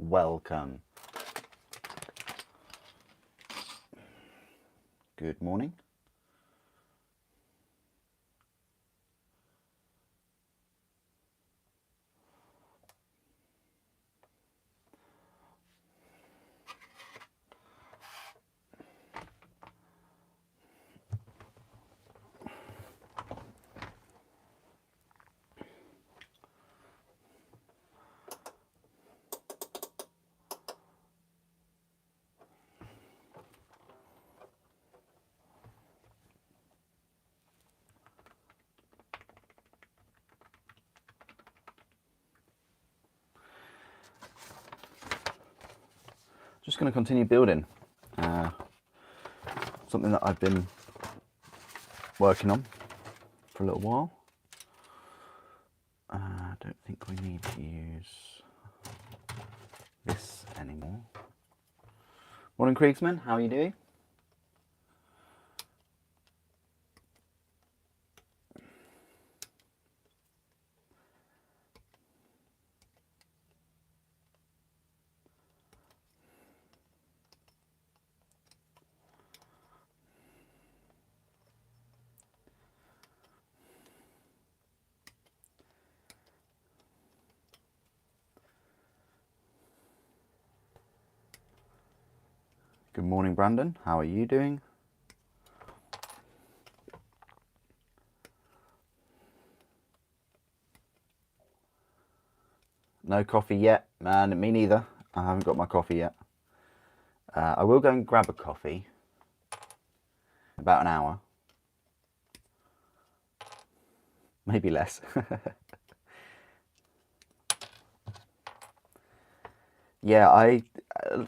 welcome. Good morning. Just going to continue building. Something that I've been working on for a little while. I don't think we need to use this anymore. Morning, Kriegsman. How are you doing? Good morning, Brandon. How are you doing? No coffee yet? Man, me neither. I haven't got my coffee yet. I will go and grab a coffee. About an hour. Maybe less. Yeah, I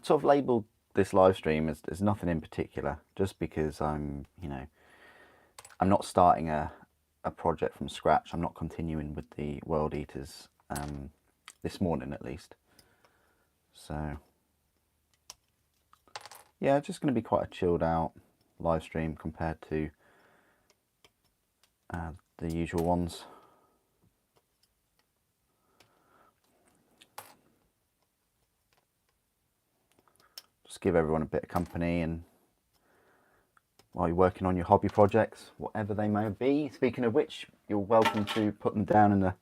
sort of labelled this live stream as nothing in particular, just because I'm not starting a project from scratch. I'm not continuing with the World Eaters this morning, at least. So yeah, it's just going to be quite a chilled out live stream compared to the usual ones. Just give everyone a bit of company, and while you're working on your hobby projects, whatever they may be. Speaking of which, you're welcome to put them down in the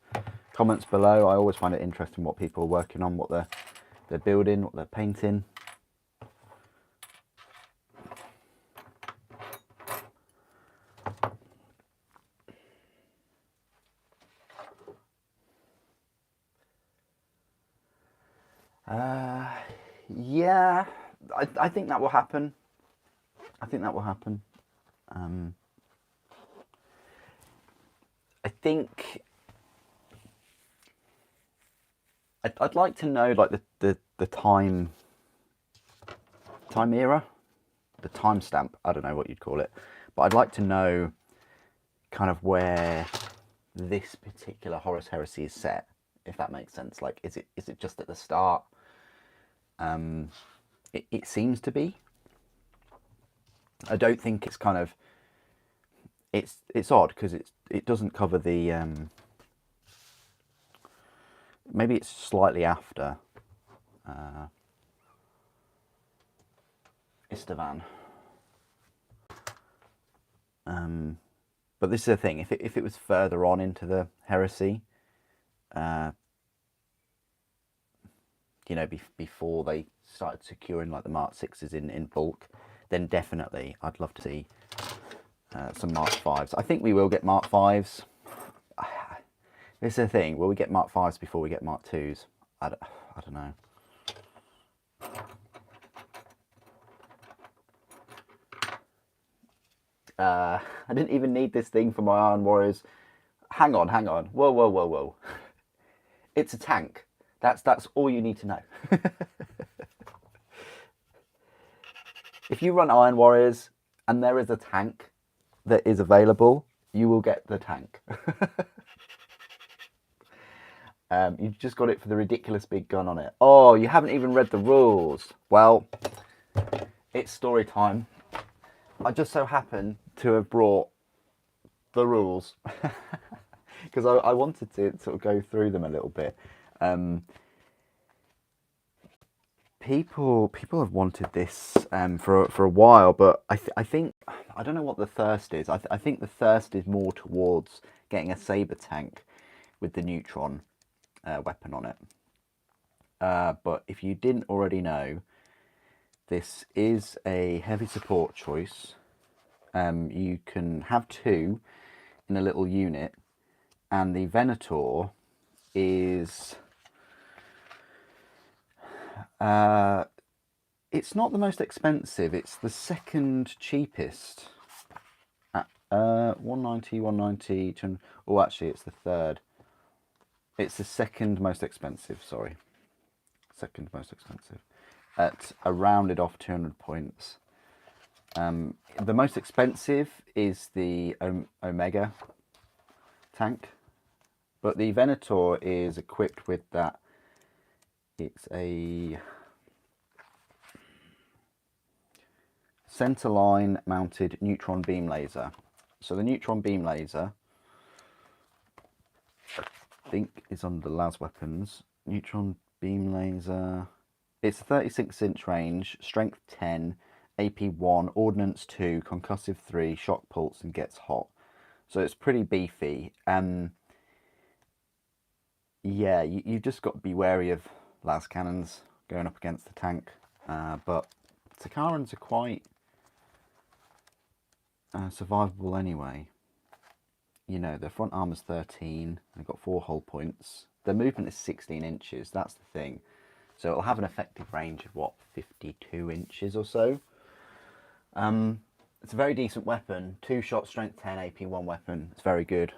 comments below. I always find it interesting what people are working on, what they're building, what they're painting. Yeah, I think that will happen. I think that will happen. I think I'd like to know like the time era, the timestamp. I don't know what you'd call it, but I'd like to know kind of where this particular Horus Heresy is set, if that makes sense. Like, is it just at the start? It seems to be. I don't think it's kind of. It's odd because it doesn't cover the. Maybe it's slightly after Istvan. But this is the thing. If it was further on into the heresy, before they started securing like the Mark 6s in bulk, then definitely I'd love to see some Mark 5s. I think we will get Mark 5s. This is the thing. Will we get Mark 5s before we get Mark 2s? I don't know. I didn't even need this thing for my Iron Warriors. Hang on. Whoa. It's a tank. That's all you need to know. If you run Iron Warriors and there is a tank that is available, you will get the tank. You've just got it for the ridiculous big gun on it. Oh, you haven't even read the rules. Well, it's story time. I just so happen to have brought the rules because I wanted to sort of go through them a little bit. People have wanted this for a while, but I think I don't know what the thirst is. I think the thirst is more towards getting a Saber tank with the neutron weapon on it. But if you didn't already know, this is a heavy support choice. You can have two in a little unit, and the Venator is it's not the most expensive, it's the second cheapest at 190, 190, 200, oh actually it's the third. It's the second most expensive, sorry. Second most expensive at a rounded off 200 points. The most expensive is the Omega tank, but the Venator is equipped with that. It's a centerline mounted neutron beam laser. So the neutron beam laser, I think, is under the las weapons. Neutron beam laser. It's 36-inch range, strength 10, AP 1, ordnance 2, concussive 3, shock pulse, and gets hot. So it's pretty beefy. Yeah, you've just got to be wary of las cannons going up against the tank. But Sakarans are quite survivable anyway. You know, their front armor's 13, they've got 4 hull points. Their movement is 16 inches, that's the thing. So it'll have an effective range of, what, 52 inches or so. It's a very decent weapon. 2-shot, strength 10, AP 1 weapon. It's very good.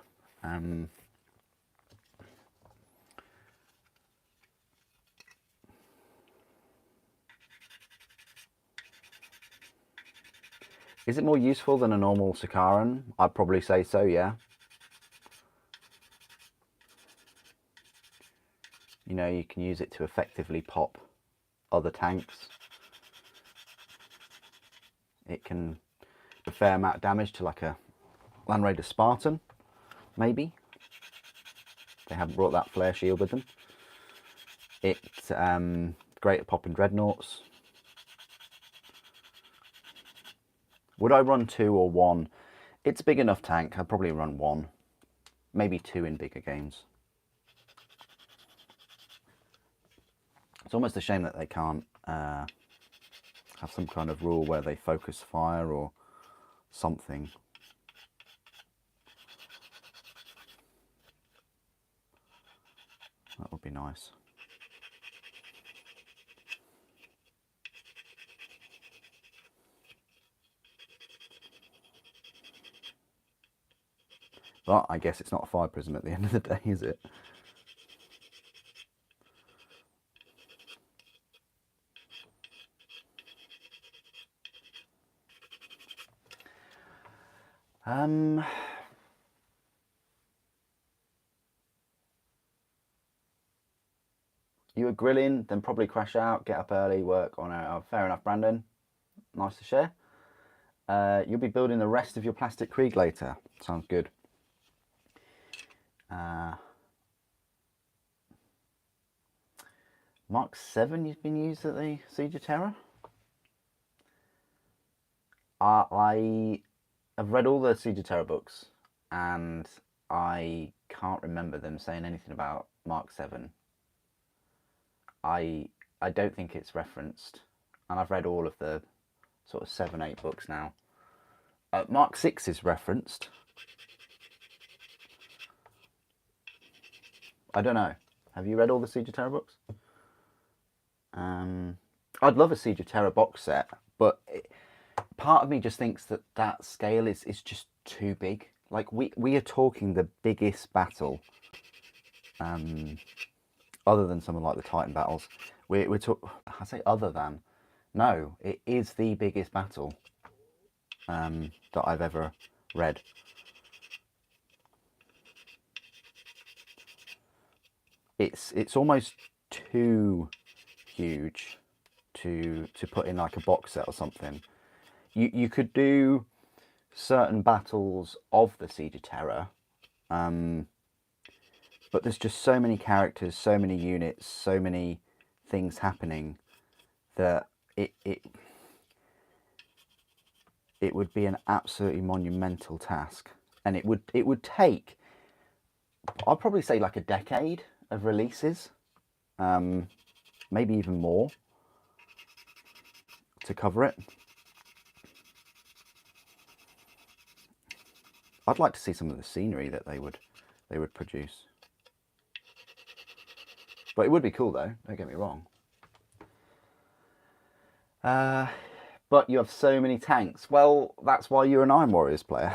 Is it more useful than a normal Sakaran? I'd probably say so, yeah. You know, you can use it to effectively pop other tanks. It can do a fair amount of damage to like a Land Raider Spartan, maybe. They haven't brought that flare shield with them. It's great at popping dreadnoughts. Would I run 2 or 1? It's a big enough tank. I'd probably run 1, maybe 2 in bigger games. It's almost a shame that they can't have some kind of rule where they focus fire or something. That would be nice. But I guess it's not a fire prism at the end of the day, is it? You were grilling, then probably crash out, get up early, work on it. Fair enough, Brandon. Nice to share. You'll be building the rest of your plastic Krieg later. Sounds good. Mark 7 has been used at the Siege of Terror. I have read all the Siege of Terror books, and I can't remember them saying anything about Mark 7. I don't think it's referenced, and I've read all of the sort of 7, 8 books now. Mark 6 is referenced. I don't know. Have you read all the Siege of Terror books? I'd love a Siege of Terror box set, but part of me just thinks that that scale is just too big. Like, we are talking the biggest battle, other than something like the Titan battles. We're talking, I say other than, no, it is the biggest battle that I've ever read. It's almost too huge to put in like a box set or something. You could do certain battles of the Siege of Terror, but there's just so many characters, so many units, so many things happening that it would be an absolutely monumental task, and it would take, I'd probably say, like a decade of releases, maybe even more, to cover it. I'd like to see some of the scenery that they would produce. But it would be cool though, don't get me wrong. But you have so many tanks. Well, that's why you're an Iron Warriors player.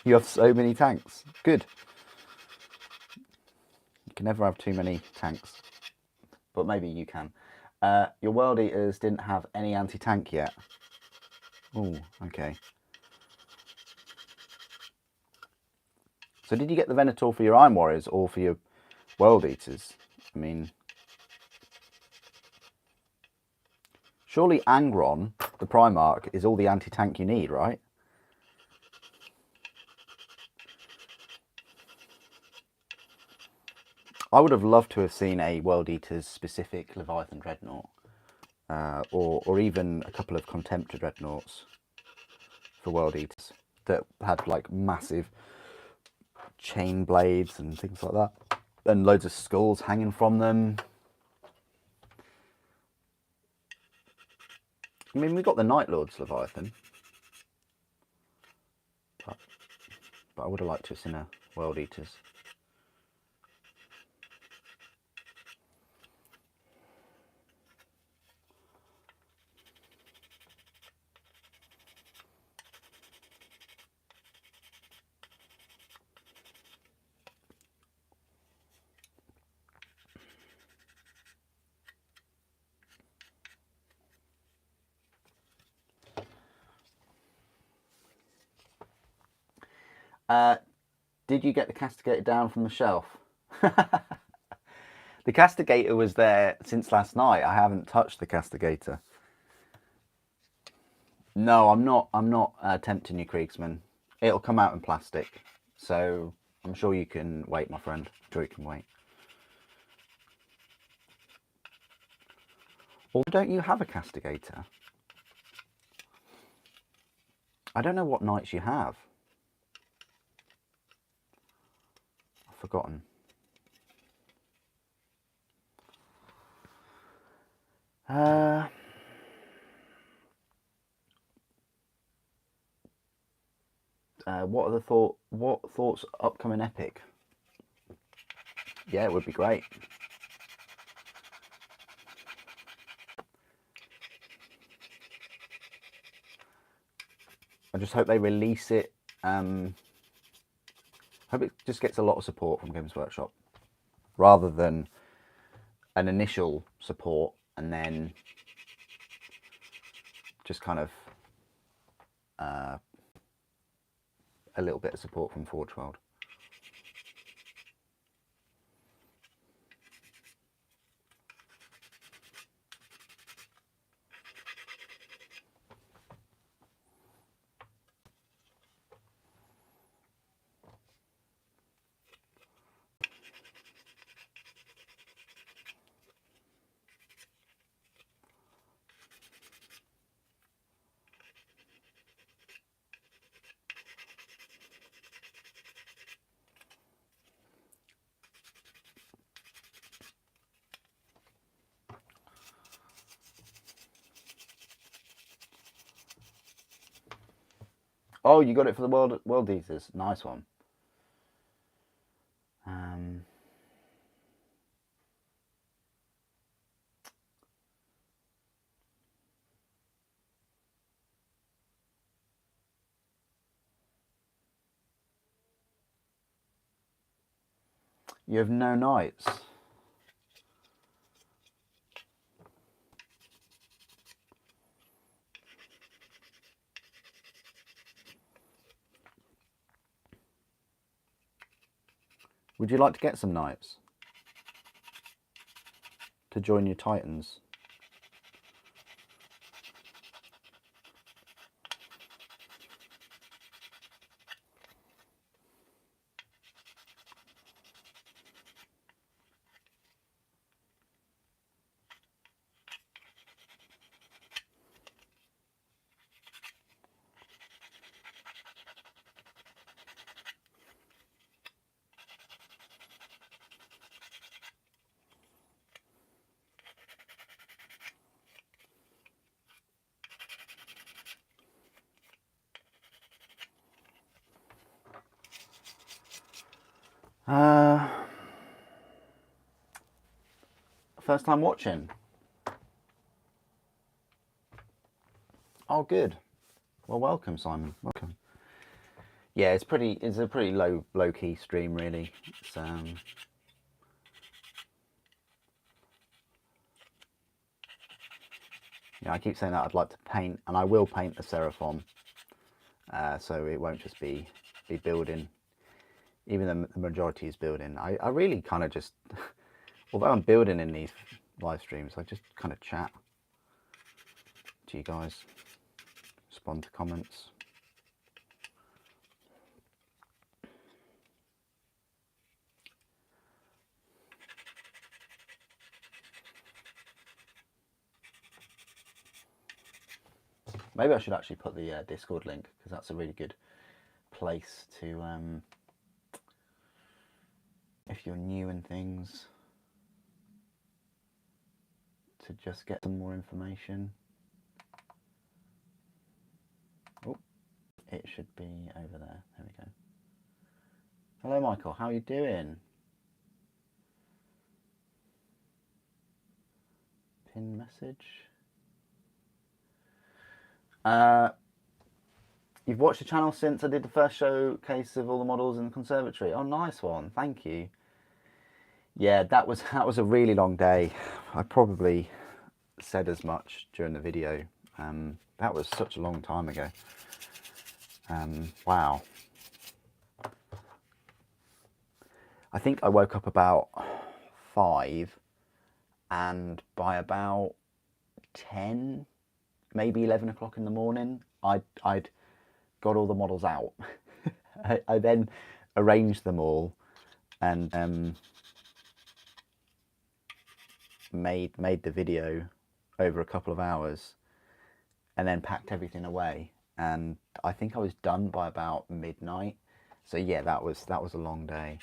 You have so many tanks. Good. You can never have too many tanks. But maybe you can. Your World Eaters didn't have any anti-tank yet. Oh, okay. So did you get the Venator for your Iron Warriors or for your World Eaters? I mean, surely Angron, the Primarch, is all the anti-tank you need, right? I would have loved to have seen a World Eaters specific Leviathan Dreadnought, or even a couple of Contemptor Dreadnoughts for World Eaters that had like massive chain blades and things like that, and loads of skulls hanging from them. I mean, we got the Night Lords Leviathan, but I would have liked to have seen a World Eaters. Did you get the Castigator down from the shelf? The Castigator was there since last night. I haven't touched the Castigator. No, I'm not tempting you, Kriegsman. It'll come out in plastic, so I'm sure you can wait, my friend. I'm sure you can wait. Or don't you have a Castigator? I don't know what knights you have. I've forgotten. What thoughts upcoming epic? Yeah, it would be great. I just hope they release it. Hope it just gets a lot of support from Games Workshop, rather than an initial support and then just kind of a little bit of support from Forge World. Oh, you got it for the World Eaters. Nice one. You have no knights. Would you like to get some knights to join your Titans? First time watching. Oh, good. Well, welcome, Simon. Welcome. Yeah, it's a pretty low key stream, really. It's yeah, I keep saying that I'd like to paint, and I will paint the Seraphon, so it won't just be building. Even though the majority is building, I really kind of just, although I'm building in these live streams, I just kind of chat to you guys, respond to comments. Maybe I should actually put the Discord link, because that's a really good place to, if you're new and things, to just get some more information. Oh, it should be over there. There we go. Hello, Michael. How are you doing? Pin message. You've watched the channel since I did the first showcase of all the models in the conservatory. Oh, nice one. Thank you. Yeah, that was a really long day. I probably said as much during the video. That was such a long time ago. Wow. I think I woke up about 5, and by about 10, maybe 11 o'clock in the morning, I'd got all the models out. I then arranged them all and made the video over a couple of hours, and then packed everything away. And I think I was done by about midnight. So yeah, that was a long day.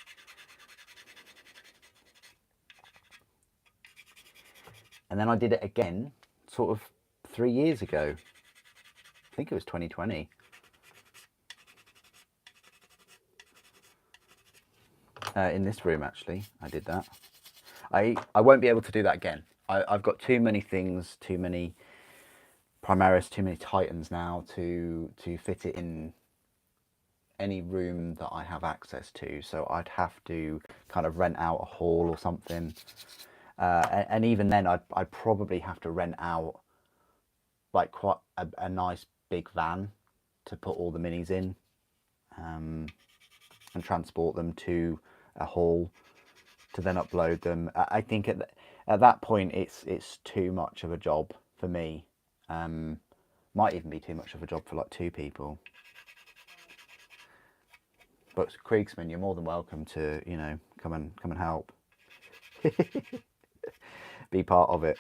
And then I did it again, sort of 3 years ago. I think it was 2020. In this room, actually, I did that. I won't be able to do that again. I've got too many things, too many Primaris, too many Titans now to fit it in any room that I have access to. So I'd have to kind of rent out a hall or something. And even then, I'd probably have to rent out like quite a nice big van to put all the minis in, and transport them to a hall to then upload them. I think at that point it's too much of a job for me. Might even be too much of a job for like 2 people. But Kriegsman, you're more than welcome to, you know, come and help. Be part of it.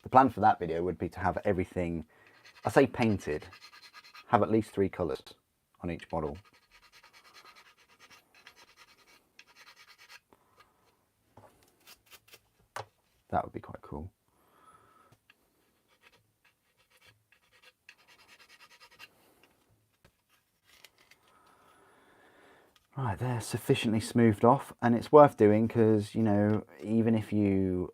The plan for that video would be to have everything, I say painted, have at least 3 colours on each model. That would be quite cool. Right, they're sufficiently smoothed off, and it's worth doing because, you know, even if you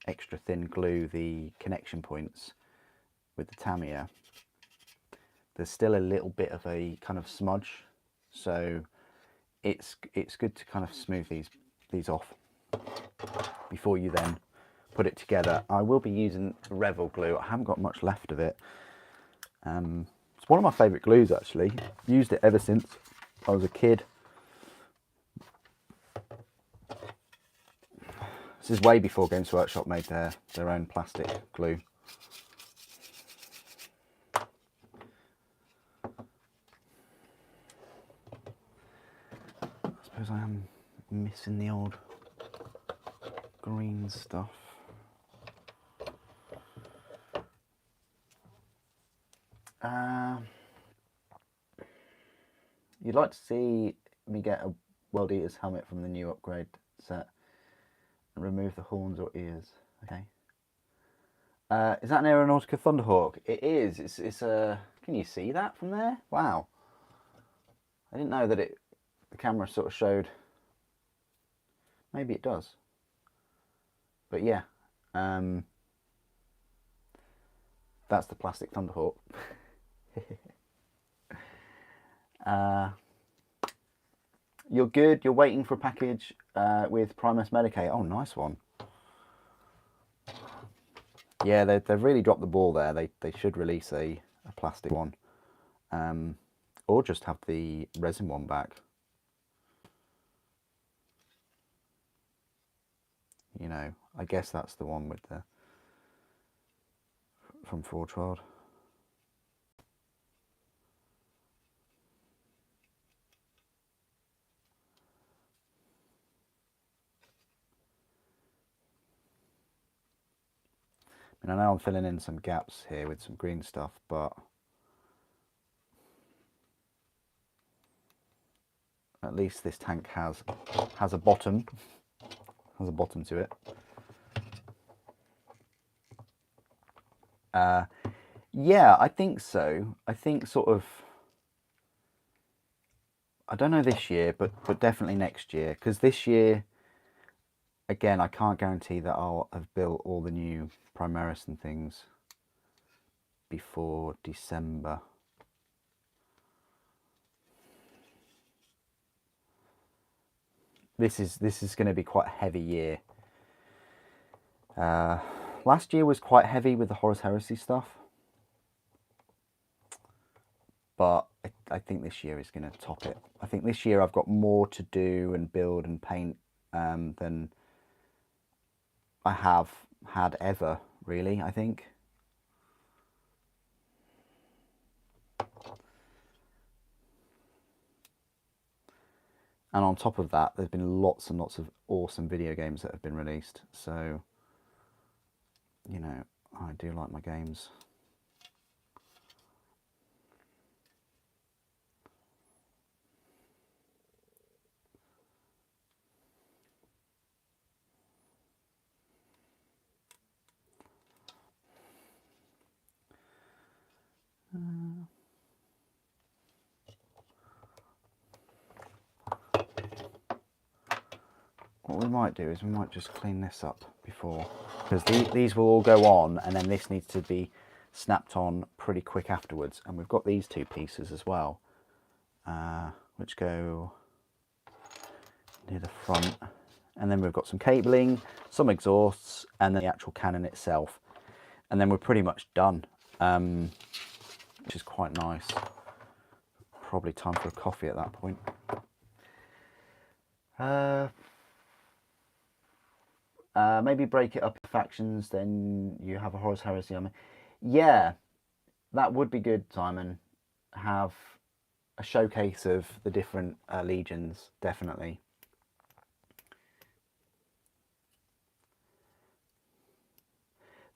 extra thin glue the connection points with the Tamiya, there's still a little bit of a kind of smudge, so it's good to kind of smooth these off before you then put it together. I will be using Revell glue. I haven't got much left of it. It's one of my favourite glues, actually. Used it ever since I was a kid. This is way before Games Workshop made their own plastic glue. I suppose I am missing the old green stuff. You'd like to see me get World Eater's helmet from the new upgrade set. And remove the horns or ears. Okay. Is that an Aeronautica Thunderhawk? It is. It's a. Can you see that from there? Wow. I didn't know that the camera sort of showed. Maybe it does. But yeah. That's the plastic Thunderhawk. You're good. You're waiting for a package with Primus Medicae. Oh, nice one. Yeah, they've really dropped the ball there. They should release a plastic one, or just have the resin one back. You know, I guess that's the one with the from Forge World. I know I'm filling in some gaps here with some green stuff, but at least this tank has a bottom, has a bottom to it. Yeah, I think so. I think sort of, I don't know this year, but definitely next year, because this year, again, I can't guarantee that I'll have built all the new Primaris and things before December. This is going to be quite a heavy year. Last year was quite heavy with the Horus Heresy stuff, but I think this year is going to top it. I think this year I've got more to do and build and paint than I have had ever, really, I think. And on top of that, there's been lots and lots of awesome video games that have been released. So, you know, I do like my games. What we might do is we might just clean this up before, because these will all go on, and then this needs to be snapped on pretty quick afterwards. And we've got these two pieces as well, which go near the front. And then we've got some cabling, some exhausts, and then the actual cannon itself. And then we're pretty much done, which is quite nice. Probably time for a coffee at that point. Maybe break it up in factions, then you have a Horus Heresy army. Yeah, that would be good, Simon. Have a showcase of the different legions, definitely.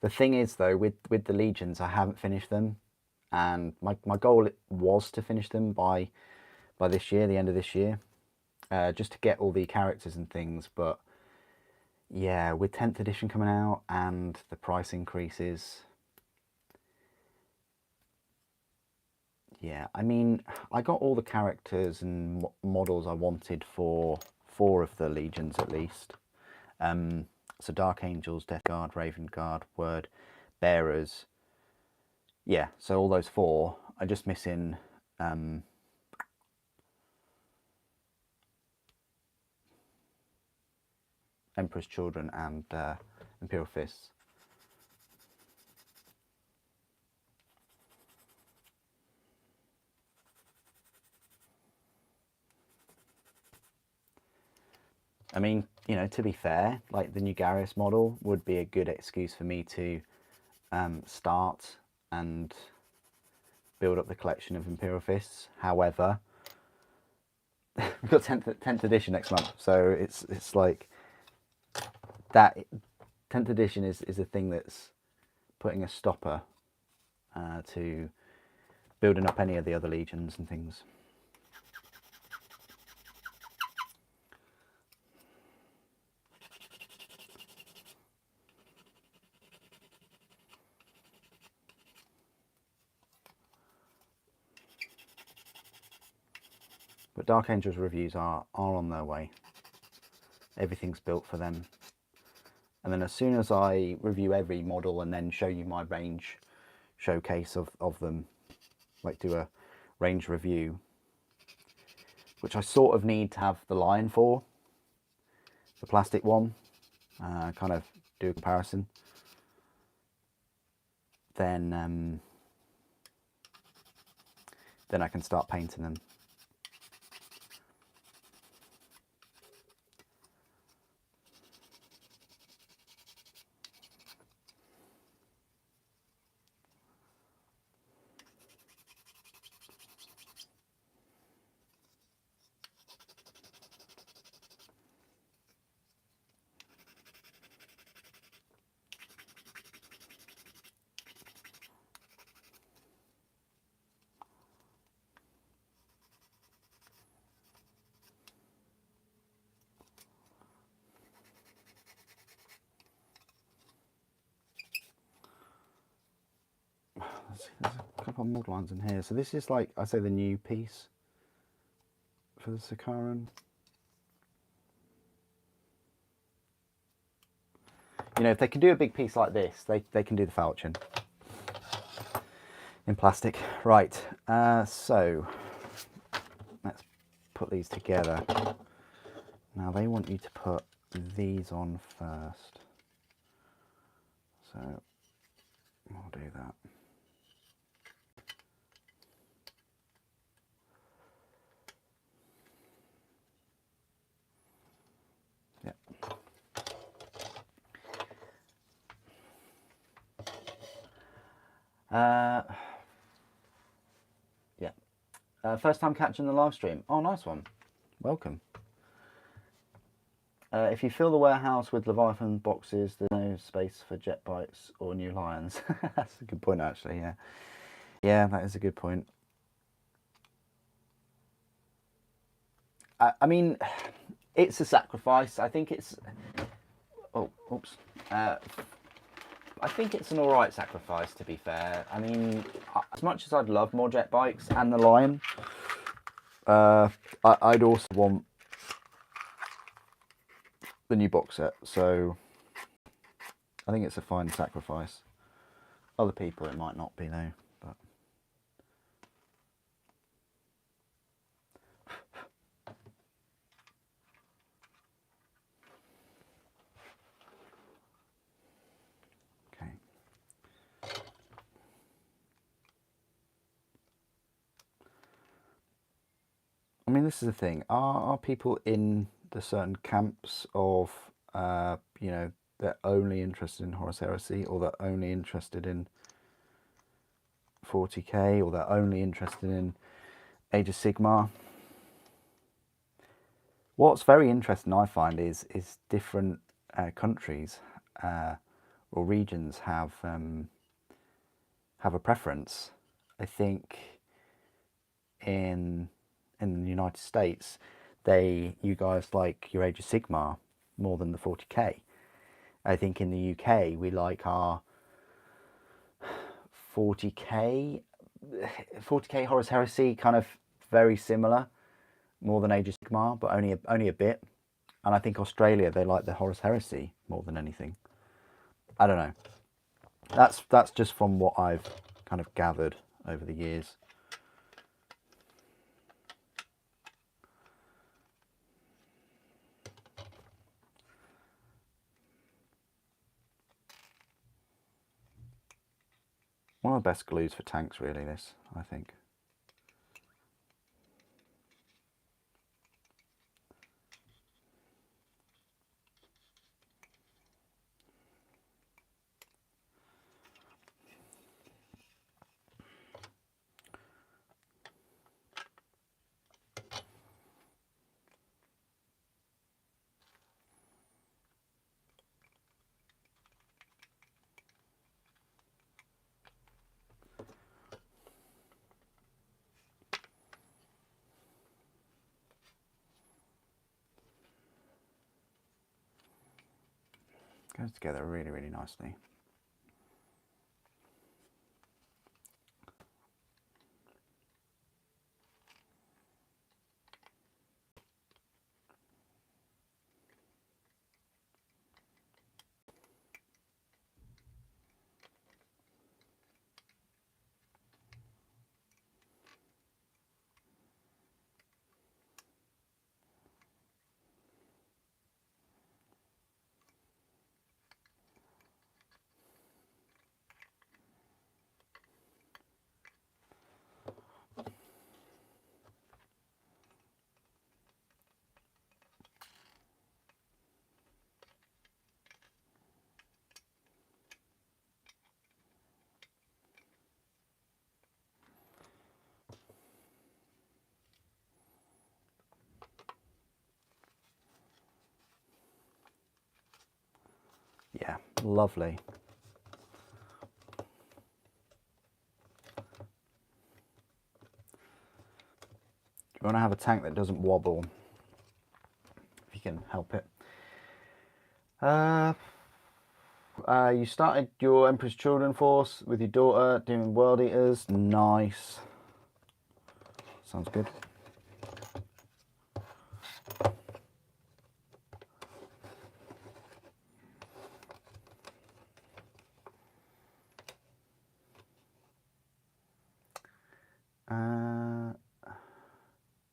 The thing is, though, with the legions, I haven't finished them, and my goal was to finish them by this year, the end of this year, just to get all the characters and things, but yeah, with 10th edition coming out and the price increases, yeah, I mean, I got all the characters and models I wanted for 4 of the legions at least. So Dark Angels, Death Guard, Raven Guard, Word Bearers. Yeah, so all those 4. I'm just missing Emperor's Children and Imperial Fists. I mean, you know, to be fair, like the new Garrus model would be a good excuse for me to start and build up the collection of Imperial Fists. However, we've got 10th edition next month, so it's like that 10th edition is a thing that's putting a stopper to building up any of the other legions and things. But Dark Angels reviews are on their way. Everything's built for them. And then as soon as I review every model and then show you my range showcase of them, like do a range review, which I sort of need to have the Lion for, the plastic one, kind of do a comparison, then I can start painting them. There's a couple of mod lines in here. So this is, like I say, the new piece for the Sicaran. You know, if they can do a big piece like this, they can do the falchion in plastic. Right, so let's put these together. Now they want you to put these on first. So I'll do that. First time catching the live stream. Oh, nice one. Welcome. If you fill the warehouse with Leviathan boxes, there's no space for jet bikes or new Lions. That's a good point, actually. Yeah, yeah, that is a good point. I mean, it's a sacrifice. I think it's. Oh, oops. I think it's an alright sacrifice, to be fair. I mean, as much as I'd love more jet bikes and the Lion, I'd also want the new box set. So I think it's a fine sacrifice. Other people it might not be though, but okay. I mean, this is the thing. Are people in the certain camps of, you know, they're only interested in Horus Heresy, or they're only interested in 40k, or they're only interested in Age of Sigmar? What's very interesting, I find, is different countries or regions have a preference. I think in the United States, you guys like your Age of Sigmar more than the 40k. I think in the UK we like our 40k Horus Heresy, kind of very similar, more than Age of Sigmar, but only a bit. And I think Australia, they like the Horus Heresy more than anything. I don't know. That's just from what I've kind of gathered over the years. One of the best glues for tanks, really, this, I think. Goes together really, really nicely. Lovely. You want to have a tank that doesn't wobble, if you can help it. You started your Emperor's Children Force with your daughter doing World Eaters. Nice. Sounds good.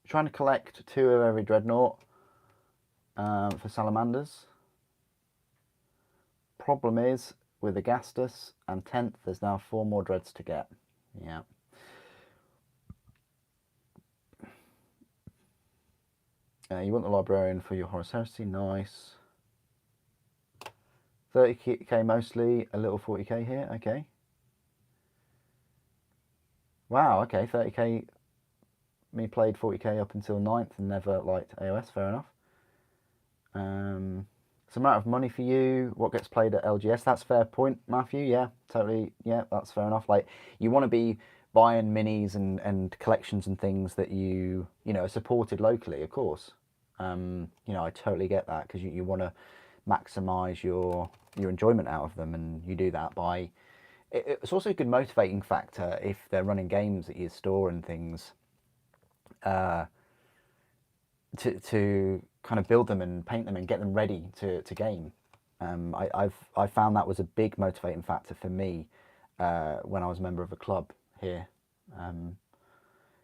Trying to collect 2 of every dreadnought for salamanders. Problem is, with Agastus and 10th, there's now 4 more dreads to get. Yeah. You want the librarian for your Horus Heresy. Nice. 30k mostly, a little 40k here. Okay. Wow, okay, 30k. Me played 40k up until 9th and never liked AOS, fair enough. It's a matter of money for you. What gets played at LGS? That's a fair point, Matthew. Yeah, totally. Yeah, that's fair enough. Like, you want to be buying minis and collections and things that you know are supported locally, of course. You know, I totally get that, because you want to maximize your enjoyment out of them, and you do that by. It's also a good motivating factor if they're running games at your store and things. To kind of build them and paint them and get them ready to game. I've found that was a big motivating factor for me when I was a member of a club here. You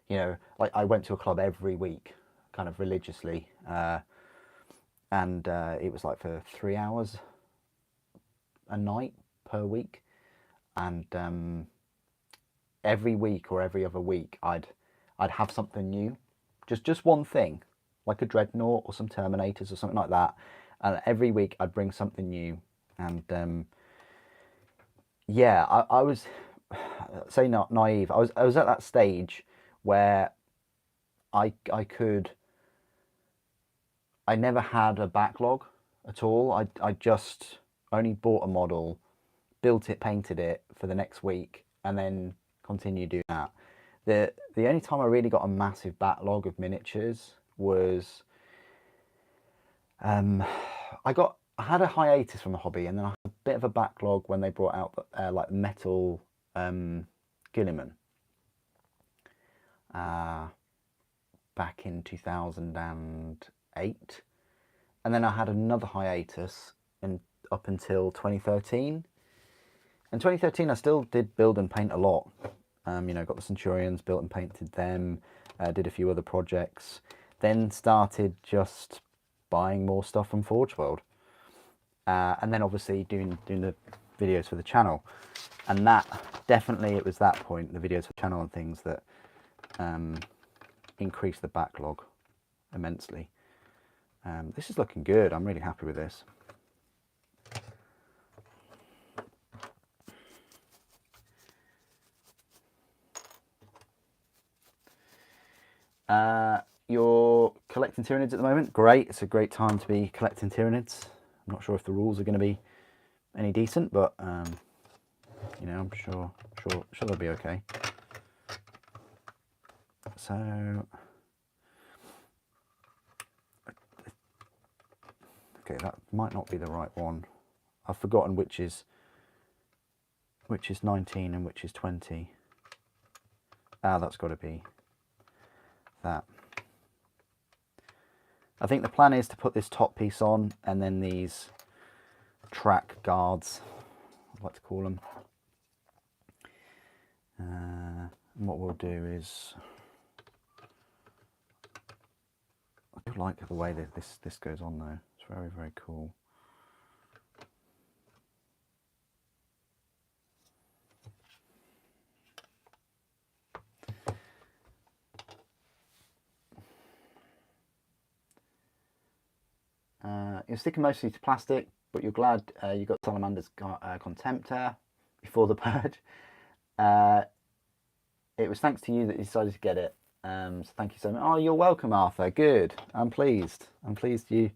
know, like, I went to a club every week, kind of religiously, and it was like for 3 hours a night per week, and every week or every other week I'd have something new, just one thing, like a dreadnought or some Terminators or something like that, and every week I'd bring something new. And yeah, I was say not naive. I was at that stage where I never had a backlog at all. I just only bought a model, built it, painted it for the next week, and then continued doing that. The only time I really got a massive backlog of miniatures was I had a hiatus from the hobby, and then I had a bit of a backlog when they brought out like metal Guilliman back in 2008, and then I had another hiatus up until 2013. In 2013, I still did build and paint a lot. You know, got the Centurions, built and painted them, did a few other projects, then started just buying more stuff from Forge World, and then obviously doing the videos for the channel. And that definitely, it was that point, the videos for the channel and things, that increased the backlog immensely. This is looking good. I'm really happy with this. You're collecting Tyranids at the moment. Great, it's a great time to be collecting Tyranids. I'm not sure if the rules are going to be any decent, but you know, I'm sure they'll be okay. So, okay, that might not be the right one. I've forgotten which is 19 and which is 20. Ah, that's got to be that. I think the plan is to put this top piece on, and then these track guards, I'd like to call them. And what we'll do is, I do like the way that this goes on though. It's very, very cool. You're sticking mostly to plastic, but you're glad you got Salamander's Contemptor before the purge. It was thanks to you that you decided to get it. So thank you so much. Oh, you're welcome, Arthur. Good. I'm pleased. I'm pleased you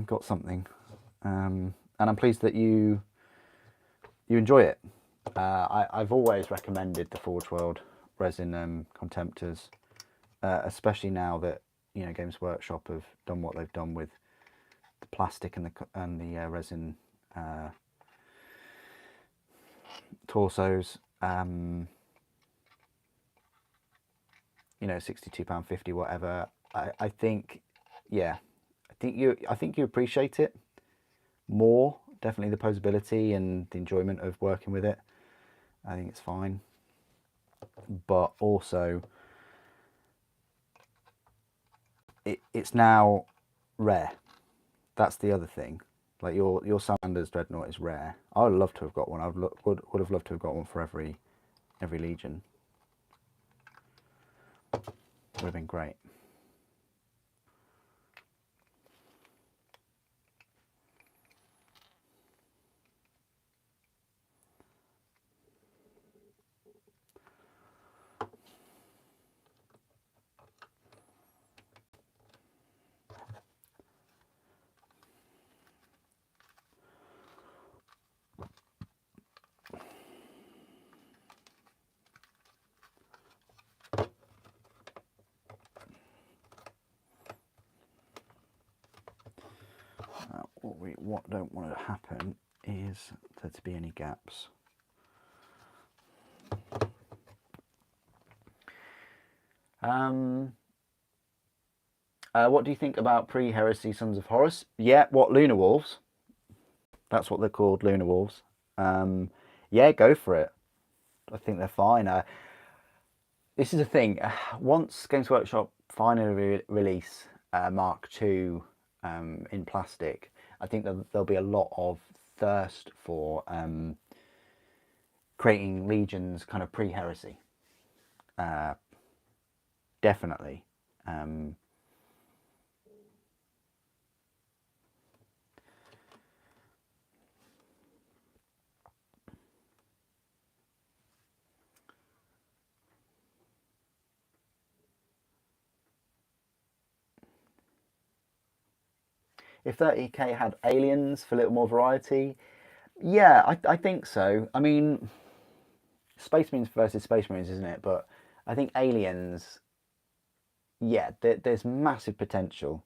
got something. And and I'm pleased that you enjoy it. I've always recommended the Forge World resin contemptors, especially now that Games Workshop have done what they've done with the plastic and the resin torsos. £62.50, whatever. I think, yeah, I think you appreciate it more. Definitely the posability and the enjoyment of working with it. I think it's fine, but also it's now rare. That's the other thing. Like your Salamanders Dreadnought is rare. I would love to have got one. Would have loved to have got one for every Legion. Would have been great. What don't want to happen is there to be any gaps. What do you think about pre-Heresy Sons of Horus? Yeah, what, Lunar Wolves? That's what they're called, Lunar Wolves. Yeah, go for it. I think they're fine. This is the thing. Once Games Workshop finally release Mark II in plastic, I think there'll be a lot of thirst for creating legions kind of pre-Heresy. Definitely. If 30k had aliens for a little more variety, yeah, I think so. I mean, Space Marines versus Space Marines, isn't it? But I think aliens, yeah, there's massive potential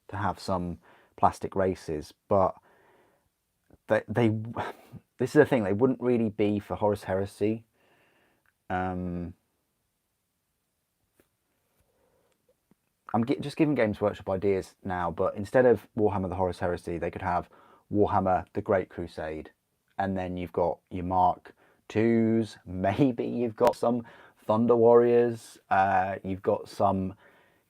to have some plastic races, but they this is the thing, they wouldn't really be for Horus Heresy. I'm just giving Games Workshop ideas now, but instead of Warhammer the Horus Heresy, they could have Warhammer the Great Crusade, and then you've got your Mark IIs, maybe you've got some Thunder Warriors, you've got some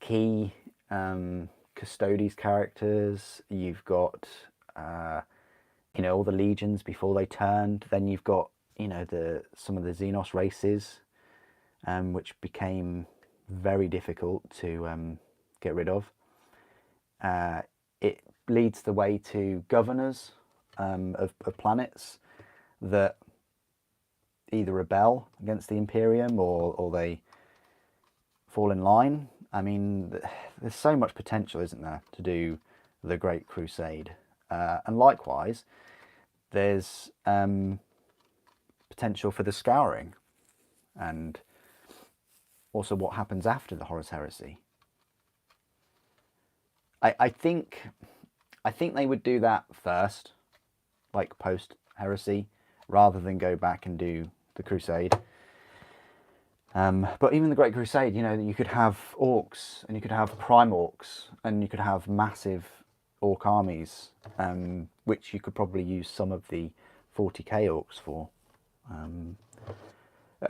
key Custodes characters, you've got all the legions before they turned, then you've got some of the Xenos races, which became very difficult to get rid of. It leads the way to governors of planets that either rebel against the Imperium or they fall in line. I mean, there's so much potential, isn't there, to do the Great Crusade. And likewise, there's potential for the Scouring, and also what happens after the Horus Heresy. I think they would do that first, like post Heresy, rather than go back and do the Crusade. But even the Great Crusade, you could have orcs, and you could have prime orcs, and you could have massive orc armies, which you could probably use some of the 40k orcs for.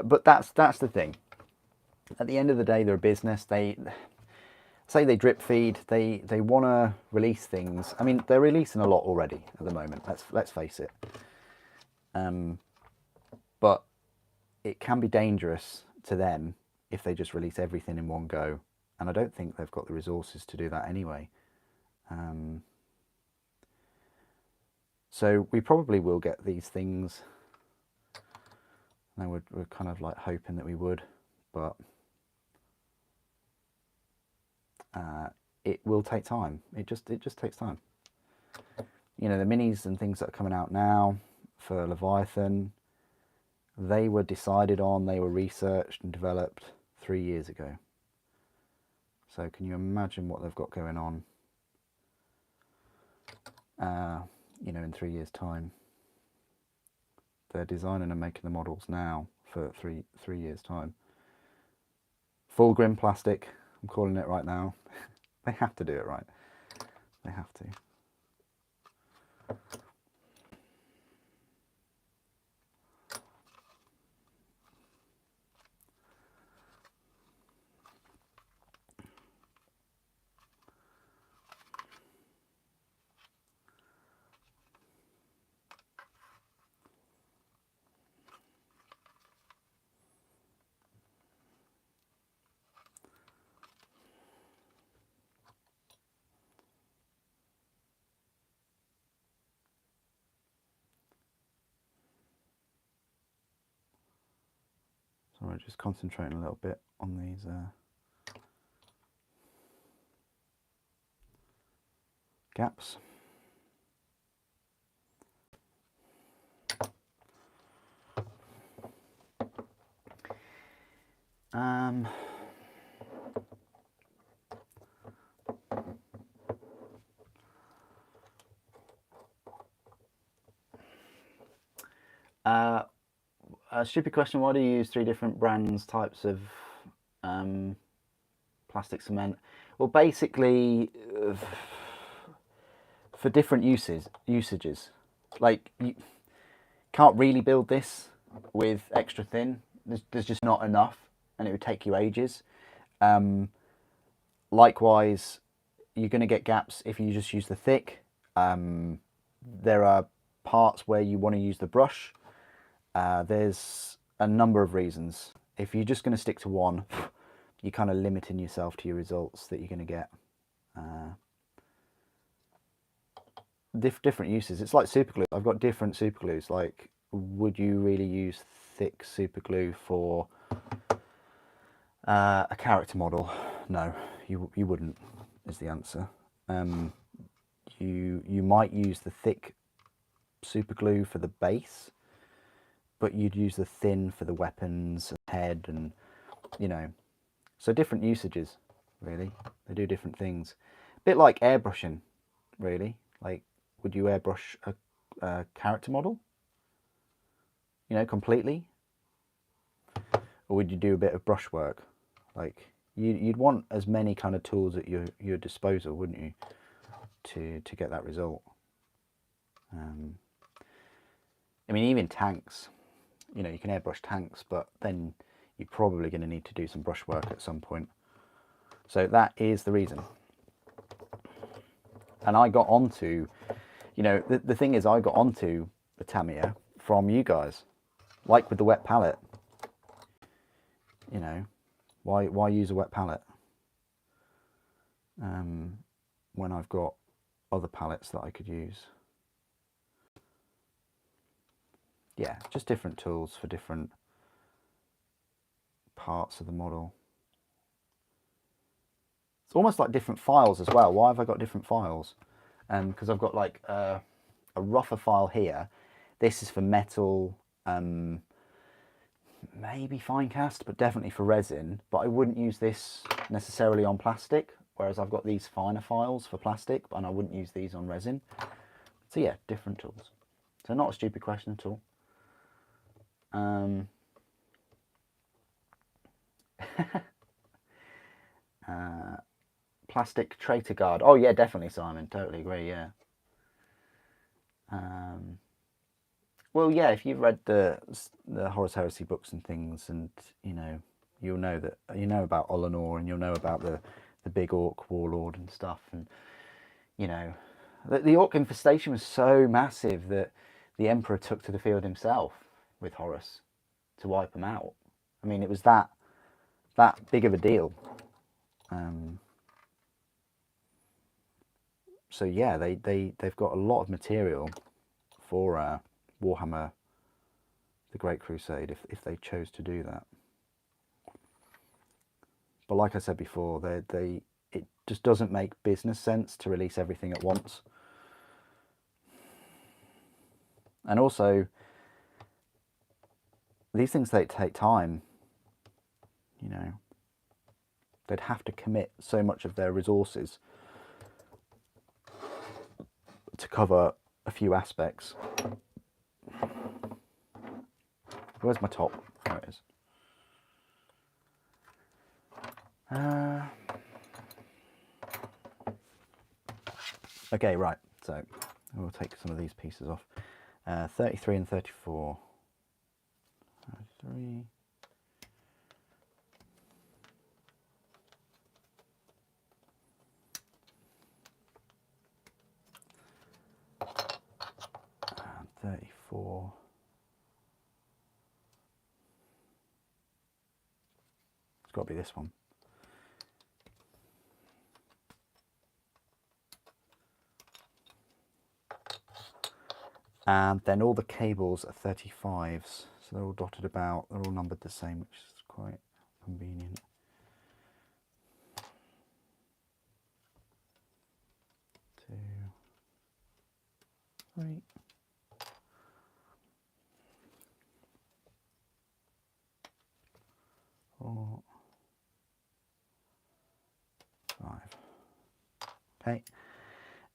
But that's the thing. At the end of the day, they're a business. They say they drip feed. They want to release things. I mean, they're releasing a lot already at the moment. Let's face it. But it can be dangerous to them if they just release everything in one go, and I don't think they've got the resources to do that anyway. So we probably will get these things. And we're kind of like hoping that we would, but it will take time. It just takes time. you know, the minis and things that are coming out now for Leviathan, they were decided on, they were researched and developed 3 years ago. So can you imagine what they've got going on, you know, in 3 years' time? They're designing and making the models now for three years' time. Full grim plastic, I'm calling it right now. They have to do it right. They have to. So we're just concentrating a little bit on these gaps. A stupid question, why do you use 3 different brands, types of plastic cement? Well, basically, for different usages. Like, you can't really build this with extra thin. There's just not enough, and it would take you ages. Likewise, you're going to get gaps if you just use the thick. There are parts where you want to use the brush. There's a number of reasons. If you're just going to stick to one, you're kind of limiting yourself to your results that you're going to get. Different uses. It's like super glue. I've got different super glues. Like, would you really use thick super glue for a character model? No, you wouldn't, is the answer. You might use the thick super glue for the base, but you'd use the thin for the weapons and head, and you know, so different usages, really. They do different things. A bit like airbrushing, really. Like, would you airbrush a character model, you know, completely? Or would you do a bit of brushwork? Like, you'd want as many kind of tools at your disposal, wouldn't you, to get that result? I mean, even tanks, you know, you can airbrush tanks, but then you're probably going to need to do some brushwork at some point. So that is the reason. And I got onto, you know, the thing is, I got onto the Tamiya from you guys, like with the wet palette. You know, why use a wet palette when I've got other palettes that I could use? Yeah, just different tools for different parts of the model. It's almost like different files as well. Why have I got different files? Because I've got like a rougher file here. This is for metal, maybe fine cast, but definitely for resin. But I wouldn't use this necessarily on plastic, whereas I've got these finer files for plastic, and I wouldn't use these on resin. So yeah, different tools. So not a stupid question at all. Plastic traitor guard. Oh yeah, definitely, Simon. Totally agree. Yeah. Well, yeah. If you've read the Horus Heresy books and things, and you know, you'll know that about Olenor, and you'll know about the big orc warlord and stuff, and you know, the orc infestation was so massive that the Emperor took to the field himself with Horus to wipe them out. I mean, it was that big of a deal. So yeah, they've got a lot of material for Warhammer the Great Crusade if they chose to do that. But like I said before, it just doesn't make business sense to release everything at once. And also, these things take time. You know, they'd have to commit so much of their resources to cover a few aspects. Where's my top? There it is. Okay, right. So we'll take some of these pieces off. 33 and 34. 33. And 34. It's got to be this one. And then all the cables are 35s, so they're all dotted about, they're all numbered the same, which is quite convenient. 2, 3. 4, 5. Okay,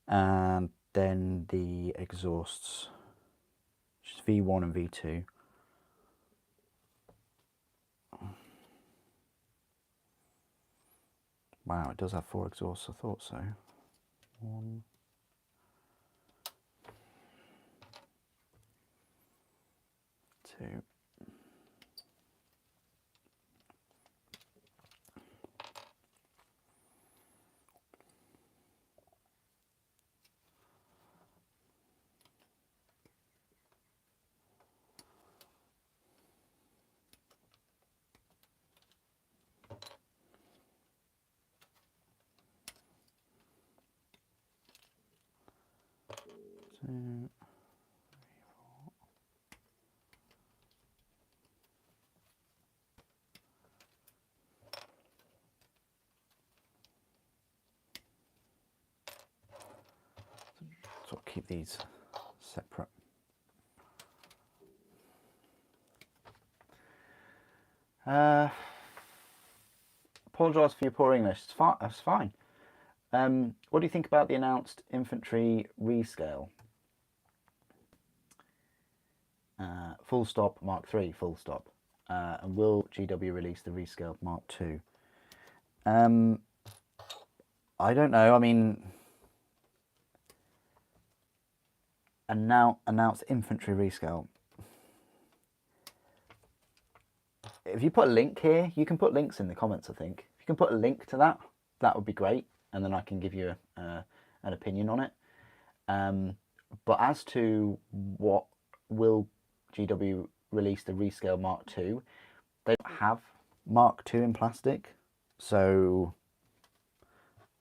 and then the exhausts, which is V1 and V2. Wow, it does have 4 exhausts, I thought so. 1, 2. So I'll keep these separate. Apologise for your poor English. It's fine. What do you think about the announced infantry rescale? Full stop Mark III, full stop. And will GW release the rescaled Mark II? I don't know. I mean, announced infantry rescale. If you put a link here, you can put links in the comments, I think. If you can put a link to that, that would be great. And then I can give you an opinion on it. But as to what will GW release the rescale Mark II, they don't have Mark II in plastic. So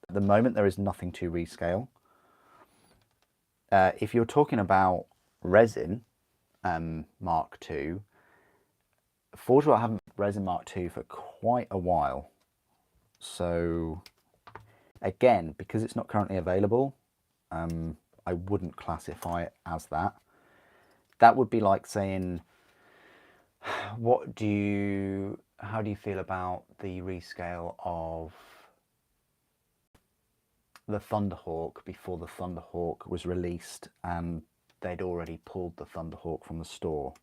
at the moment, there is nothing to rescale. If you're talking about resin Mark II, fortunately, I haven't resin Mark II for quite a while. So again, because it's not currently available, I wouldn't classify it as that. That would be like saying, how do you feel about the rescale of the Thunderhawk before the Thunderhawk was released and they'd already pulled the Thunderhawk from the store?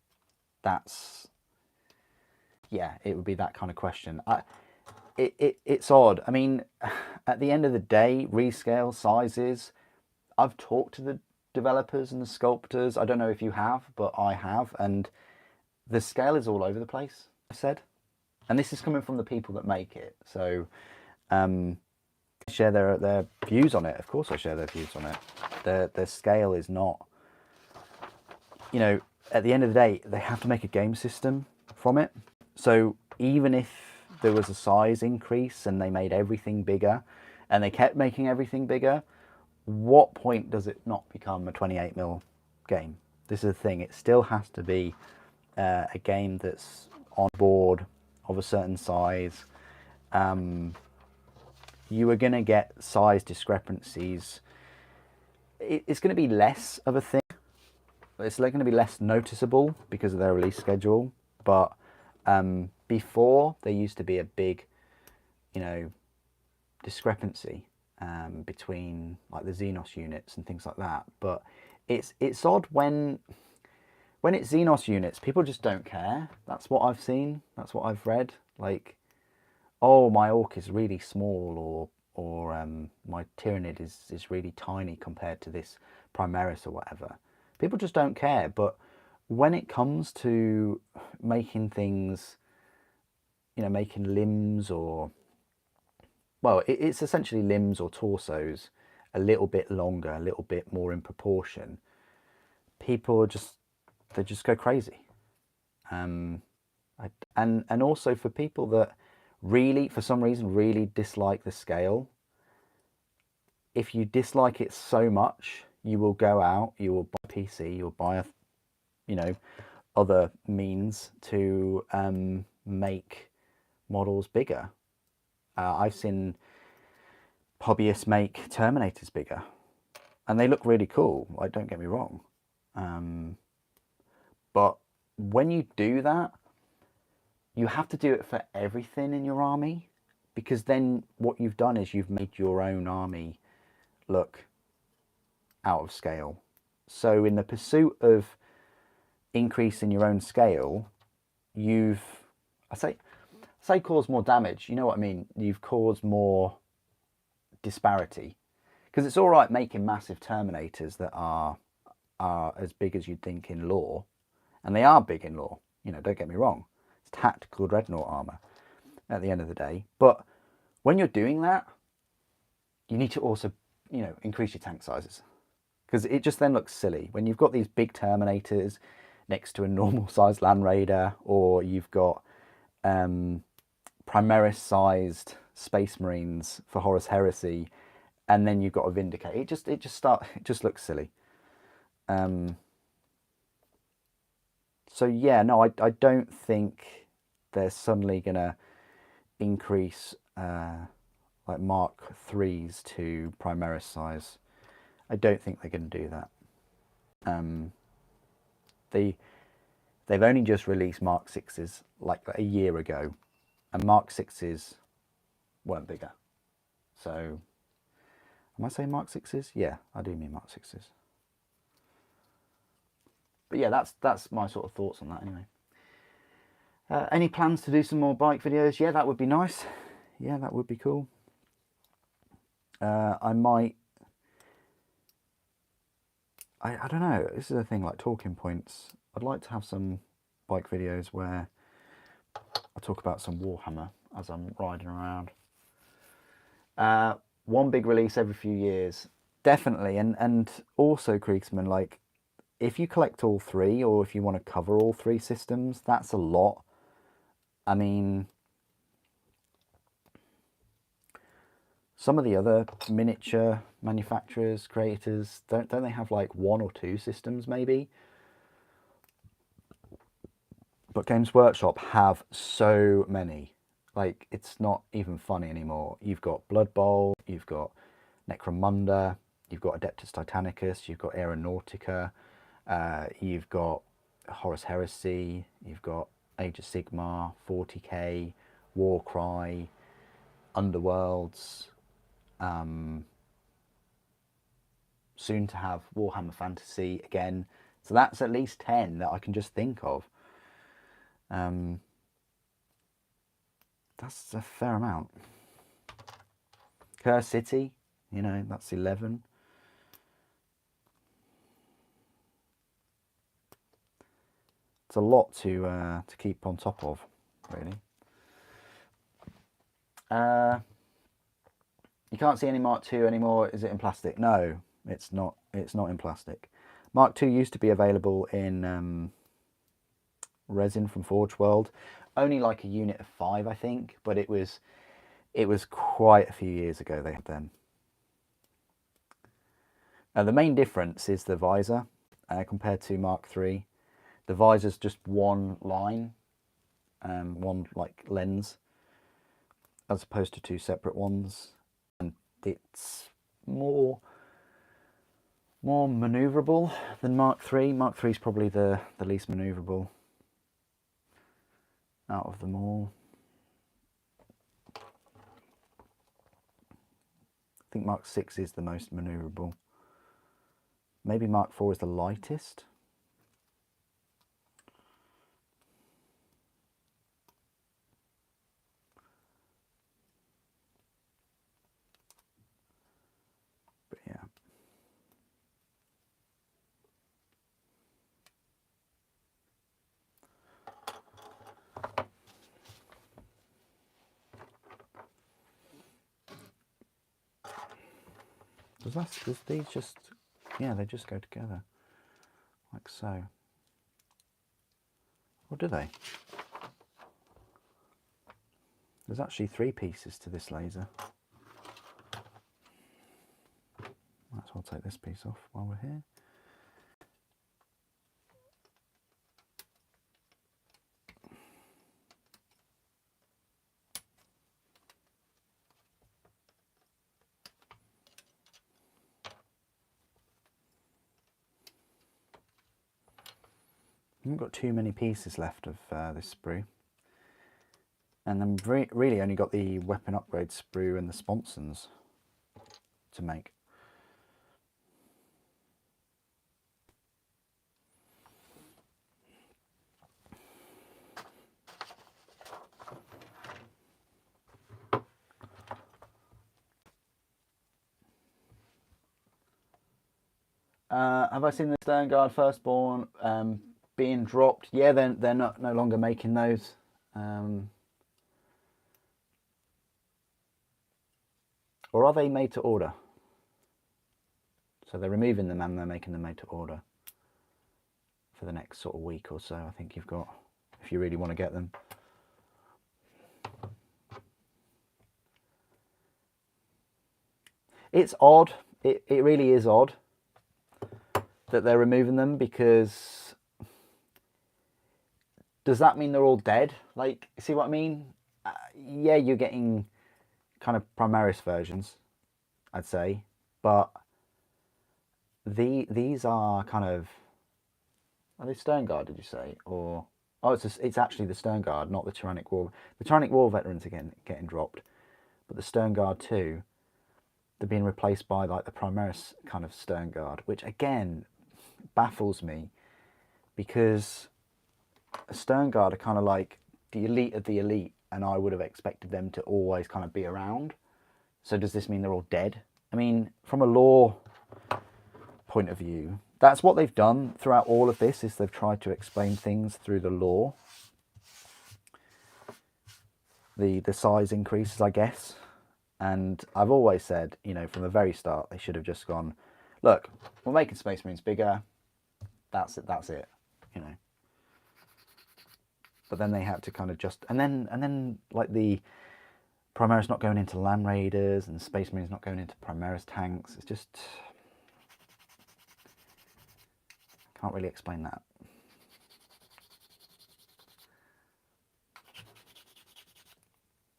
Yeah, it would be that kind of question. It's odd. I mean, at the end of the day, rescale sizes, I've talked to the developers and the sculptors. I don't know if you have, but I have. And the scale is all over the place, I said. And this is coming from the people that make it. So I share their views on it. Of course I share their views on it. Their scale is not, you know, at the end of the day, they have to make a game system from it. So even if there was a size increase and they made everything bigger and they kept making everything bigger, what point does it not become a 28mm game? This is the thing. It still has to be a game that's on board of a certain size. You are going to get size discrepancies. It's going to be less of a thing it's going to be less noticeable because of their release schedule. But before, there used to be a big, you know, discrepancy between like the Xenos units and things like that. But it's odd when it's Xenos units, people just don't care. That's what I've seen. That's what I've read. Like, oh, my orc is really small, or my Tyranid is really tiny compared to this Primaris or whatever. People just don't care. But when it comes to making things, you know, making limbs or, well, it's essentially limbs or torsos a little bit longer, a little bit more in proportion, people just, they just go crazy. And also for people that really, for some reason, really dislike the scale, if you dislike it so much, you will go out, you will buy a PC, you'll buy a, you know, other means to make models bigger. I've seen hobbyists make Terminators bigger, and they look really cool. Like, don't get me wrong, but when you do that, you have to do it for everything in your army, because then what you've done is you've made your own army look out of scale. So in the pursuit of increasing your own scale, you've, I say caused more damage. You know what I mean? You've caused more disparity, because it's all right making massive Terminators that are as big as you'd think in lore, and they are big in lore. You know, don't get me wrong. It's tactical dreadnought armor at the end of the day. But when you're doing that, you need to also, you know, increase your tank sizes, because it just then looks silly when you've got these big Terminators next to a normal sized Land Raider, or you've got Primaris sized Space Marines for Horus Heresy, and then you've got a Vindicator. It just looks silly. So yeah, no, I don't think they're suddenly gonna increase like Mark 3s to Primaris size. I don't think they're going to do that. They've only just released Mark 6s like a year ago, and Mark 6s weren't bigger. So, am I saying Mark 6s? Yeah, I do mean Mark 6s. But yeah, that's my sort of thoughts on that anyway. Any plans to do some more bike videos? Yeah, that would be nice. Yeah, that would be cool. I might... I don't know, this is a thing, like talking points. I'd like to have some bike videos where I talk about some Warhammer as I'm riding around. One big release every few years, definitely. And also, Kriegsman, like, if you collect all three, or if you want to cover all three systems, that's a lot. I mean, some of the other miniature manufacturers, creators, don't they have like 1 or 2 systems maybe? But Games Workshop have so many. Like, it's not even funny anymore. You've got Blood Bowl, you've got Necromunda, you've got Adeptus Titanicus, you've got Aeronautica, you've got Horus Heresy, you've got Age of Sigmar, 40k, Warcry, Underworlds, soon to have Warhammer Fantasy again. So that's at least 10 that I can just think of. That's a fair amount. Curse City, you know, that's 11. It's a lot to keep on top of, really. You can't see any Mark II anymore. Is it in plastic? No, it's not. It's not in plastic. Mark II used to be available in resin from Forge World. Only like a unit of 5, I think, but it was quite a few years ago they had them. The main difference is the visor compared to Mark III. The visor's just one line, one like lens, as opposed to 2 separate ones, and it's more more manoeuvrable than Mark III. Mark III is probably the least manoeuvrable out of them all. I think Mark VI is the most manoeuvrable. Maybe Mark IV is the lightest. But yeah. Does these just, yeah, they just go together, like so. Or do they? There's actually 3 pieces to this laser. Might as well take this piece off while we're here. I haven't got too many pieces left of this sprue. And then really only got the weapon upgrade sprue and the sponsons to make. Have I seen the Sternguard Firstborn being dropped? Yeah, they're no longer making those. Or are they made to order? So they're removing them and they're making them made to order for the next sort of week or so. I think you've got, if you really want to get them. It's odd. It really is odd that they're removing them, because does that mean they're all dead? Like, see what I mean? Yeah, you're getting kind of Primaris versions, I'd say, but these are kind of, are they Sternguard, did you say? Or oh, it's actually the Sternguard, not the Tyrannic War. The Tyrannic War veterans are getting dropped, but the Sternguard too, they're being replaced by like the Primaris kind of Sternguard, which again baffles me, because Sternguard are kind of like the elite of the elite, and I would have expected them to always kind of be around. So does this mean they're all dead? I mean, from a lore point of view, that's what they've done throughout all of this, is they've tried to explain things through the lore. The size increases, I guess. And I've always said, you know, from the very start, they should have just gone, look, we're making Space Marines bigger. That's it, you know. But then they had to kind of just, and then like the Primaris not going into Land Raiders and Space Marines not going into Primaris tanks. It's just, can't really explain that.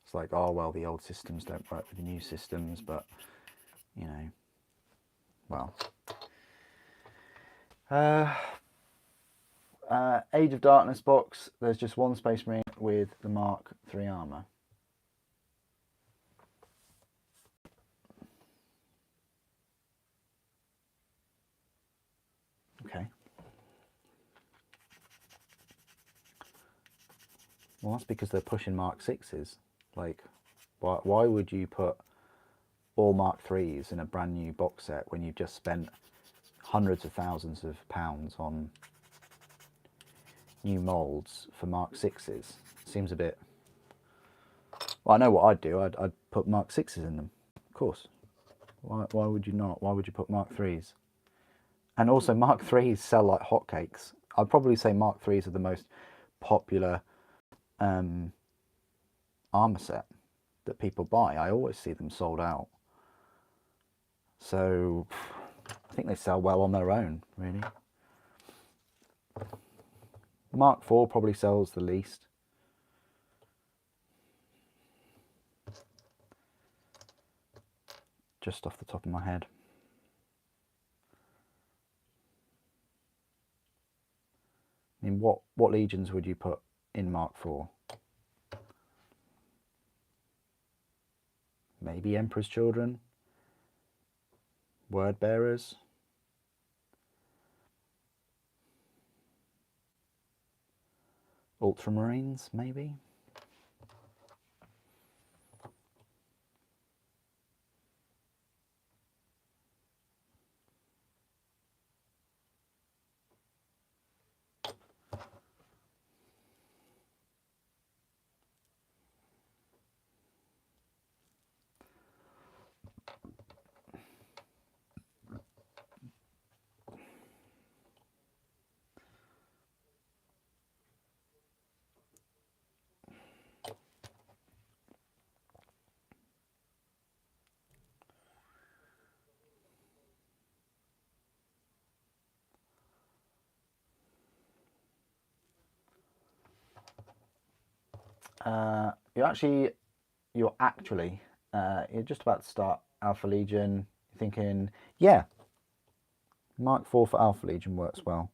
It's like, oh, well, the old systems don't work with the new systems, but, you know, well. Age of Darkness box, there's just one Space Marine with the Mark III armour. Okay. Well, that's because they're pushing Mark VIs. Like, why would you put all Mark IIIs in a brand new box set when you've just spent hundreds of thousands of pounds on new molds for Mark VIs? Seems a bit... Well, I know what I'd do. I'd put Mark VIs in them, of course. Why would you not? Why would you put Mark IIIs? And also, Mark IIIs sell like hotcakes. I'd probably say Mark IIIs are the most popular armor set that people buy. I always see them sold out. So I think they sell well on their own, really. Mark IV probably sells the least. Just off the top of my head. I mean, what legions would you put in Mark IV? Maybe Emperor's Children, Word Bearers. Ultramarines, maybe? You're actually, you're just about to start Alpha Legion. You're thinking, yeah, Mark IV for Alpha Legion works well.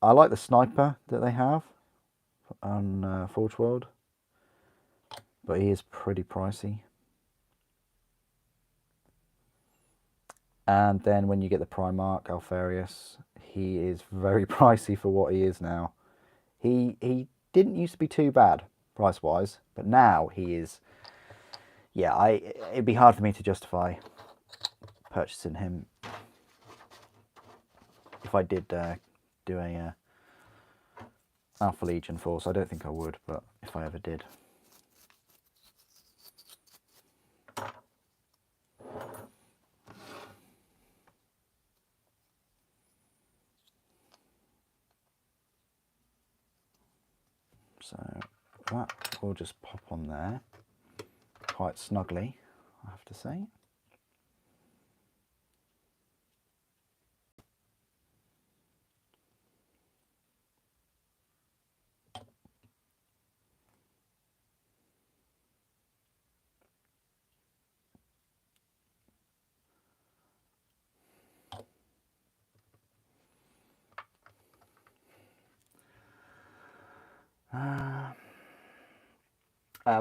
I like the sniper that they have on Forge World, but he is pretty pricey. And then when you get the Primarch Alfarius, he is very pricey for what he is now. He didn't used to be too bad price-wise, but now he is, yeah, it'd be hard for me to justify purchasing him if I did do a Alpha Legion force. I don't think I would, but if I ever did. So that will just pop on there quite snugly, I have to say.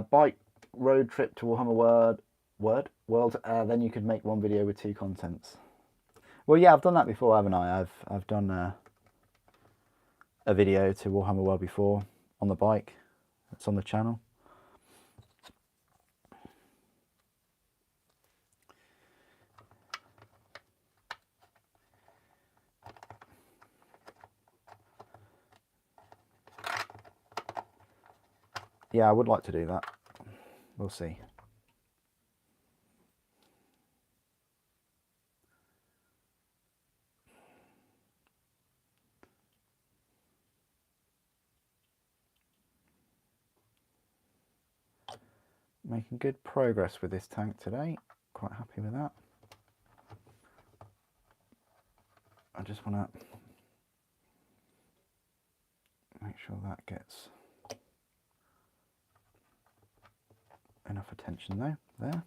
Bike road trip to Warhammer World. Then you could make one video with 2 contents. Well, yeah, I've done that before, haven't I? I've done a video to Warhammer World before on the bike. It's on the channel. Yeah, I would like to do that. We'll see. Making good progress with this tank today. Quite happy with that. I just want to make sure that gets enough attention though. There.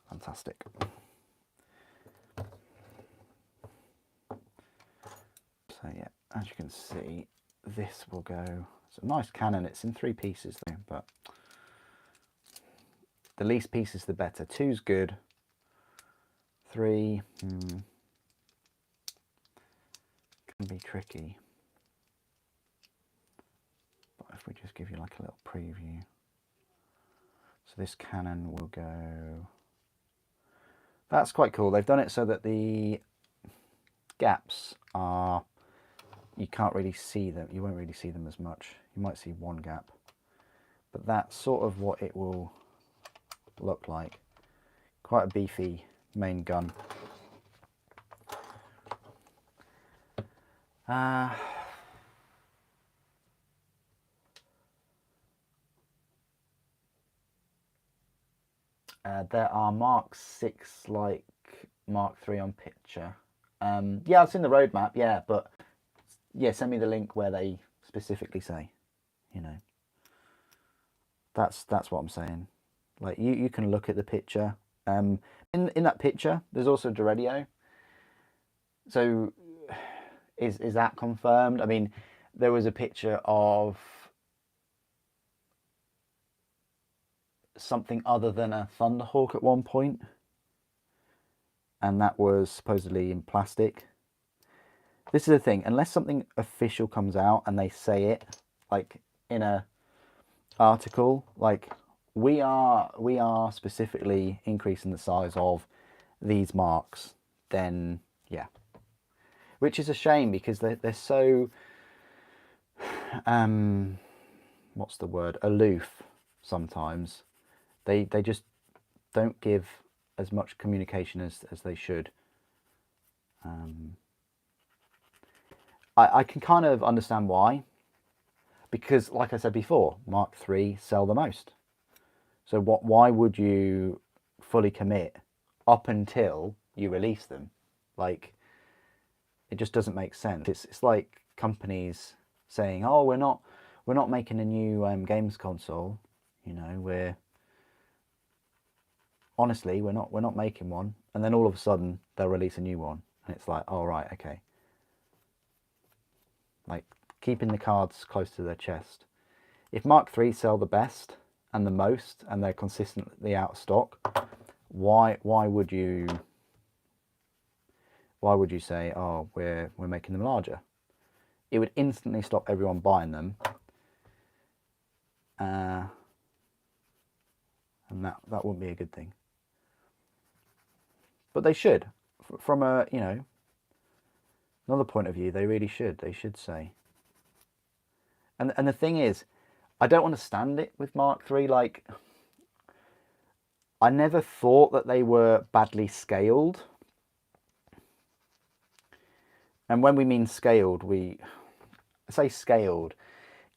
Fantastic. So yeah, as you can see, this will go. It's a nice cannon. It's in 3 pieces though, but the least pieces the better. 2's good. 3 can be tricky. But if we just give you like a little preview. So this cannon will go. That's quite cool. They've done it so that the gaps are, you can't really see them. You won't really see them as much. You might see one gap. But that's sort of what it will look like. Quite a beefy main gun. There are Mark 6 like Mark 3 on picture. Yeah, I've seen the roadmap, yeah, but yeah, send me the link where they specifically say, you know. That's what I'm saying. Like you can look at the picture. In that picture, there's also Deredio. So is that confirmed? I mean, there was a picture of something other than a Thunderhawk at one point, and that was supposedly in plastic. This is the thing, unless something official comes out and they say it, like in a article, like we are specifically increasing the size of these marks, then yeah. Which is a shame because they're so what's the word, aloof sometimes. They just don't give as much communication as they should. I can kind of understand why, because like I said before, Mark III sell the most. So why would you fully commit up until you release them? Like, it just doesn't make sense. It's like companies saying, "Oh, we're not making a new games console. You know, we're not making one." And then all of a sudden they'll release a new one, and it's like, "Oh right, okay." Like keeping the cards close to their chest. If Mark III sell the best and the most, and they're consistently out of stock, why would you say, "Oh, we're making them larger"? It would instantly stop everyone buying them, and that wouldn't be a good thing. But they should, from a another point of view, they really should. They should say. And the thing is, I don't understand it with Mark III. Like, I never thought that they were badly scaled. And when we mean scaled, we say scaled.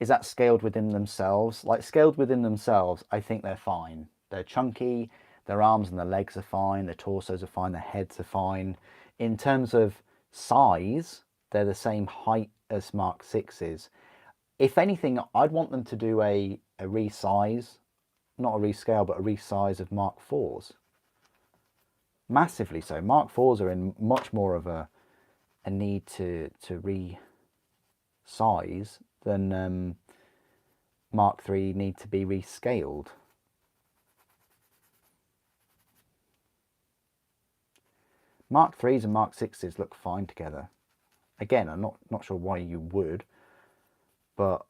Is that scaled within themselves? Like, scaled within themselves, I think they're fine. They're chunky, their arms and their legs are fine, their torsos are fine, their heads are fine. In terms of size, they're the same height as Mark 6s. If anything, I'd want them to do a resize, not a rescale, but a resize of Mark 4s. Massively so. Mark 4s are in much more of a need to resize than Mark 3 need to be rescaled. Mark 3s and Mark 6s look fine together. Again, I'm not sure why you would, but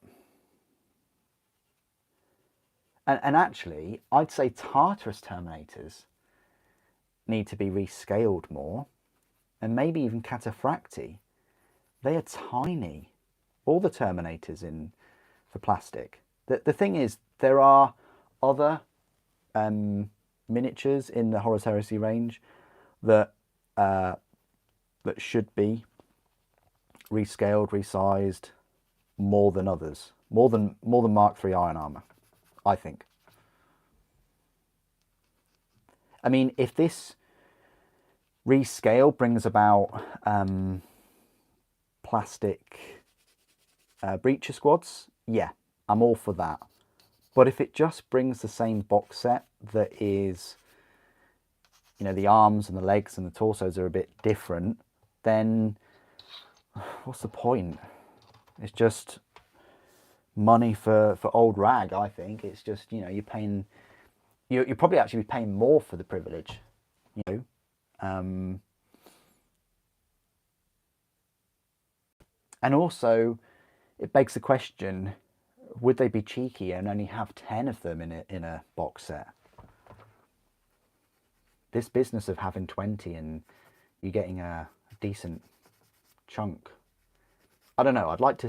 and actually, I'd say Tartarus Terminators need to be rescaled more, and maybe even Cataphracti. They are tiny. All the Terminators for plastic. The thing is, there are other miniatures in the Horus Heresy range that should be rescaled, resized more than others, more than Mark III Iron Armor, I think. I mean, if this rescale brings about plastic breacher squads, yeah, I'm all for that. But if it just brings the same box set that is, the arms and the legs and the torsos are a bit different, then what's the point? It's just money for old rag, I think. It's just, you're paying, you'll probably actually be paying more for the privilege, and also it begs the question, would they be cheeky and only have 10 of them in a box set? This business of having 20 and you getting a decent chunk, I don't know. I'd like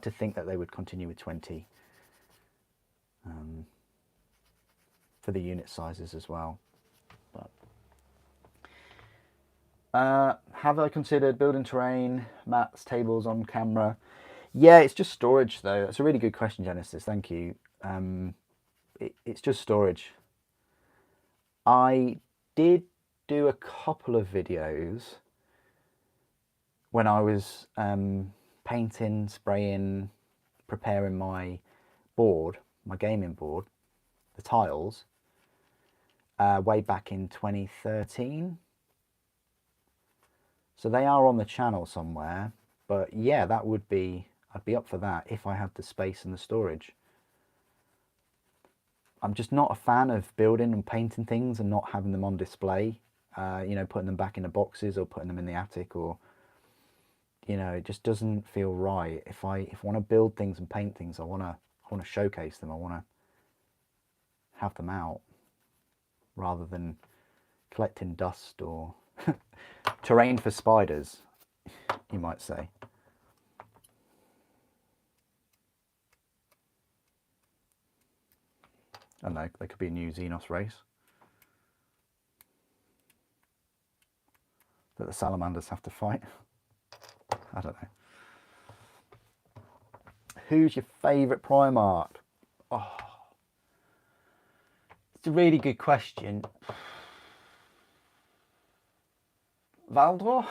to think that they would continue with 20 for the unit sizes as well. But have I considered building terrain, mats, tables on camera? Yeah, it's just storage though. That's a really good question, Genesis. Thank you. It's just storage. I did do a couple of videos when I was painting, spraying, preparing my board, my gaming board, the tiles, way back in 2013. So they are on the channel somewhere, but yeah, that would be, I'd be up for that if I had the space and the storage. I'm just not a fan of building and painting things and not having them on display, you know, putting them back in the boxes or putting them in the attic, or, you know, it just doesn't feel right. If I want to build things and paint things, I want to showcase them. I want to have them out rather than collecting dust or terrain for spiders, you might say. I don't know, there could be a new Xenos race that the salamanders have to fight. I don't know. Who's your favourite Primarch? Oh, it's a really good question. Valdor?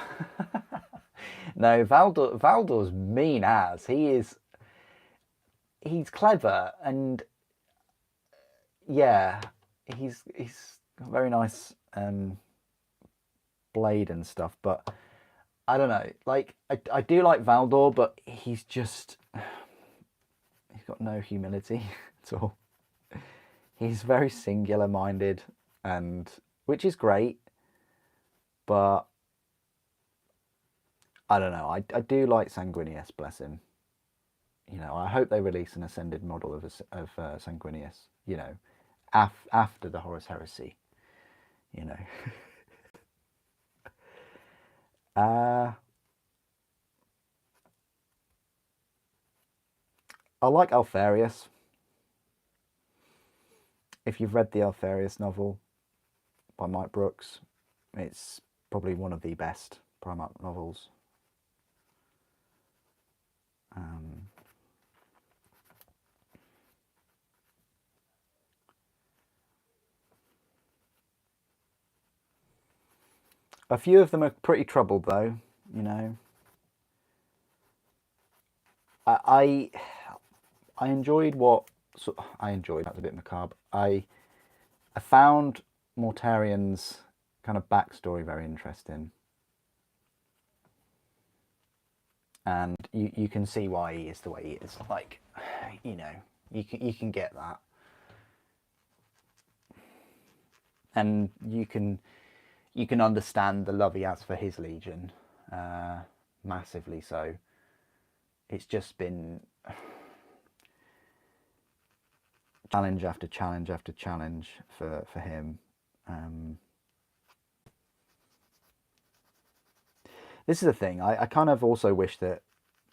No, Valdor's mean as. He's clever, and yeah, he's got a very nice blade and stuff, but I don't know, like I do like Valdor, but he's got no humility at all. He's very singular minded, and which is great, but I don't know. I do like Sanguinius, bless him. You know, I hope they release an ascended model of Sanguinius, you know, after the Horus Heresy, you know. I like Alfarius. If you've read the Alfarius novel by Mike Brooks, it's probably one of the best Primarch novels. A few of them are pretty troubled, though, you know. I enjoyed what... I enjoyed, that's a bit macabre. I found Mortarian's kind of backstory very interesting. And you can see why he is the way he is. Like, you know, you can get that. And you can understand the love he has for his Legion, massively so. It's just been challenge after challenge after challenge for him. This is the thing, I kind of also wish that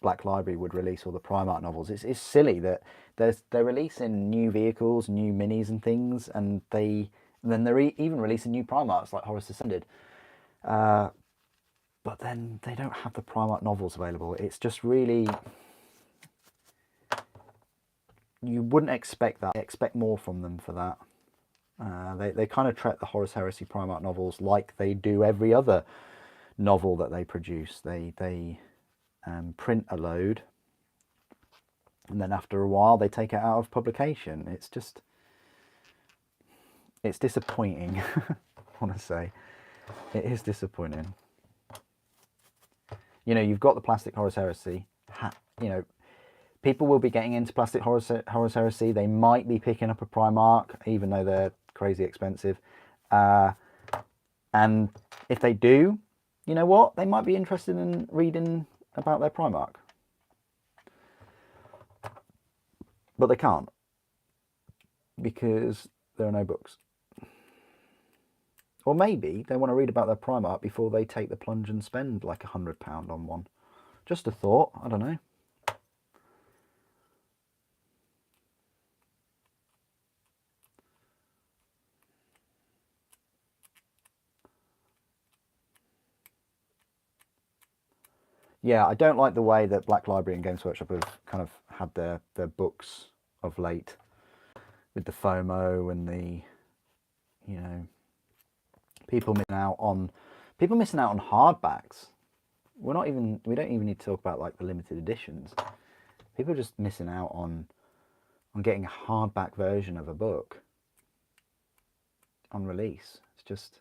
Black Library would release all the Primarch novels. It's silly that they're releasing new vehicles, new minis and things, and then they're even releasing new Primarchs like Horus Ascended. But then they don't have the Primarch novels available. It's just really... You wouldn't expect that. I expect more from them for that. They kind of treat the Horus Heresy Primarch novels like they do every other novel that they produce. They print a load, and then after a while they take it out of publication. It's just... It's disappointing, I want to say. It is disappointing. You know, you've got the Plastic Horus Heresy. You know, people will be getting into Plastic Horus Heresy. They might be picking up a Primarch, even though they're crazy expensive. And if they do, you know what? They might be interested in reading about their Primarch. But they can't, because there are no books. Or maybe they want to read about their Primarch before they take the plunge and spend like £100 on one. Just a thought, I don't know. Yeah, I don't like the way that Black Library and Games Workshop have kind of had their books of late, with the FOMO and the, you know, people missing out on hardbacks. We don't even need to talk about like the limited editions. People are just missing out on getting a hardback version of a book on release. It's just...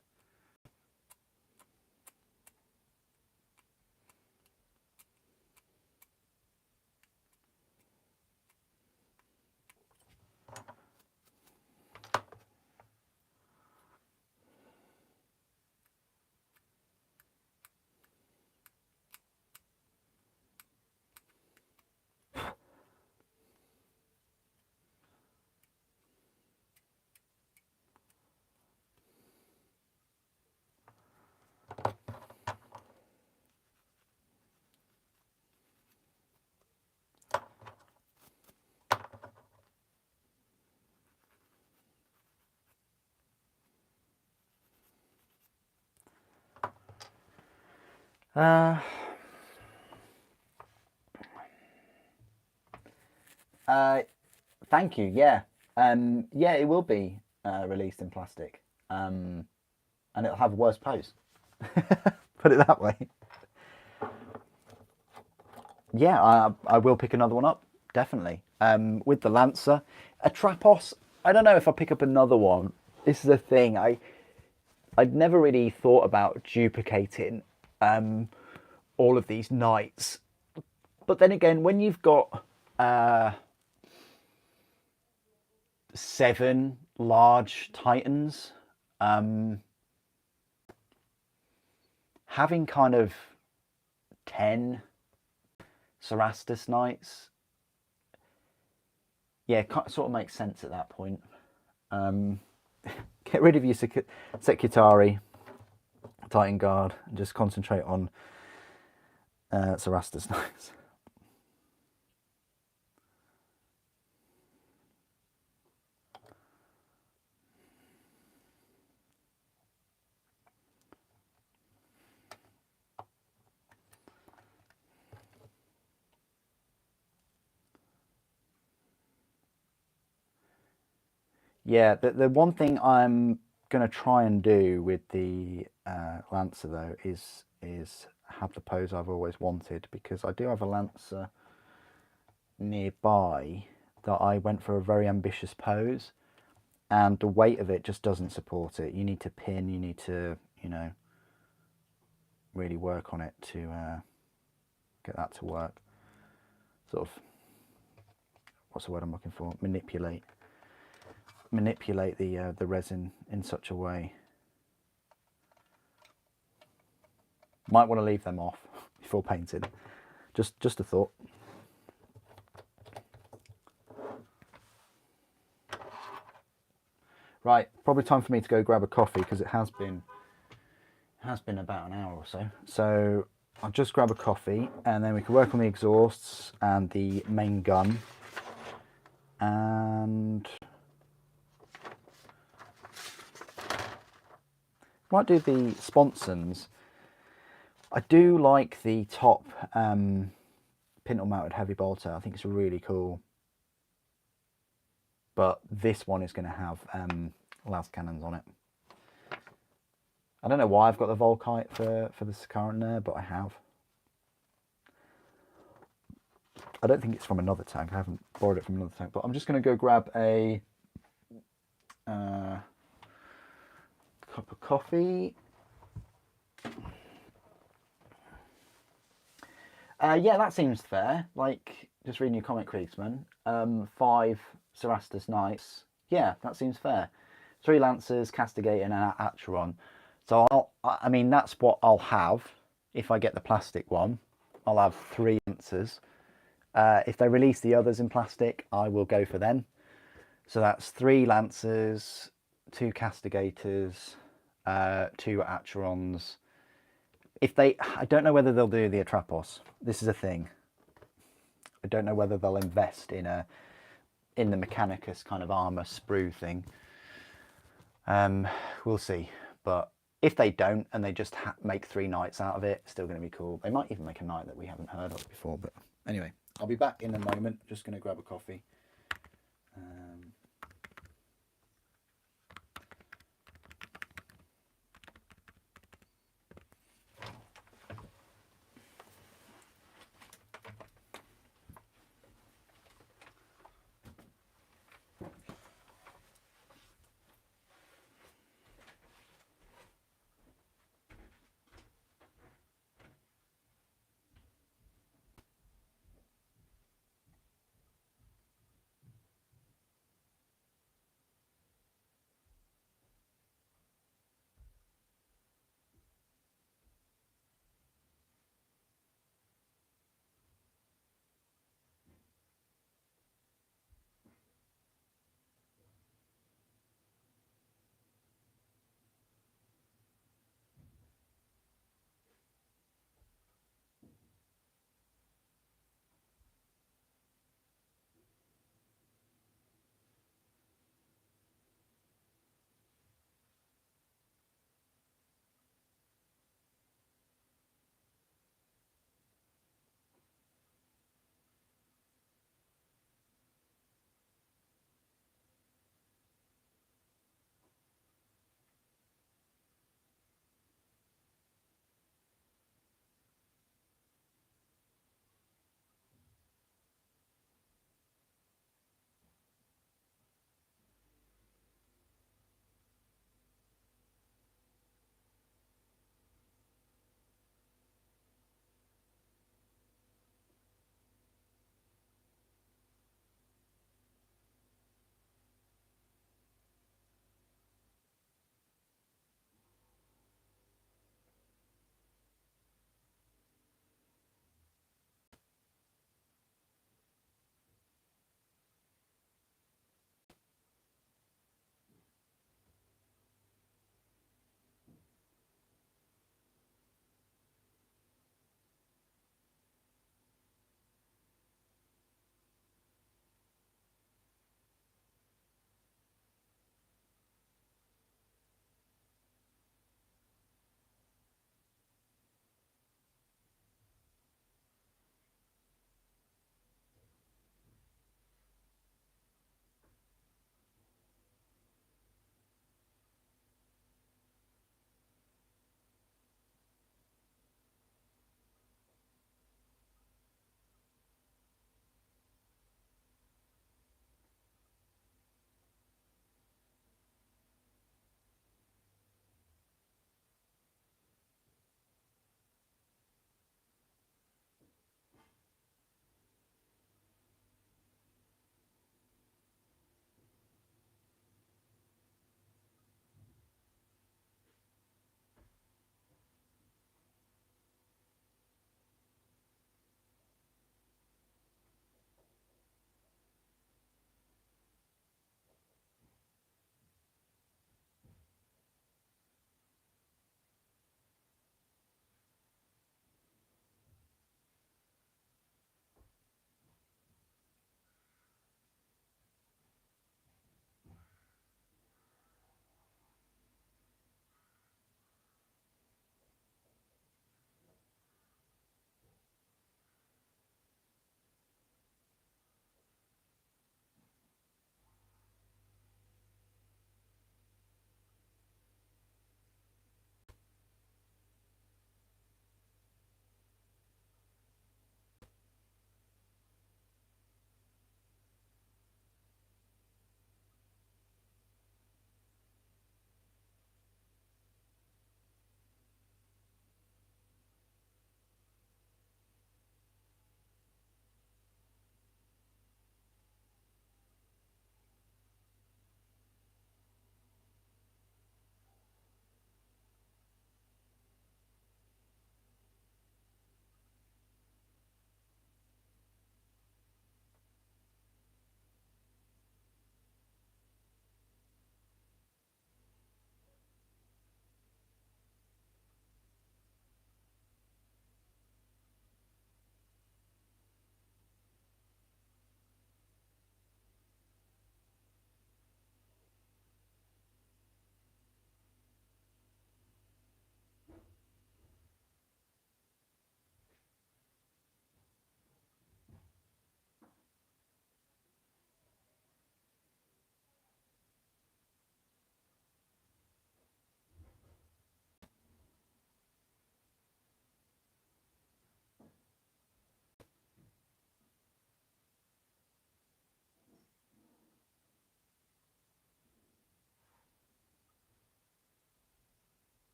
Uh, Thank you. Yeah. Yeah, it will be released in plastic, and it'll have a worse pose. Put it that way. Yeah, I will pick another one up, definitely. With the Lancer, a Trapos. I don't know if I'll pick up another one. This is the thing. I'd never really thought about duplicating all of these knights, but then again, when you've got 7 large titans, having kind of 10 Cerastus knights, yeah, sort of makes sense at that point. Get rid of your Secretary, Titan Guard, and just concentrate on Cerastus knights. Yeah, the one thing I'm going to try and do with the Lancer though is have the pose I've always wanted, because I do have a Lancer nearby that I went for a very ambitious pose, and the weight of it just doesn't support it. You need to pin, you need to, you know, really work on it to get that to work. Sort of, what's the word I'm looking for? Manipulate the resin in such a way. Might want to leave them off before painting. Just a thought. Right, probably time for me to go grab a coffee, because it has been about an hour or so. So I'll just grab a coffee, and then we can work on the exhausts and the main gun. And might do the sponsons. I do like the top pintle mounted heavy bolter. I think it's really cool. But this one is going to have las cannons on it. I don't know why I've got the Volkite for the Sakaran there, but I have. I don't think it's from another tank. I haven't borrowed it from another tank, but I'm just going to go grab a cup of coffee. Yeah, that seems fair. Like, just reading your comic, Kriegsman. 5 Cerastus Knights. Yeah, that seems fair. 3 Lancers, Castigator, and an Acheron. So I mean, that's what I'll have if I get the plastic one. I'll have 3 Lancers. If they release the others in plastic, I will go for them. So that's 3 Lancers, 2 Castigators, 2 Acherons. I don't know whether they'll do the Atrapos. This is a thing. I don't know whether they'll invest in the Mechanicus kind of armor sprue thing. We'll see. But if they don't, and they just make 3 knights out of it, it's still going to be cool. They might even make a knight that we haven't heard of before. But anyway, I'll be back in a moment. Just going to grab a coffee.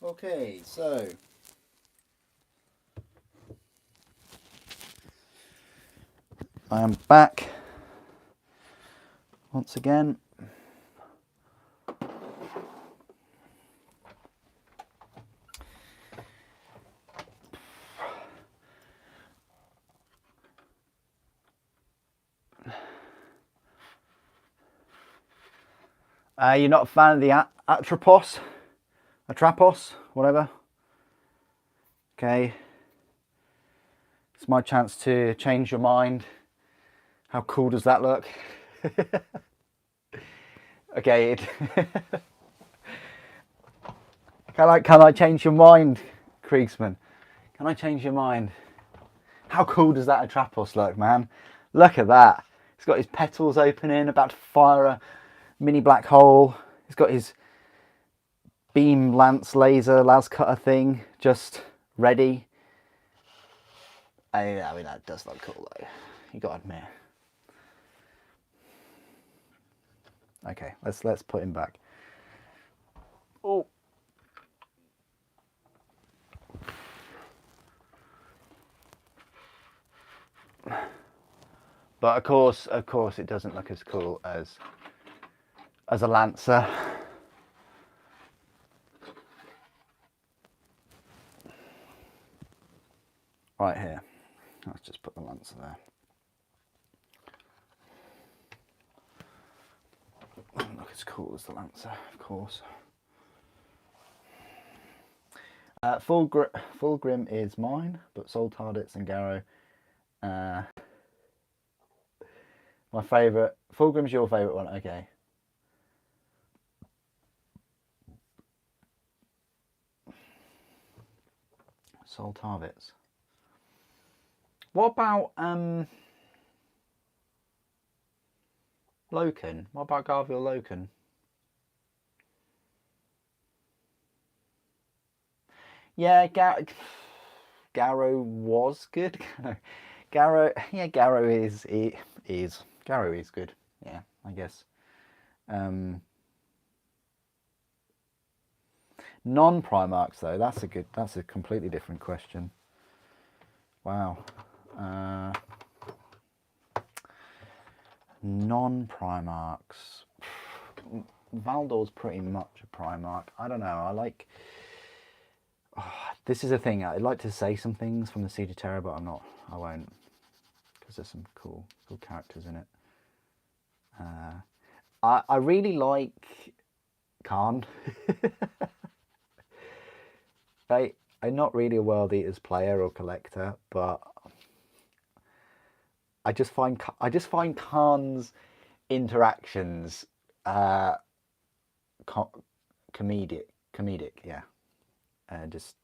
Okay, so I am back once again. You're not a fan of the Atropos? Atrapos? Whatever. Okay. It's my chance to change your mind. How cool does that look? Okay. Can I change your mind, Kriegsman? Can I change your mind? How cool does that Atrapos look, man? Look at that. He's got his petals opening, about to fire a mini black hole. He's got his beam lance laser las cutter thing just ready. I mean that does look cool though. You gotta admit. Okay, let's put him back. Oh. But of course, it doesn't look as cool as a Lancer. Right here. Let's just put the Lancer there. Doesn't look as cool as the Lancer, of course. Fulgrim is mine, but Soul Tardits and Garrow. My favourite. Fulgrim's your favourite one, okay. Soul Tardits. What about Loken? What about Garviel Loken? Yeah, Garrow was good. Garrow is Garrow is good. Yeah, I guess. Non-Primarchs though, that's a completely different question. Wow. Non-Primarchs. Valdor's pretty much a Primarch. I don't know. I like. This is a thing. I'd like to say some things from the Siege of Terror, but I'm not. I won't, because there's some cool characters in it. I really like Khan. I'm not really a World Eaters player or collector, but I just find Khan's interactions comedic. Yeah, just.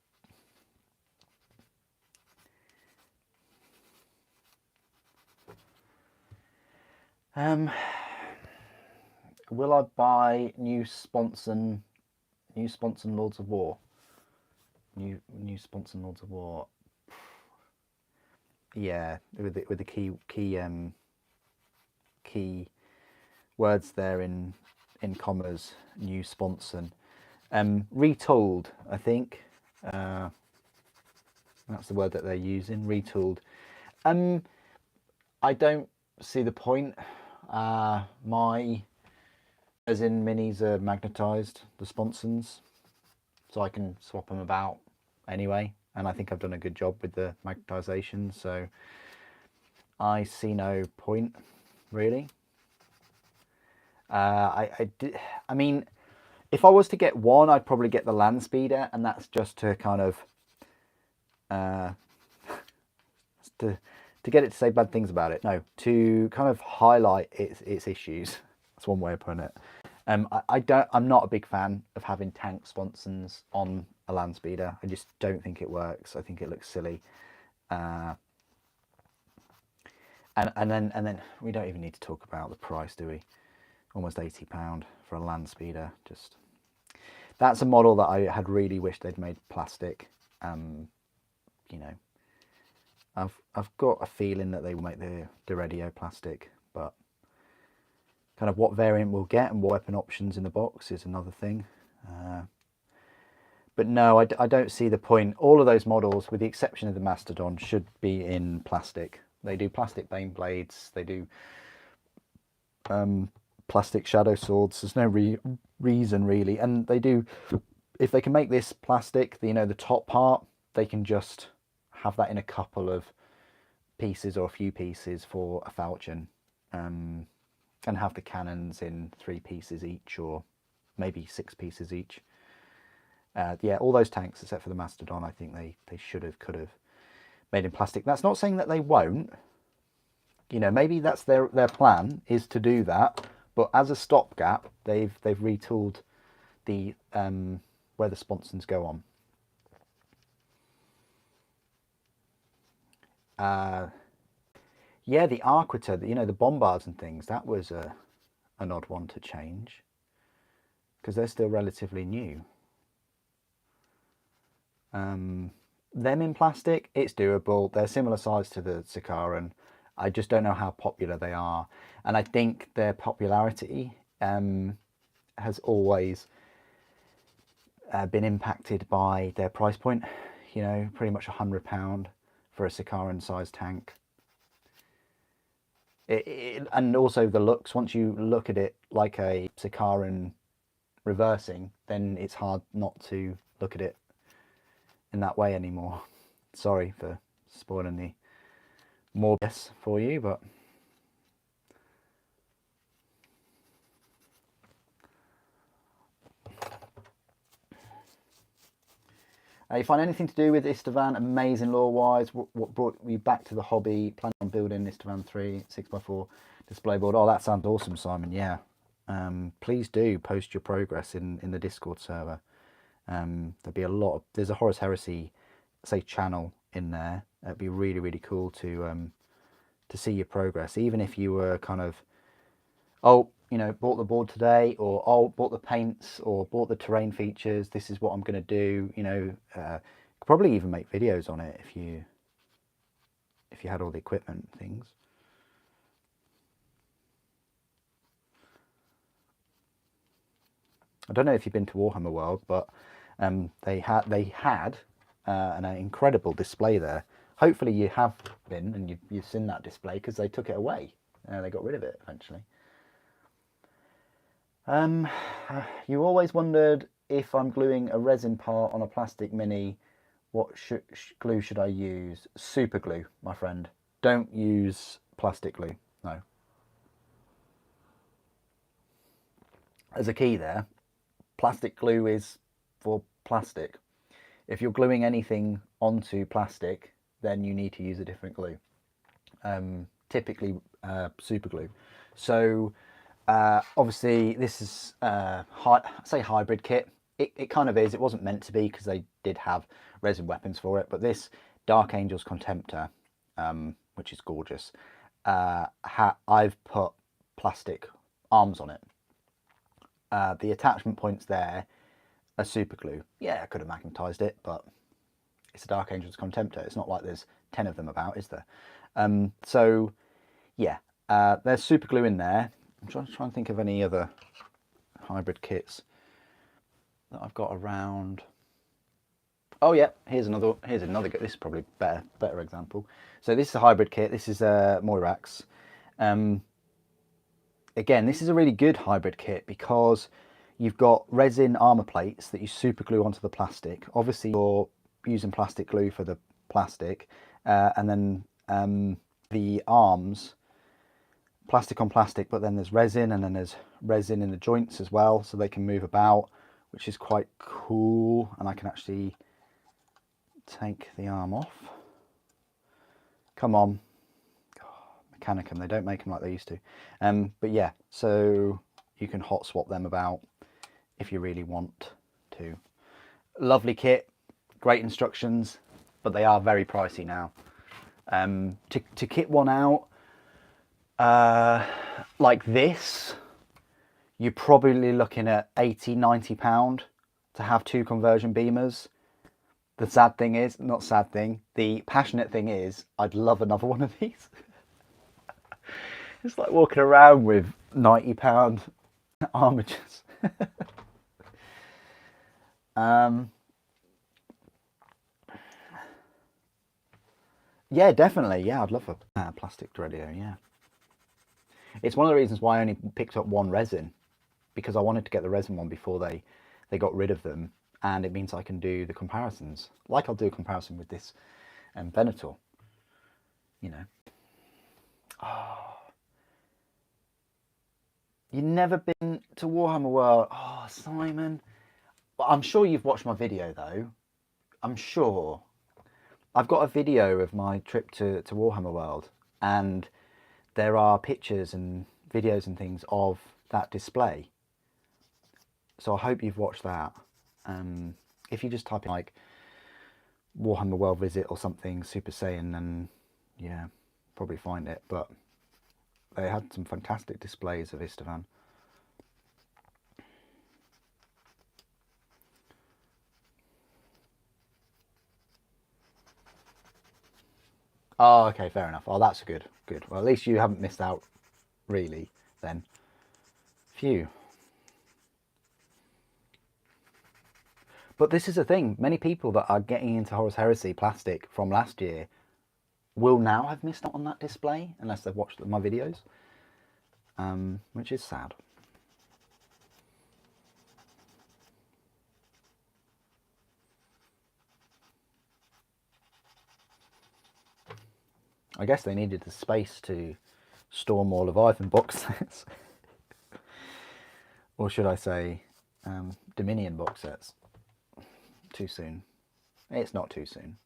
Will I buy new Sponson Lords of War? New Sponson Lords of War. Yeah, with the key words there in commas. New Sponson. Retooled, I think. That's the word that they're using. Retooled. I don't see the point. My as in minis are magnetized, the Sponsons, so I can swap them about anyway, and I think I've done a good job with the magnetization, so I see no point really. I mean, if I was to get one, I'd probably get the Land Speeder, and that's just to kind of to get it to say bad things about it. No, to kind of highlight its issues. That's one way of putting it. I'm not a big fan of having tank sponsons on a Land Speeder. I just don't think it works. I think it looks silly. And then we don't even need to talk about the price, do we? Almost £80 for a Land Speeder. Just that's a model that I had really wished they'd made plastic. You know, I've got a feeling that they will make the radio plastic, but kind of what variant we'll get and what weapon options in the box is another thing. But no, I don't see the point. All of those models, with the exception of the Mastodon, should be in plastic. They do plastic bane blades. They do plastic shadow swords. There's no reason really, and they do. If they can make this plastic, the top part, they can just have that in a couple of pieces or a few pieces for a falchion, and have the cannons in 3 pieces each, or maybe 6 pieces each. Yeah, all those tanks except for the Mastodon, I think they could have made in plastic. That's not saying that they won't. Maybe that's their plan, is to do that. But as a stopgap, they've retooled the where the sponsons go on. Yeah, the Arquita, the bombards and things, that was an odd one to change, because they're still relatively new. Them in plastic, it's doable. They're similar size to the Sicaran. I just don't know how popular they are. And I think their popularity has always been impacted by their price point. Pretty much £100 for a Sicaran sized tank. And also the looks, once you look at it like a Sicaran reversing, then it's hard not to look at it in that way anymore. Sorry for spoiling the Morbius for you, but you find anything to do with Istvan amazing lore-wise? What brought you back to the hobby? Plan on building Istvan 3 6x4 display board? Oh, that sounds awesome, Simon. Yeah, please do post your progress in the Discord server. There'll be there's a Horus Heresy, say, channel in there. It'd be really, really cool to see your progress, even if you were kind of, bought the board today, or bought the paints, or bought the terrain features. This is what I'm going to do. Could probably even make videos on it if you had all the equipment and things. I don't know if you've been to Warhammer World, but they had an incredible display there. Hopefully you have been and you've seen that display, because they took it away. They got rid of it eventually. You always wondered, if I'm gluing a resin part on a plastic mini, what glue should I use? Super glue, my friend. Don't use plastic glue, no. There's a key there. Plastic glue is for plastic. If you're gluing anything onto plastic, then you need to use a different glue. Typically super glue. So obviously this is say hybrid kit. It kind of is. It wasn't meant to be, because they did have resin weapons for it, but this Dark Angels Contemptor, which is gorgeous, I've put plastic arms on it. The attachment points there are super glue. Yeah, I could have magnetized it, but it's a Dark Angels Contemptor. It's not like there's 10 of them about, is there? So yeah, there's super glue in there. I'm trying to think of any other hybrid kits that I've got around. Oh yeah, here's another. This is probably better example. So this is a hybrid kit. This is Moirax. Again, this is a really good hybrid kit, because you've got resin armor plates that you super glue onto the plastic. Obviously you're using plastic glue for the plastic, and then the arms, plastic on plastic, but then there's resin, and then there's resin in the joints as well, so they can move about, which is quite cool. And I can actually take the arm off. Come on. Mechanicum, they don't make them like they used to. But yeah, so you can hot swap them about if you really want to. Lovely kit, great instructions, but they are very pricey now. To kit one out like this, you're probably looking at £80–90 to have 2 conversion beamers. The sad thing is, not sad thing, the passionate thing is, I'd love another one of these. It's like walking around with £90 armatures. Yeah, definitely. Yeah, I'd love a plastic Dredio, yeah. It's one of the reasons why I only picked up one resin, because I wanted to get the resin one before they got rid of them, and it means I can do the comparisons. Like I'll do a comparison with this Venator, you know. You've never been to Warhammer World? Oh, Simon. Well, I'm sure you've watched my video though. I'm sure. I've got a video of my trip to Warhammer World, and there are pictures and videos and things of that display. So I hope you've watched that. If you just type in like Warhammer World Visit or something, Super Saiyan, then yeah, probably find it. But they had some fantastic displays of Istvan. Oh, okay, fair enough. Oh, that's good. Good. Well, at least you haven't missed out, really, then. Phew. But this is the thing. Many people that are getting into Horus Heresy plastic from last year will now have missed out on that display, unless they've watched my videos, which is sad. I guess they needed the space to store more Leviathan box sets. Or should I say, Dominion box sets. Too soon. It's not too soon.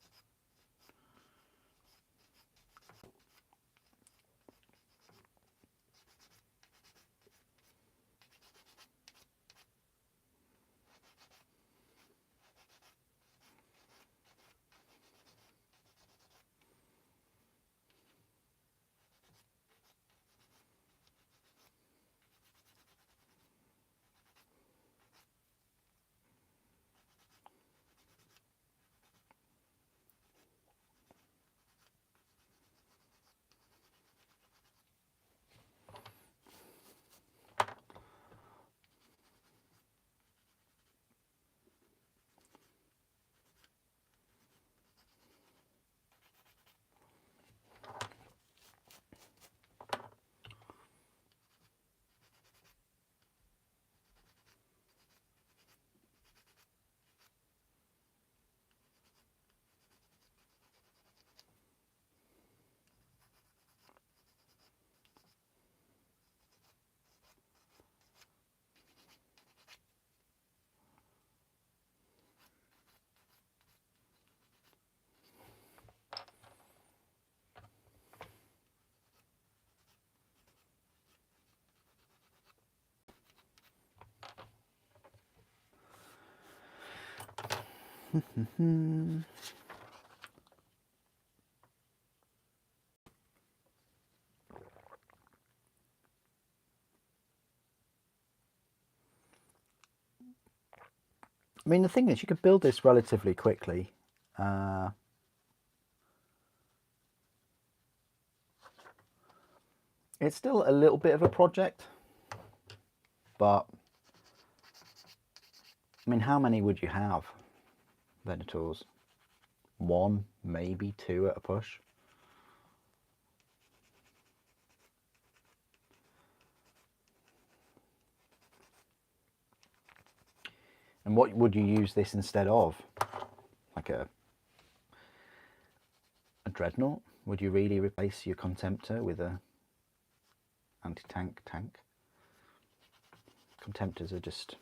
I mean, the thing is, you could build this relatively quickly. It's still a little bit of a project, but I mean, how many would you have, Venators? One, maybe two at a push. And what would you use this instead of? Like a Dreadnought? Would you really replace your Contemptor with a anti-tank tank? Contemptors are just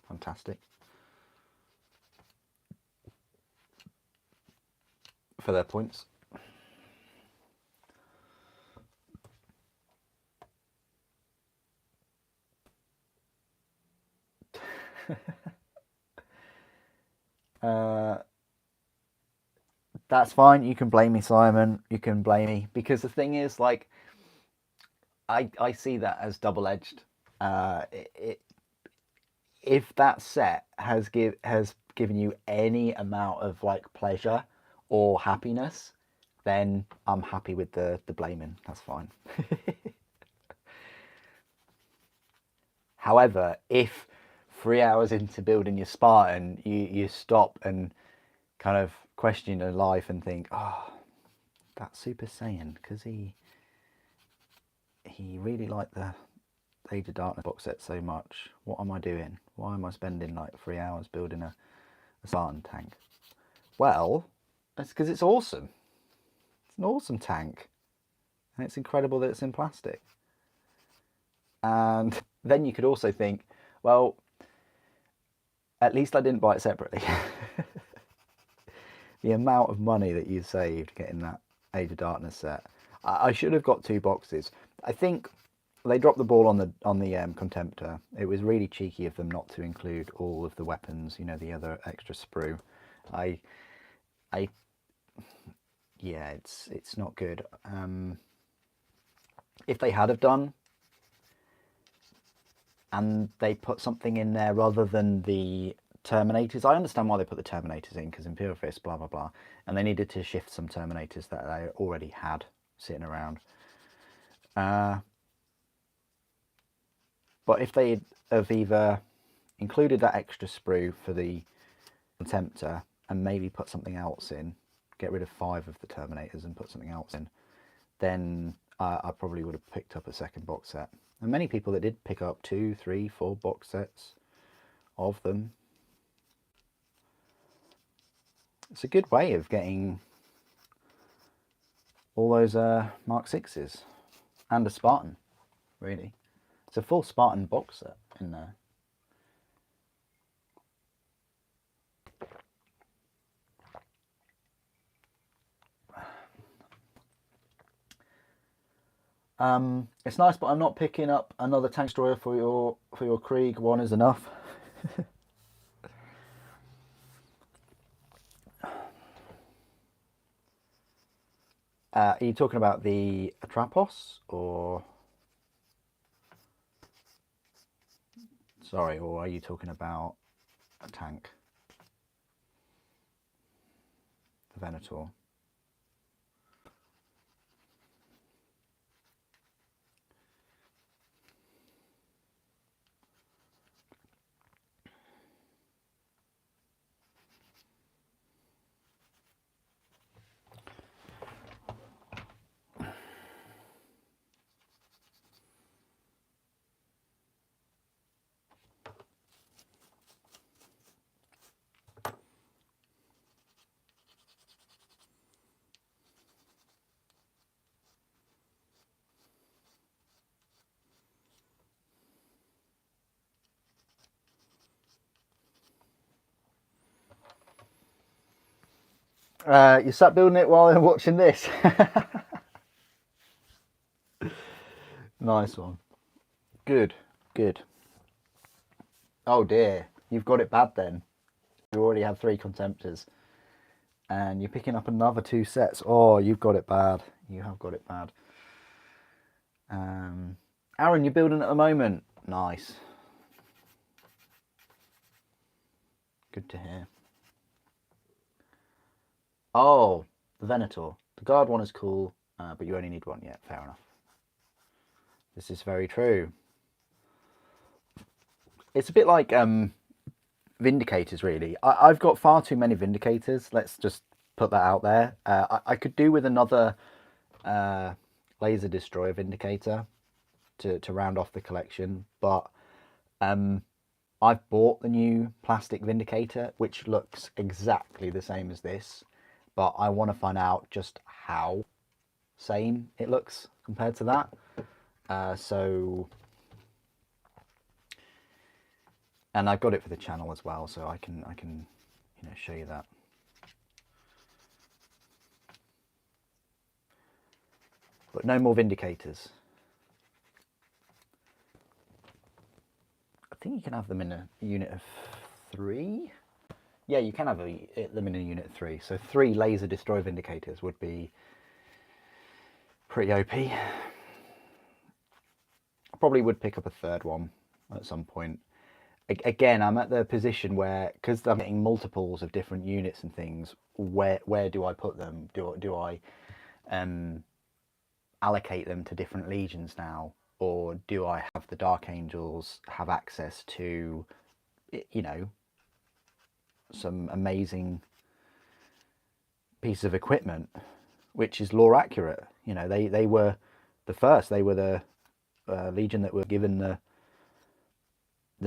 fantastic for their points. That's fine. You can blame me, Simon. You can blame me, because the thing is, like, I see that as double-edged. If that set has given you any amount of like pleasure or happiness, then I'm happy with the blaming. That's fine. However, if 3 hours into building your Spartan, you stop and kind of question your life and think, oh, that Super Saiyan, because he really liked the Age of Darkness box set so much. What am I doing? Why am I spending like 3 hours building a Spartan tank? Well, that's because it's awesome. It's an awesome tank. And it's incredible that it's in plastic. And then you could also think, well, at least I didn't buy it separately. The amount of money that you saved getting that Age of Darkness set. I should have got 2 boxes. I think they dropped the ball on the Contemptor. It was really cheeky of them not to include all of the weapons, you know, the other extra sprue. Yeah, it's not good. If they had have done, and they put something in there rather than the Terminators. I understand why they put the Terminators in, because Imperial Fist, blah, blah, blah. And they needed to shift some Terminators that they already had sitting around. But if they have either included that extra sprue for the Contemptor and maybe put something else in, get rid of 5 of the Terminators and put something else in, then I probably would have picked up a second box set. And many people that did pick up 2, 3, 4 box sets of them. It's a good way of getting all those Mark 6s and a Spartan, really. It's a full Spartan box set in there. It's nice, but I'm not picking up another tank destroyer for your Krieg. 1 is enough. Are you talking about the Atrapos, or sorry, or are you talking about a tank? The Venator. You sat building it while I'm watching this. Nice one. Good, good. Oh dear, you've got it bad then. You already have 3 Contemptors. And you're picking up another 2 sets. Oh, you've got it bad. You have got it bad. Aaron, you're building at the moment. Nice. Good to hear. Oh, the Venator. The Guard one is cool, but you only need 1 yet. Fair enough. This is very true. It's a bit like Vindicators, really. I've got far too many Vindicators. Let's just put that out there. I could do with another Laser Destroyer Vindicator to round off the collection, but I've bought the new plastic Vindicator, which looks exactly the same as this, but I want to find out just how same it looks compared to that. And I got it for the channel as well, so I can you know, show you that. But no more Vindicators. I think you can have them in a unit of 3. Yeah, you can have them in a unit of 3. So 3 Laser Destroy Vindicators would be pretty OP. I probably would pick up a 3rd one at some point. Again, I'm at the position where, because I'm getting multiples of different units and things, where do I put them? Do I allocate them to different legions now, or do I have the Dark Angels have access to, you know, some amazing pieces of equipment? which is lore accurate. You know, they were the first. They were the Legion that were given the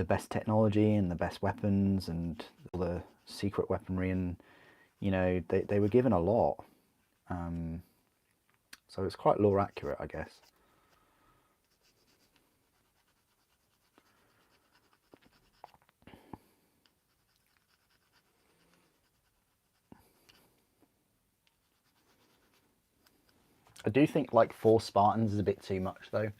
best technology and the best weapons and all the secret weaponry, and you know, they were given a lot. So it's quite lore accurate, I guess. I do think like 4 Spartans is a bit too much though.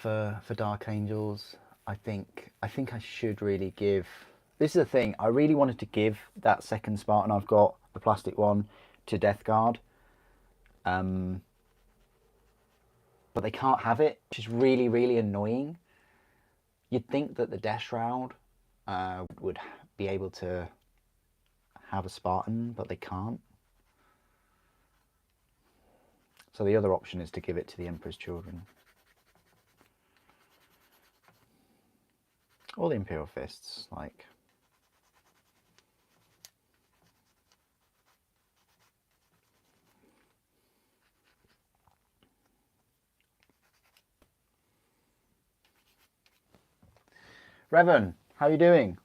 For Dark Angels, I think I should really give. This is the thing. I really wanted to give that second Spartan I've got, the plastic one, to Death Guard. But they can't have it, which is really, really annoying. You'd think that the Death Shroud would be able to have a Spartan, but they can't. So the other option is to give it to the Emperor's Children. Or the Imperial Fists, like... Revan, how are you doing?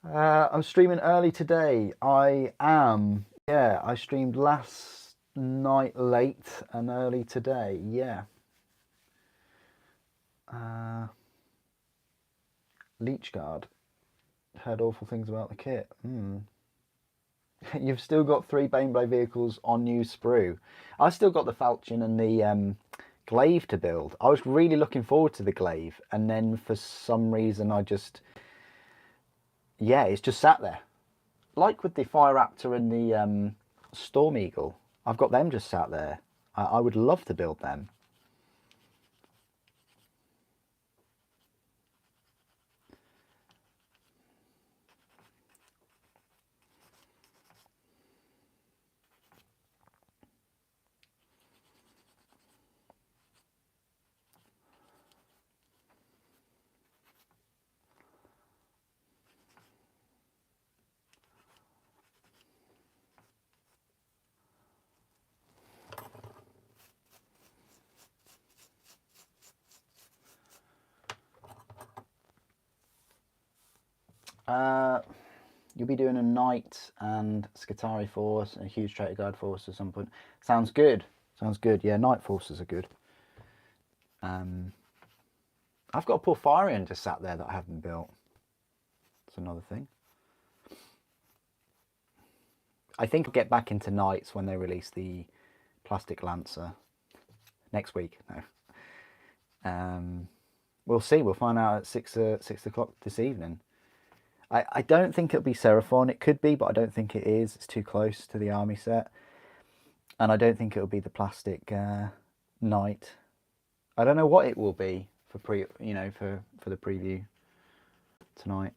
I'm streaming early today. I am. Yeah, I streamed last night late and early today. Yeah. Leechguard. Heard awful things about the kit. You've still got 3 Baneblade vehicles on new sprue. I've still got the Falchion and the Glaive to build. I was really looking forward to the Glaive, and then for some reason I just... Yeah, it's just sat there. Like with the Fire Raptor and the Storm Eagle, I've got them just sat there. I would love to build them. You'll be doing a Knight and Skitarii force and a huge Traitor Guard force at some point. Sounds good. Sounds good. Yeah, Knight forces are good. I've got a Porphyrion just sat there that I haven't built. That's another thing. I think I'll get back into Knights when they release the Plastic Lancer next week. No. We'll see. We'll find out at 6 o'clock this evening. I don't think it'll be Seraphon. It could be, but I don't think it is. It's too close to the army set. And I don't think it'll be the plastic Knight. I don't know what it will be for for the preview tonight.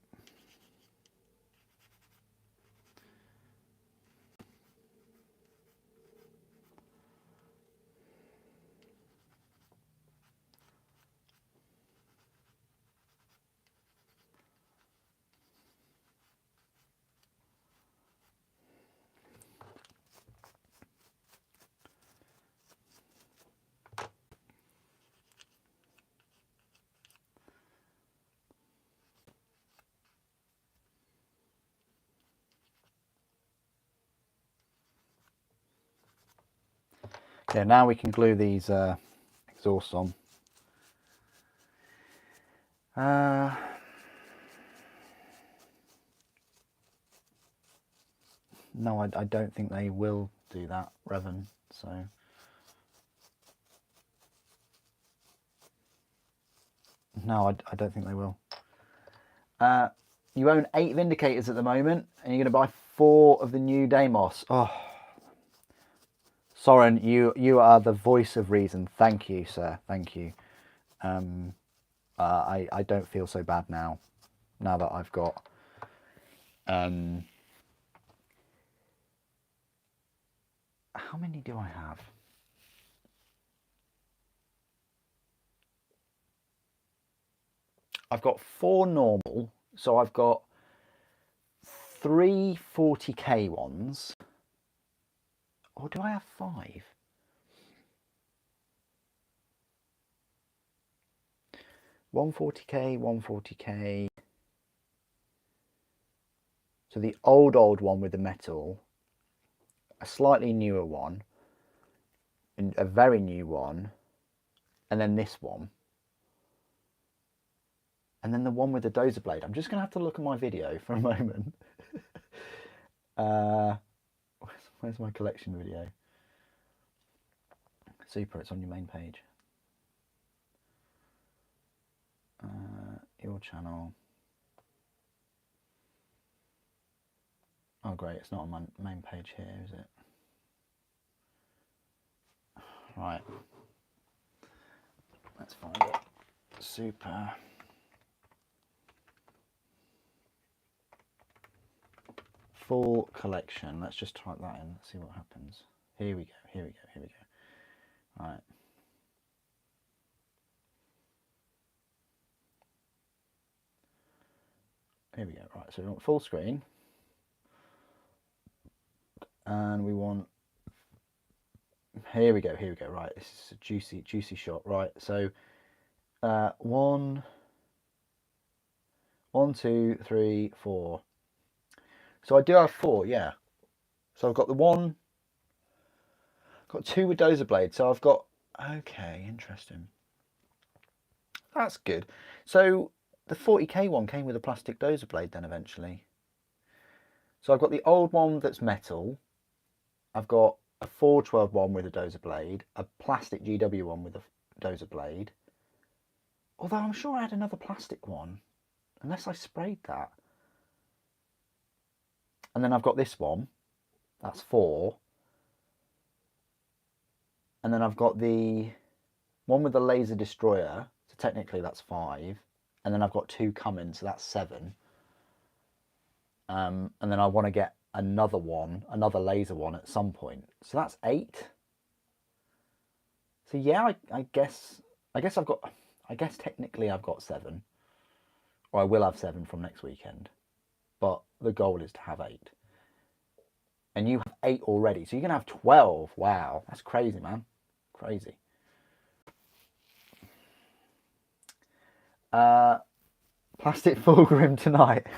Yeah, now we can glue these exhausts on. No, I don't think they will do that, Revan. So no, I don't think they will. You own 8 Vindicators at the moment, and you're going to buy 4 of the new Deimos. Oh, Soren, you are the voice of reason. Thank you, sir. Thank you. I don't feel so bad now that I've got how many do I have? I've got 4 normal, so I've got 3 40k ones, Or do I have 5? $140k, $140k. So the old one with the metal, a slightly newer one, and a very new one, and then this one. And then the one with the dozer blade. I'm just going to have to look at my video for a moment. Where's my collection video? Super, it's on your main page. Your channel. Oh great, it's not on my main page here, is it? Right. Let's find it. Super. Full collection. Let's just type that in, see what happens. Here we go, here we go, here we go. Right. Here we go. Right, so we want full screen. And we want, here we go, right, this is a juicy shot, right, so 1, 2, 3, 4, so I do have 4, yeah, so I've got the one, got 2 with dozer blade, so I've got, okay, interesting, that's good. So the 40k one came with a plastic dozer blade then eventually, so I've got the old one that's metal, I've got a forged weld one with a dozer blade, a plastic GW one with a dozer blade. Although I'm sure I had another plastic one, unless I sprayed that. And then I've got this one, that's 4. And then I've got the one with the laser destroyer, so technically that's 5. And then I've got 2 coming, so that's 7. And then I want to get another one, another laser one at some point. So that's 8. So yeah, I guess I've got, I guess technically I've got 7. Or I will have 7 from next weekend. But the goal is to have 8. And you have 8 already, so you're going to have 12. Wow, that's crazy, man. Crazy. Plastic Fulgrim tonight.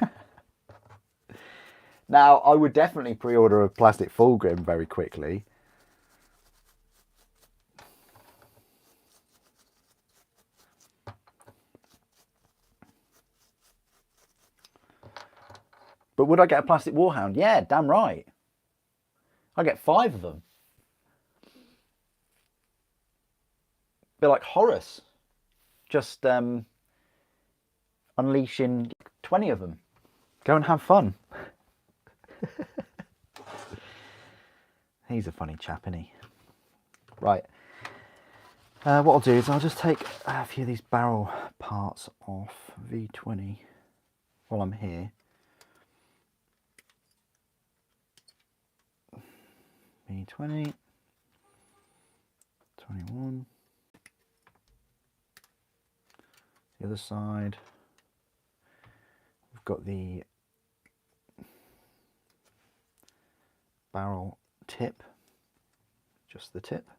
Now, I would definitely pre-order a plastic Fulgrim very quickly. But would I get a plastic Warhound? Yeah, damn right. I get 5 of them. Be like Horus, just unleashing 20 of them. Go and have fun. He's a funny chap, isn't he? Right. What I'll do is I'll just take a few of these barrel parts off V20 while I'm here. V20, 21. The other side, we've got the barrel tip, just the tip,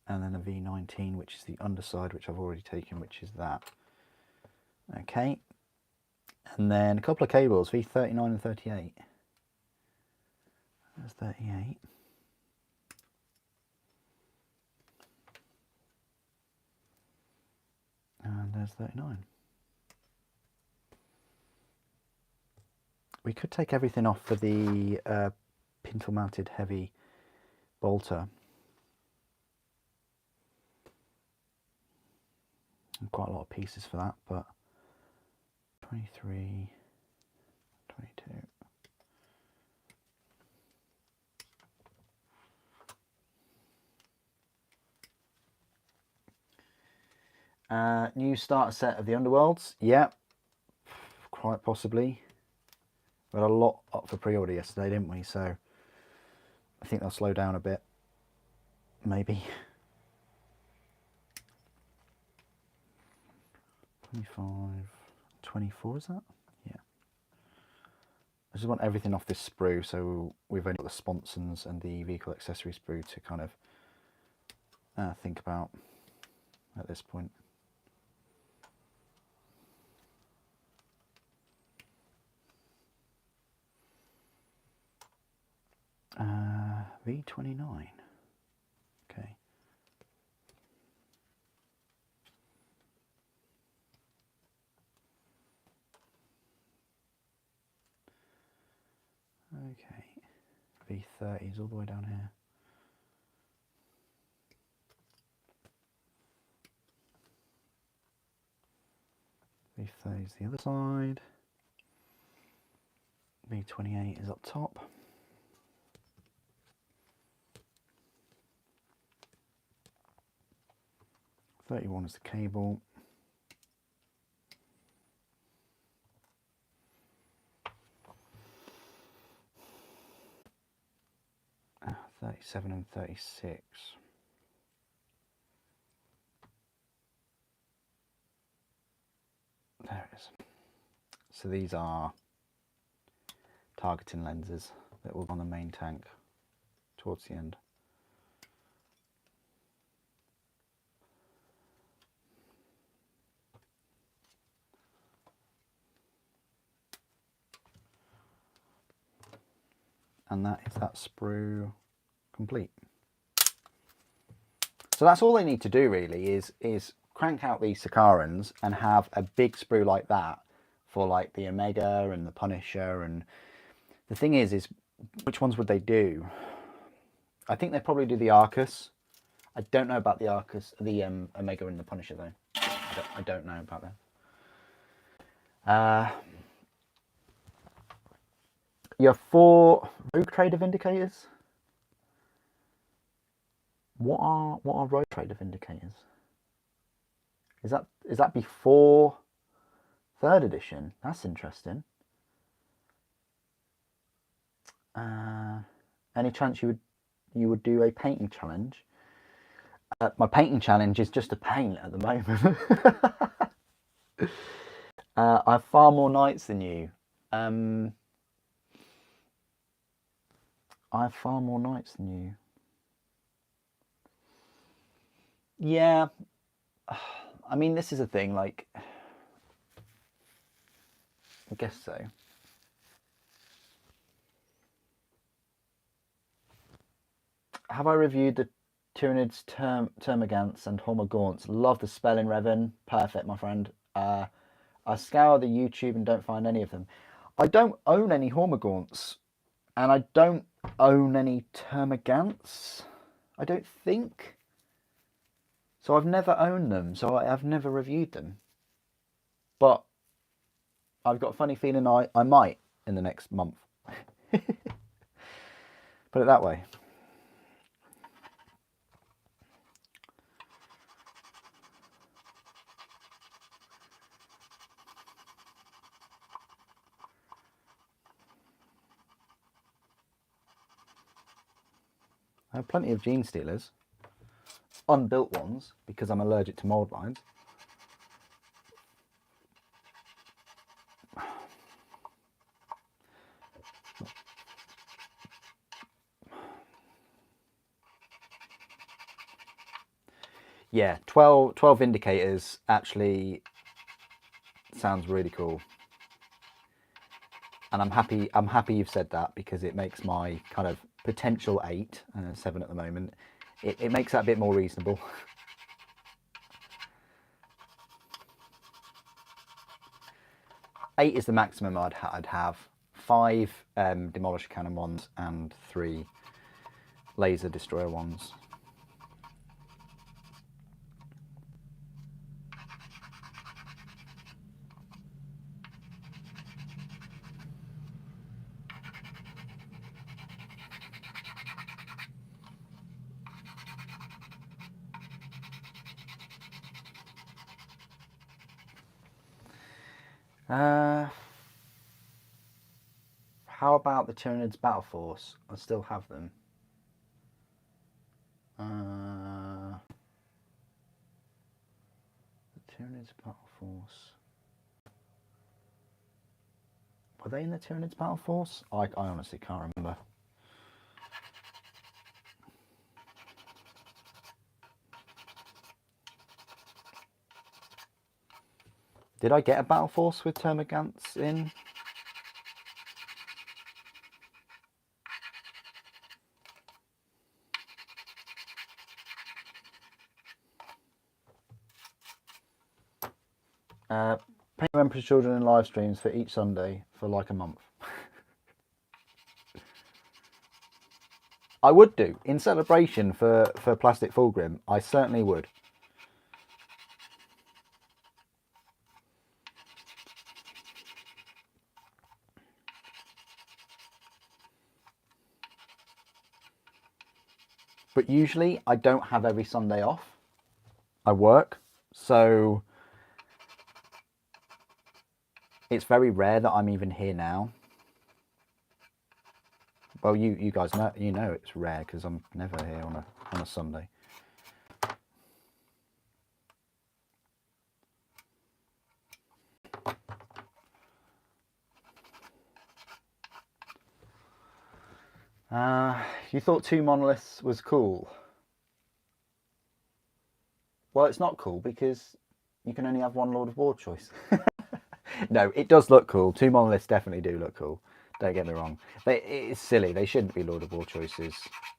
and then a V19, which is the underside, which I've already taken, which is that. Okay, and then a couple of cables, V39 and 38. There's 38. And there's 39. We could take everything off for the pintle mounted heavy bolter. Quite a lot of pieces for that, but 23, 22. New starter set of the Underworlds. Yeah, quite possibly. We had a lot up for pre-order yesterday, didn't we? So I think they'll slow down a bit. Maybe. 25, 24 is that? Yeah. I just want everything off this sprue, so we've only got the sponsons and the vehicle accessory sprue to kind of think about at this point. V29. Okay. Okay. V30 is all the way down here. V30 is the other side. V28 is up top. 31 is the cable. Ah, 37 and 36. There it is. So these are targeting lenses that will go on the main tank towards the end. And that is that sprue complete. So that's all they need to do really is crank out these Sakarans and have a big sprue like that for like the Omega and the Punisher. And the thing is which ones would they do? I think they'd probably do the Arcus. I don't know about the Arcus, the Omega and the Punisher though. I don't know about that. Your 4 Rogue Trader Vindicators. What are Rogue Trader Vindicators? Is that before 3rd edition? That's interesting. Any chance you would do a painting challenge? My painting challenge is just a paint at the moment. I have far more knights than you. I have far more knights than you. Yeah. I mean, this is a thing, like, I guess so. Have I reviewed the Tyranids, Termagants and Hormagaunts? Love the spell in Revan. Perfect, my friend. I scour the YouTube and don't find any of them. I don't own any Hormagaunts. And I don't own any Termagants. I don't think. So I've never owned them. So I've never reviewed them. But I've got a funny feeling I might in the next month. Put it that way. I have plenty of Gene Stealers. Unbuilt ones, because I'm allergic to mould lines. Yeah, 12 indicators actually sounds really cool. And I'm happy you've said that, because it makes my kind of potential 8, 7 at the moment, it makes that a bit more reasonable. Eight is the maximum I'd have. 5 Demolisher Cannon ones and 3 Laser Destroyer ones. How about the Tyranids Battle Force? I still have them. The Tyranids Battle Force. Were they in the Tyranids Battle Force? I honestly can't remember. Did I get a Battle Force with Termagants in? Paying Emperor's Children in live streams for each Sunday for like a month. I would do. In celebration for Plastic Fulgrim, I certainly would. But usually I don't have every Sunday off. I work, so it's very rare that I'm even here now. Well, you guys know, it's rare because I'm never here on a Sunday. You thought 2 monoliths was cool. Well, it's not cool because you can only have 1 Lord of War choice. No, it does look cool. 2 monoliths definitely do look cool. Don't get me wrong. It's silly. They shouldn't be Lord of War choices.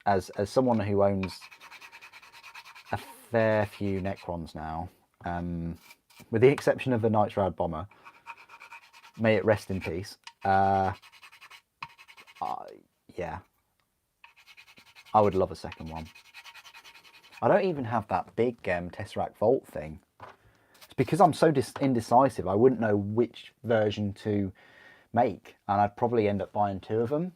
As someone who owns a fair few Necrons now, with the exception of the Knights Rad Bomber, may it rest in peace. Yeah, I would love a second one. I don't even have that big Tesseract Vault thing. It's because I'm so indecisive. I wouldn't know which version to make, and I'd probably end up buying 2 of them.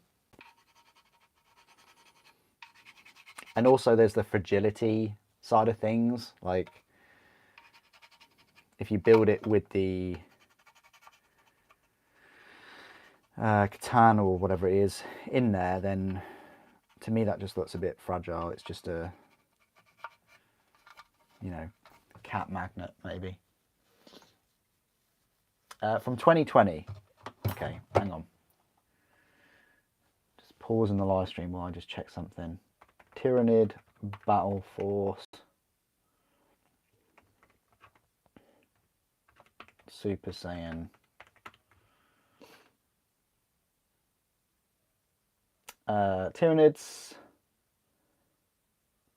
And also there's the fragility side of things. Like, if you build it with the Catan or whatever it is in there, then to me that just looks a bit fragile. It's just a, you know, cat magnet maybe. From 2020. Okay, hang on. Just pause in the live stream while I just check something. Tyranid Battle Force. Super Saiyan. Tyranids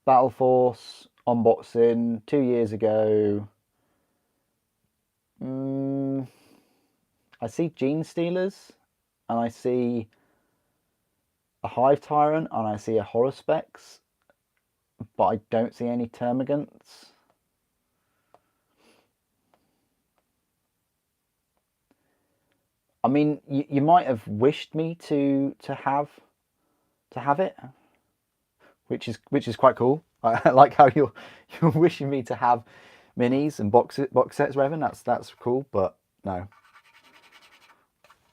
Battle Force unboxing 2 years ago. I see Gene Stealers, and I see a Hive Tyrant, and I see a Horospex, but I don't see any Termagants. I mean, you might have wished me to have it, which is quite cool. I like how you're wishing me to have minis and box sets, Revan. That's cool, but no,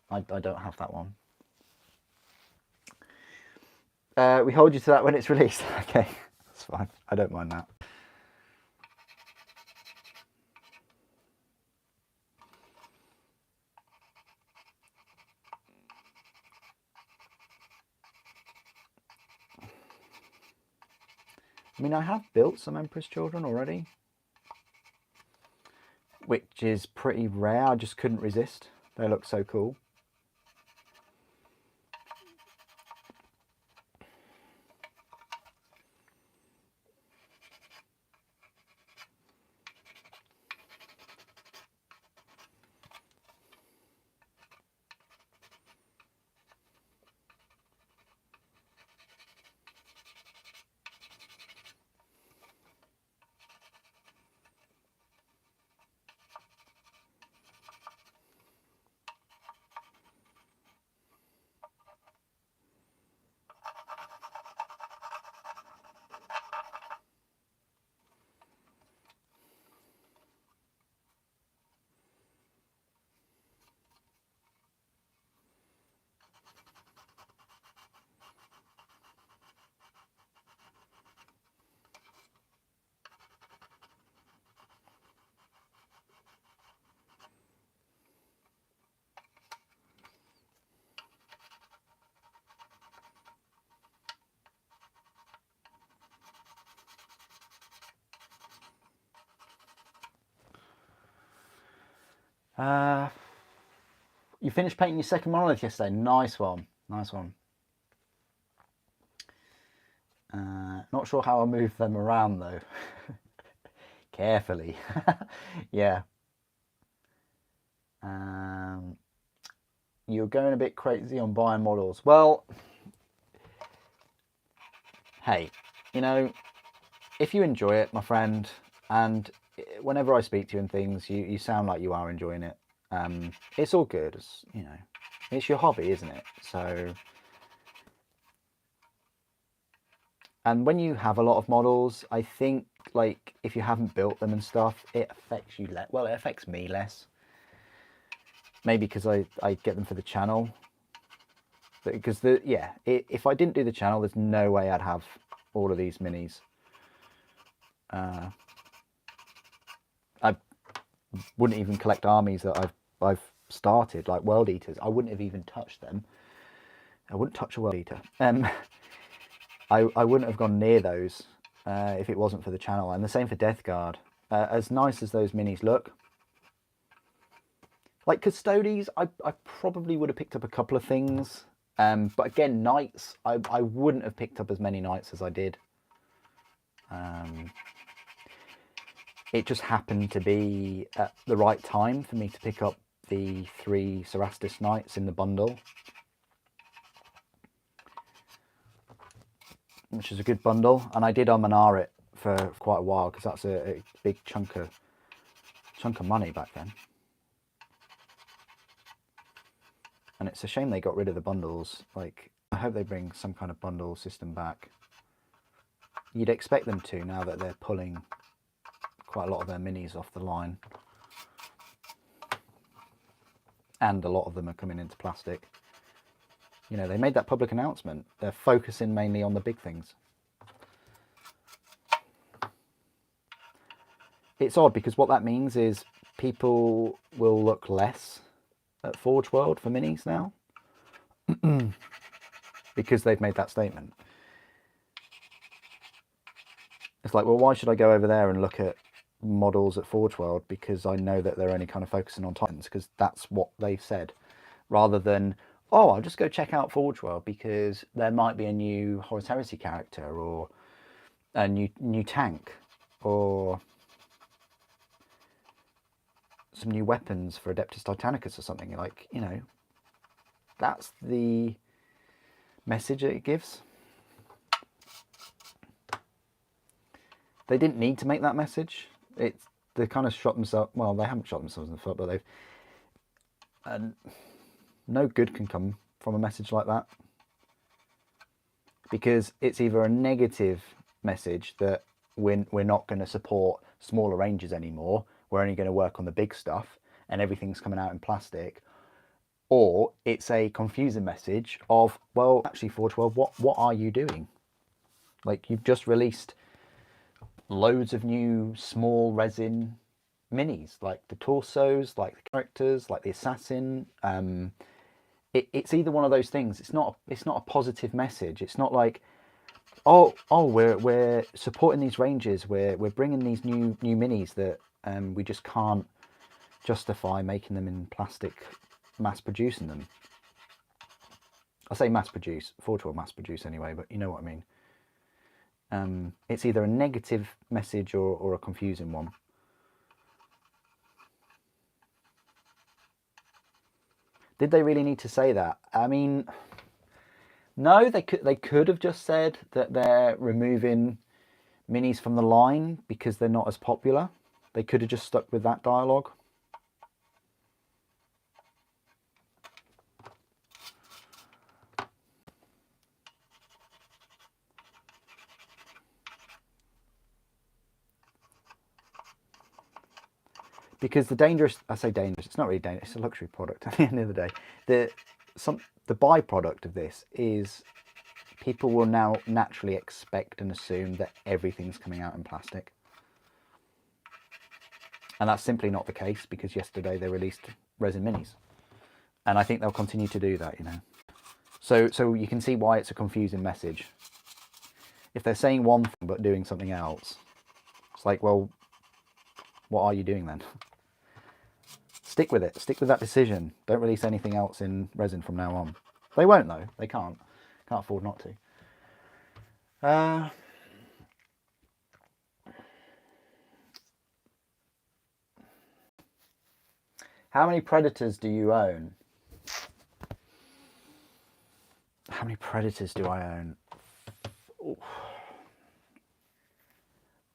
I don't have that one. We hold you to that when it's released. Okay, that's fine. I don't mind that. I mean, I have built some Emperor's Children already, which is pretty rare. I just couldn't resist. They look so cool. You finished painting your second monolith yesterday. Nice one. Nice one. Not sure how I'll move them around though. Carefully. Yeah. You're going a bit crazy on buying models. Well, hey, you know, if you enjoy it, my friend, and whenever I speak to you and things, you sound like you are enjoying it. It's all good. It's, you know, it's your hobby, isn't it? So, and when you have a lot of models, I think, like, if you haven't built them and stuff, it affects you less. Well, it affects me less. Maybe because I get them for the channel. Because, if I didn't do the channel, there's no way I'd have all of these minis. I wouldn't even collect armies that I've started, like World Eaters. I wouldn't have even touched them. I wouldn't touch a World Eater. I wouldn't have gone near those if it wasn't for the channel. And the same for Death Guard. As nice as those minis look, like Custodes, I probably would have picked up a couple of things. But again, Knights, I wouldn't have picked up as many Knights as I did. It just happened to be at the right time for me to pick up the 3 Cerastus Knights in the bundle, which is a good bundle. And I did Almanar it for quite a while because that's a big chunk of money back then. And it's a shame they got rid of the bundles. Like, I hope they bring some kind of bundle system back. You'd expect them to, now that they're pulling quite a lot of their minis off the line. And a lot of them are coming into plastic. You know, they made that public announcement. They're focusing mainly on the big things. It's odd because what that means is people will look less at Forge World for minis now. Because they've made that statement. It's like, well, why should I go over there and look at models at Forge World? Because I know that they're only kind of focusing on Titans, because that's what they've said. Rather than, oh, I'll just go check out Forge World because there might be a new Horus Heresy character, or a new tank, or some new weapons for Adeptus Titanicus or something. Like, you know, that's the message that it gives. They didn't need to make that message. They kind of shot themselves. Well, they haven't shot themselves in the foot, but they've. And no good can come from a message like that, because it's either a negative message that we're not going to support smaller ranges anymore. We're only going to work on the big stuff, and everything's coming out in plastic. Or it's a confusing message of, well, actually, Forge World, what are you doing? Like, you've just released loads of new small resin minis, like the torsos, like the characters, like the assassin. It's either one of those things. It's not a positive message. It's not like, oh, we're supporting these ranges. We're bringing these new minis that we just can't justify making them in plastic, mass producing them. I say mass produce, Forge World mass produce anyway, but you know what I mean. It's either a negative message or a confusing one. Did they really need to say that? I mean, no, they could have just said that they're removing minis from the line because they're not as popular. They could have just stuck with that dialogue. Because the dangerous, I say dangerous, it's not really dangerous, it's a luxury product at the end of the day. The byproduct of this is people will now naturally expect and assume that everything's coming out in plastic. And that's simply not the case, because yesterday they released resin minis. And I think they'll continue to do that, you know. So you can see why it's a confusing message. If they're saying one thing but doing something else, it's like, well, what are you doing then? Stick with it. Stick with that decision. Don't release anything else in resin from now on. They won't though. They can't. Can't afford not to. How many Predators do you own? How many Predators do I own? Ooh.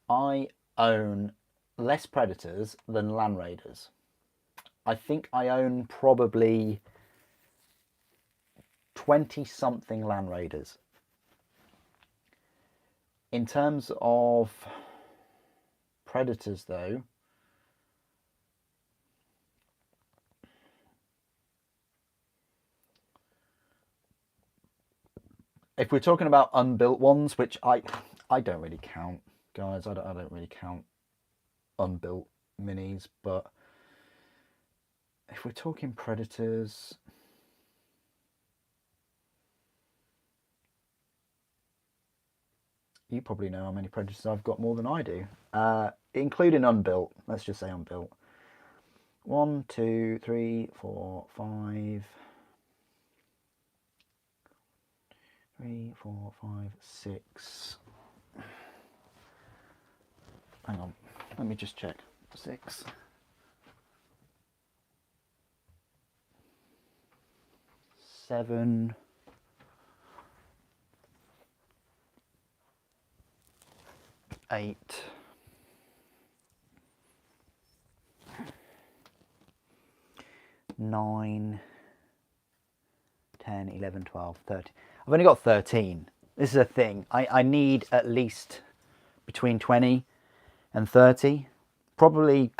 I own less Predators than Land Raiders. I think I own probably 20-something Land Raiders. In terms of Predators though, if we're talking about unbuilt ones, which I don't really count, guys, I don't really count unbuilt minis, but if we're talking Predators, you probably know how many Predators I've got more than I do, including unbuilt. Let's just say unbuilt. 1, 2, 3, 4, 5. 3, 4, 5, 6. Hang on, let me just check. 6. 7. 8. 9. 10, 11, 12, 13. I've only got 13. This is a thing. I need at least between 20 and 30. Probably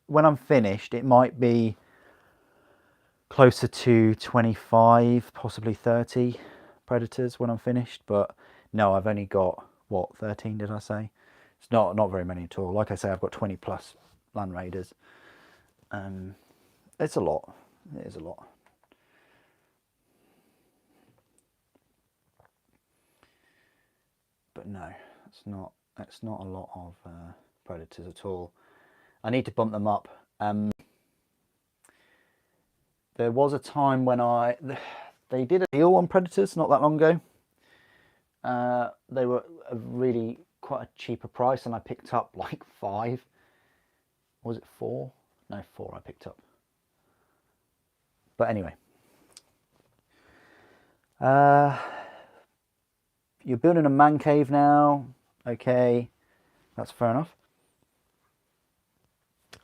when I'm finished, it might be closer to 25, possibly 30 Predators when I'm finished. But no, I've only got, what, 13 did I say? It's not very many at all. Like I say, I've got 20 plus Land Raiders. It's a lot. It is a lot. But no, it's not a lot of Predators at all. I need to bump them up. There was a time when they did a deal on Predators not that long ago. They were really quite a cheaper price, and I picked up like 5. Was it 4? No, 4 I picked up. But anyway. You're building a man cave now. Okay, that's fair enough.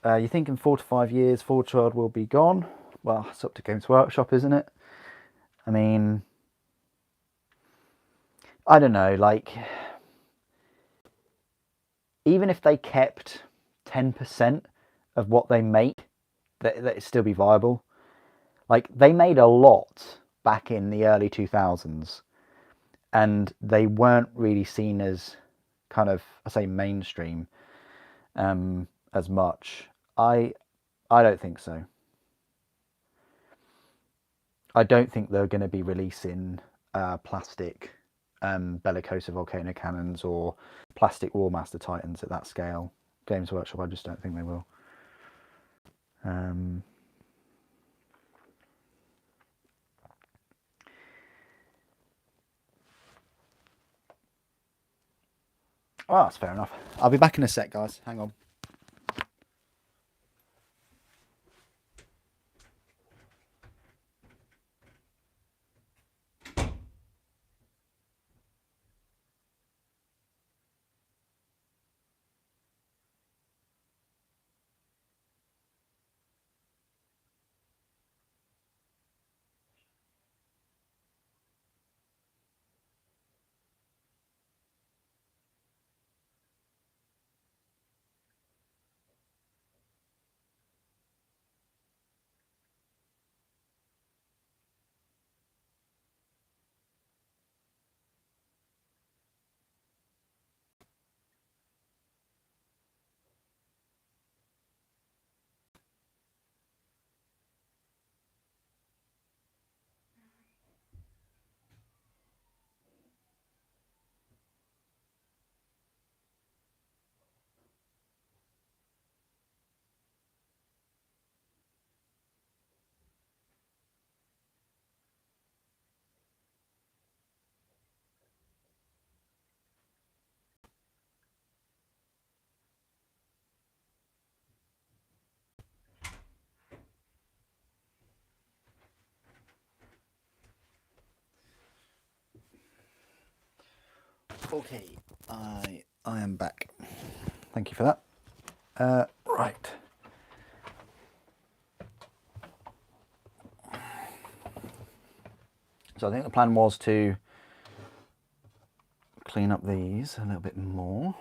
You're thinking 4 to 5 years, Forge World will be gone. Well, it's up to Games Workshop, isn't it? I mean, I don't know, like, even if they kept 10% of what they make, that it'd still be viable. Like, they made a lot back in the early 2000s, and they weren't really seen as kind of, I say, mainstream as much. I don't think so. I don't think they're going to be releasing plastic Bellicosa Volcano Cannons or plastic War Master Titans at that scale. Games Workshop, I just don't think they will. Oh, that's fair enough. I'll be back in a sec, guys. Hang on. Okay, I am back. Thank you for that. Right. So I think the plan was to clean up these a little bit more.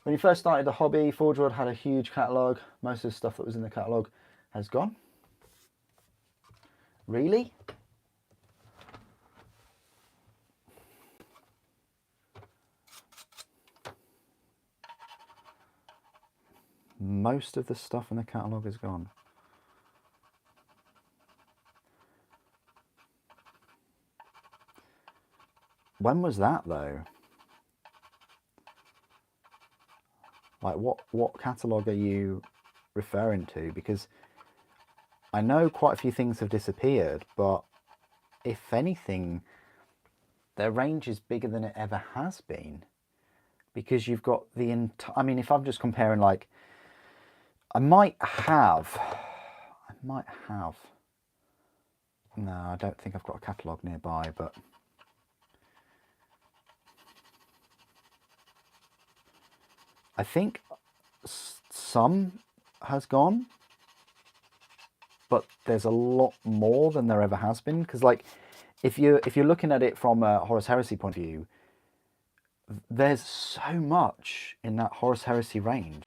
When you first started the hobby, Forge World had a huge catalogue. Most of the stuff that was in the catalogue has gone. Really? Most of the stuff in the catalogue is gone. When was that though? Like what catalogue are you referring to? Because I know quite a few things have disappeared, but if anything, their range is bigger than it ever has been. Because you've got the entire, I mean, if I'm just comparing, like, I might have, no, I don't think I've got a catalogue nearby, but I think some has gone, but there's a lot more than there ever has been. Because, like, if you're looking at it from a Horus Heresy point of view, there's so much in that Horus Heresy range.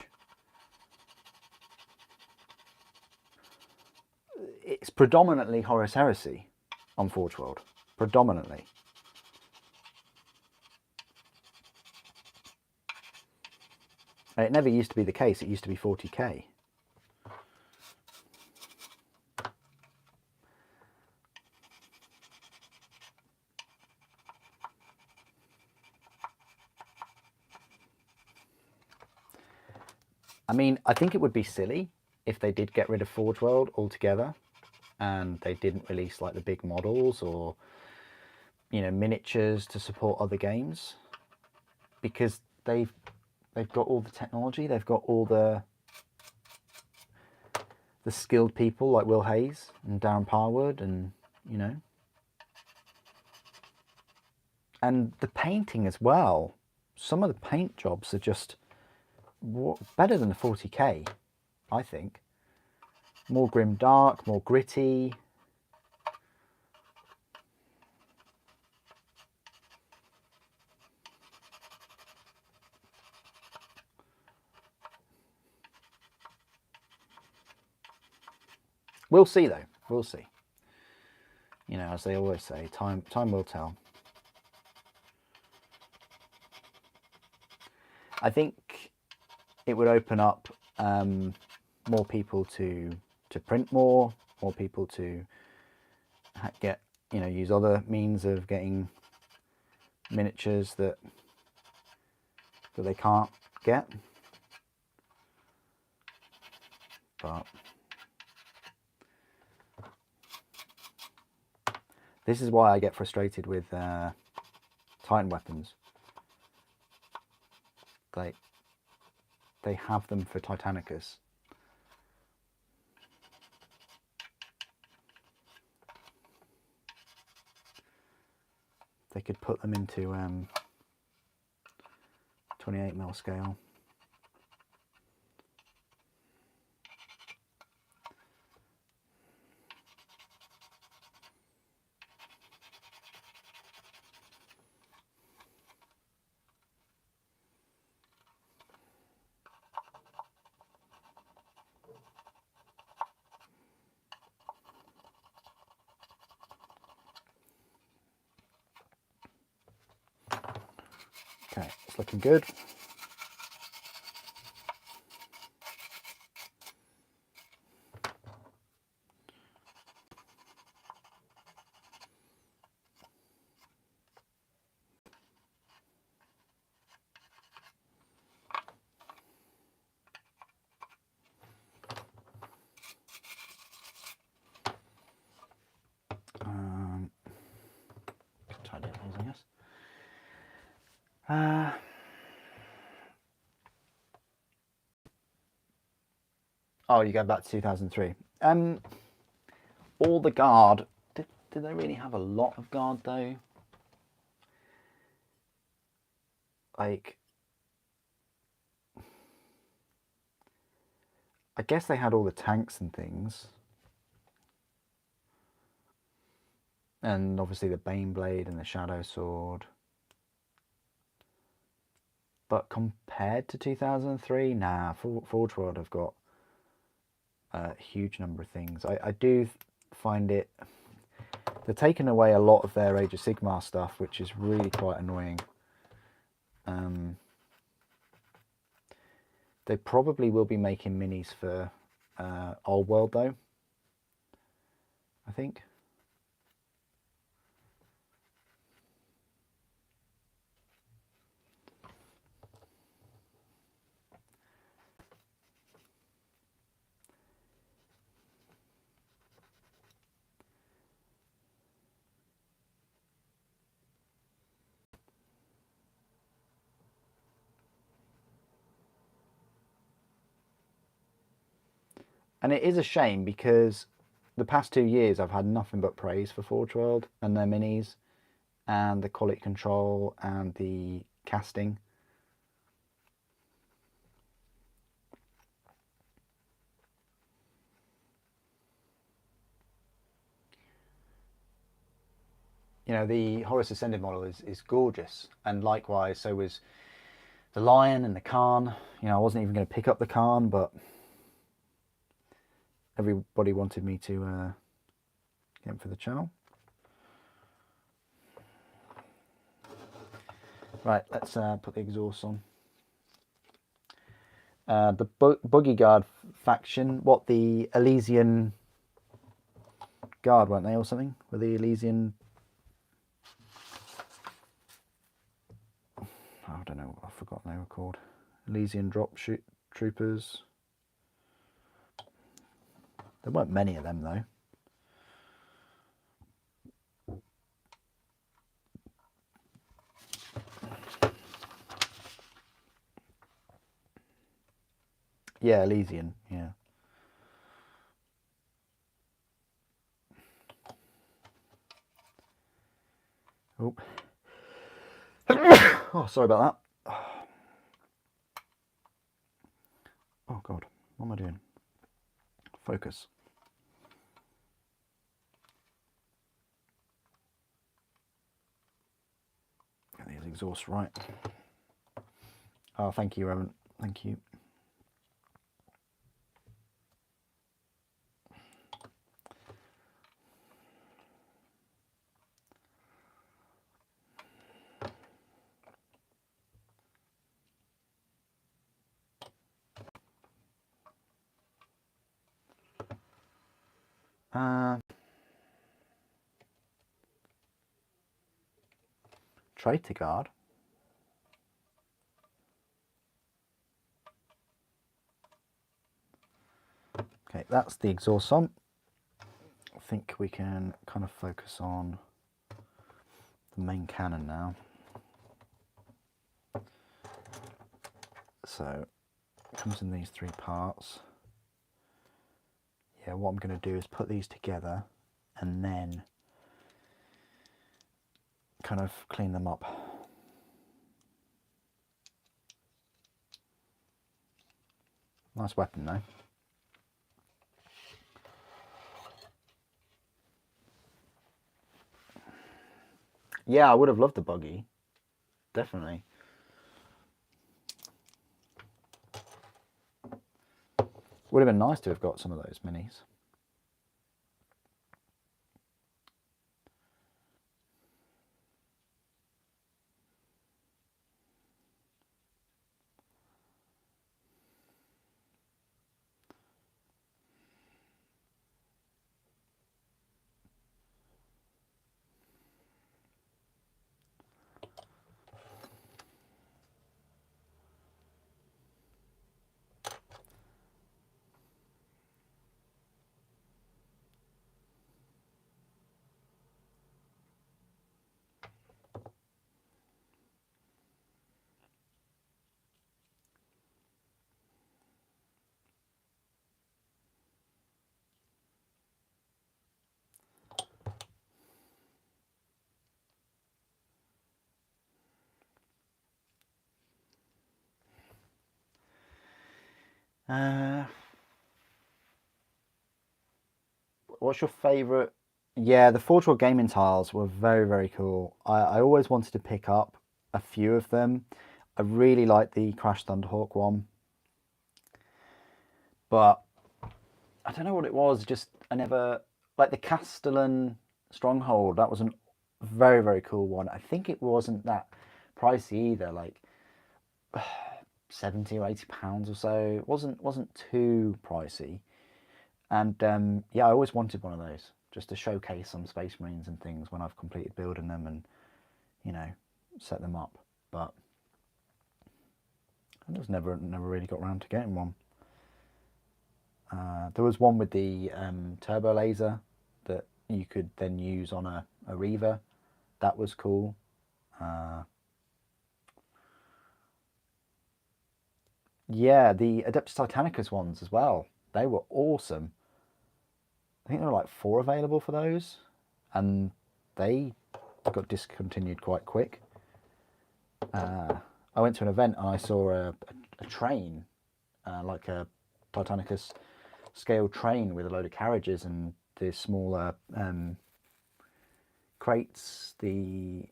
It's predominantly Horus Heresy on Forge World, predominantly. And it never used to be the case. It used to be 40k. I mean, I think it would be silly if they did get rid of Forge World altogether and they didn't release like the big models or, you know, miniatures to support other games, because they've got all the technology, they've got all the skilled people like Will Hayes and Darren Parwood, and, you know, and the painting as well. Some of the paint jobs are just better than the 40k, I think. More grim dark, more gritty. We'll see though, we'll see. You know, as they always say, time will tell. I think it would open up more people to print more people to get, you know, use other means of getting miniatures that they can't get. But this is why I get frustrated with Titan weapons. Like, they have them for Titanicus. They could put them into 28mm scale. Okay, it's looking good. Tidy up these, I guess. Oh, you go back to 2003. All the Guard. Did they really have a lot of Guard though? Like, I guess they had all the tanks and things. And obviously the Baneblade and the Shadow Sword. But compared to 2003, nah, Forge World have got a huge number of things. I do find it... They're taking away a lot of their Age of Sigmar stuff, which is really quite annoying. They probably will be making minis for Old World, though, I think. And it is a shame because the past 2 years I've had nothing but praise for Forge World and their minis and the quality control and the casting. You know, the Horus Ascended model is gorgeous, and likewise so was the Lion and the Khan. You know, I wasn't even going to pick up the Khan, but everybody wanted me to get him for the channel. Right, let's put the exhaust on. The Boogie Guard faction, what, the Elysian Guard, weren't they, or something? Were the Elysian... I don't know, I've forgotten they were called. Elysian Dropship Troopers. There weren't many of them, though. Yeah, Elysian, yeah. Oh. Oh, sorry about that. Oh, God. What am I doing? Focus. Get these exhausts right. Oh, thank you, Reverend. Thank you. Traitor Guard. Okay, that's the exhaust on. I think we can kind of focus on the main cannon now. So it comes in these 3 parts. Yeah, what I'm going to do is put these together and then kind of clean them up. Nice weapon though. Yeah, I would have loved the buggy. Definitely. Would have been nice to have got some of those minis. Uh, what's your favourite? Yeah, the Forge World gaming tiles were very, very cool. I always wanted to pick up a few of them. I really like the Crash Thunderhawk one, but I don't know what it was. Just I never like the Castellan Stronghold. That was a very, very cool one. I think it wasn't that pricey either, like 70 or 80 pounds or so. It wasn't too pricey. And yeah, I always wanted one of those just to showcase some Space Marines and things when I've completed building them and, you know, set them up. But I just never really got around to getting one. There was one with the turbo laser that you could then use on a Reaver. That was cool. Yeah, the Adeptus Titanicus ones as well. They were awesome. I think there were like 4 available for those, and they got discontinued quite quick. I went to an event and I saw a train, like a Titanicus scale train with a load of carriages and the smaller crates, the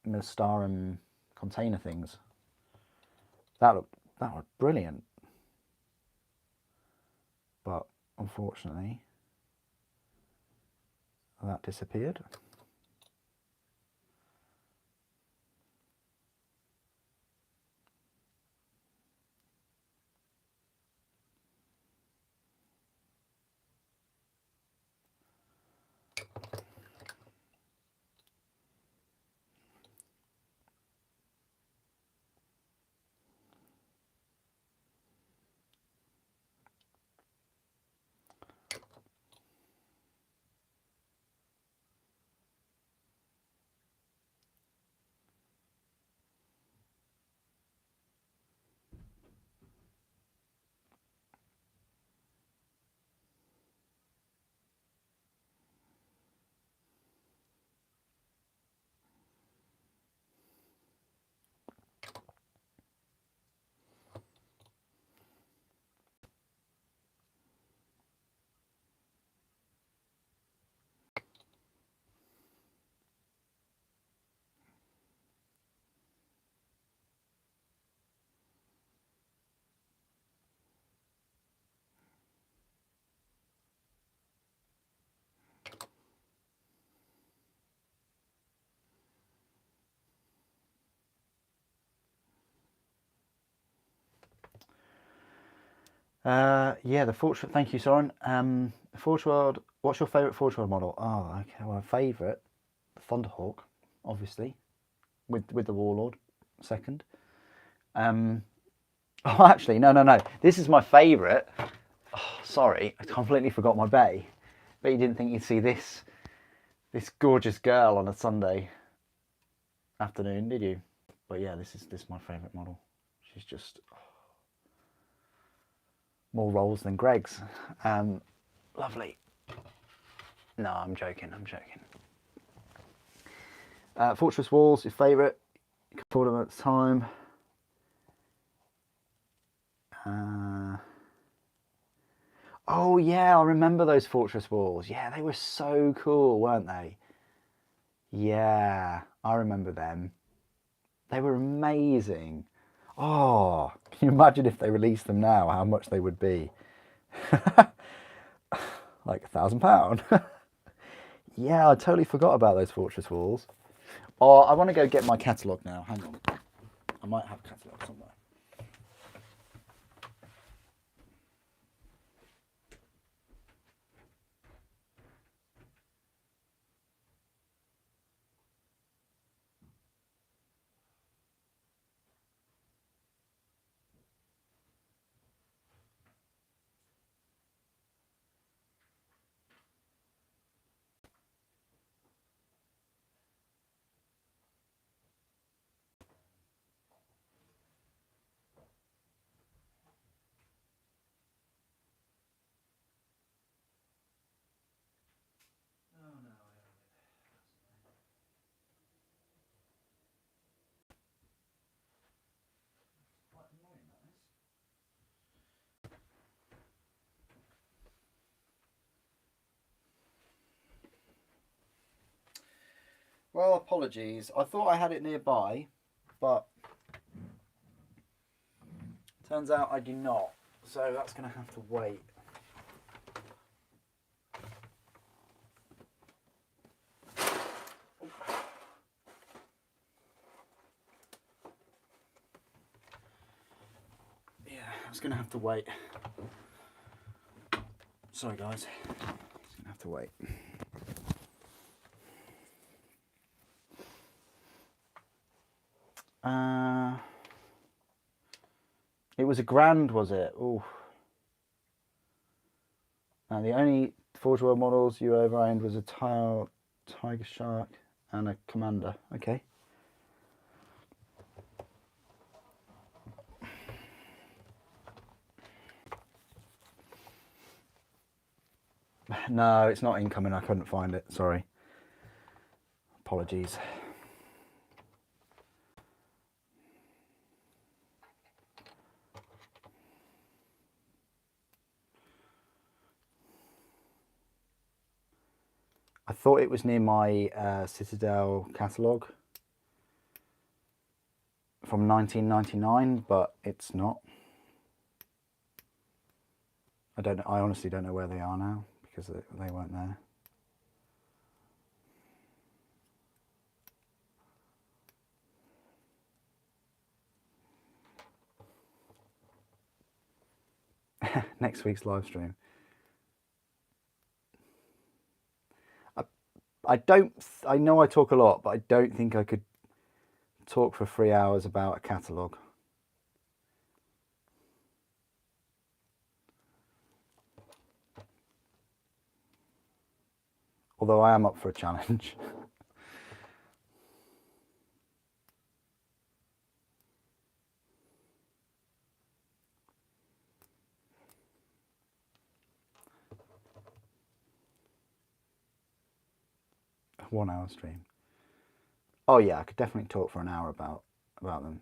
Milstarum container things. That looked brilliant, but unfortunately that disappeared. Yeah, the Forge. Thank you, Soren. Forge World. What's your favourite Forge World model? Oh, okay. Well, favourite, Thunderhawk, obviously, with the Warlord, second. Oh, actually, no. This is my favourite. Oh, sorry, I completely forgot my bay. But you didn't think you'd see this gorgeous girl on a Sunday afternoon, did you? But yeah, this is my favourite model. She's just more rolls than Greg's. Lovely. No, I'm joking. Fortress Walls, your favourite. You can afford them at the time. Oh yeah, I remember those Fortress Walls. Yeah, they were so cool, weren't they? Yeah, I remember them. They were amazing. Oh, can you imagine if they released them now, how much they would be? Like £1,000. Yeah, I totally forgot about those Fortress Walls. Oh, I want to go get my catalogue now. Hang on. I might have a catalogue somewhere. Well, apologies. I thought I had it nearby, but turns out I do not. So that's going to have to wait. Yeah, it's going to have to wait. Sorry, guys. It's going to have to wait. It was a Grand, was it? Ooh. Now, the only Forge World models you ever owned was a Tiger Shark and a Commander. Okay. No, it's not incoming. I couldn't find it. Sorry. Apologies. I thought it was near my Citadel catalogue from 1999, but it's not. I don't know. I honestly don't know where they are now because they weren't there. Next week's live stream. I know I talk a lot, but I don't think I could talk for 3 hours about a catalogue. Although I am up for a challenge. A 1 hour stream. Oh yeah, I could definitely talk for an hour about them.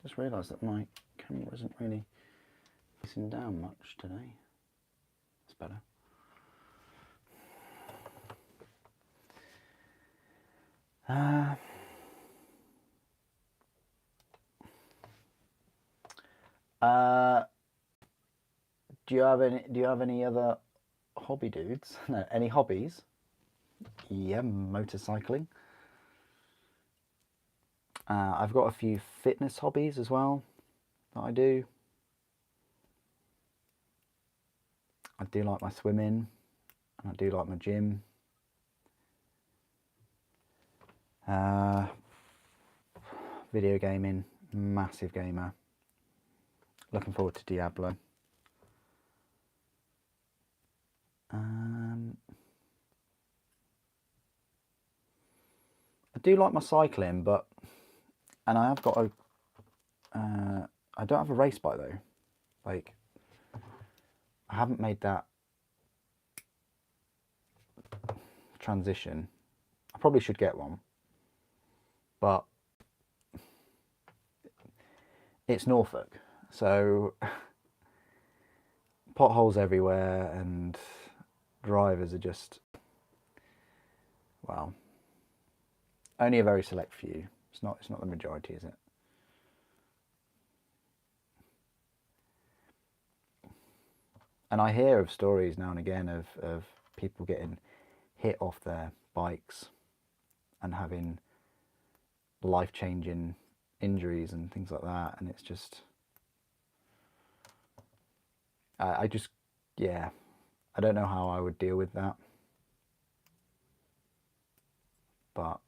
Just realised that my camera isn't really facing down much today. It's better. Do you have any other hobby dudes? No, any hobbies? Yeah, motorcycling. I've got a few fitness hobbies as well that I do. I do like my swimming, and I do like my gym. Video gaming, massive gamer. Looking forward to Diablo. I do like my cycling, and I have got a. I don't have a race bike though. Like, I haven't made that transition. I probably should get one, but it's Norfolk, so potholes everywhere, and drivers are just, well, only a very select few. It's not the majority, is it? And I hear of stories now and again of people getting hit off their bikes and having life-changing injuries and things like that, and it's just, I just, yeah, I don't know how I would deal with that, but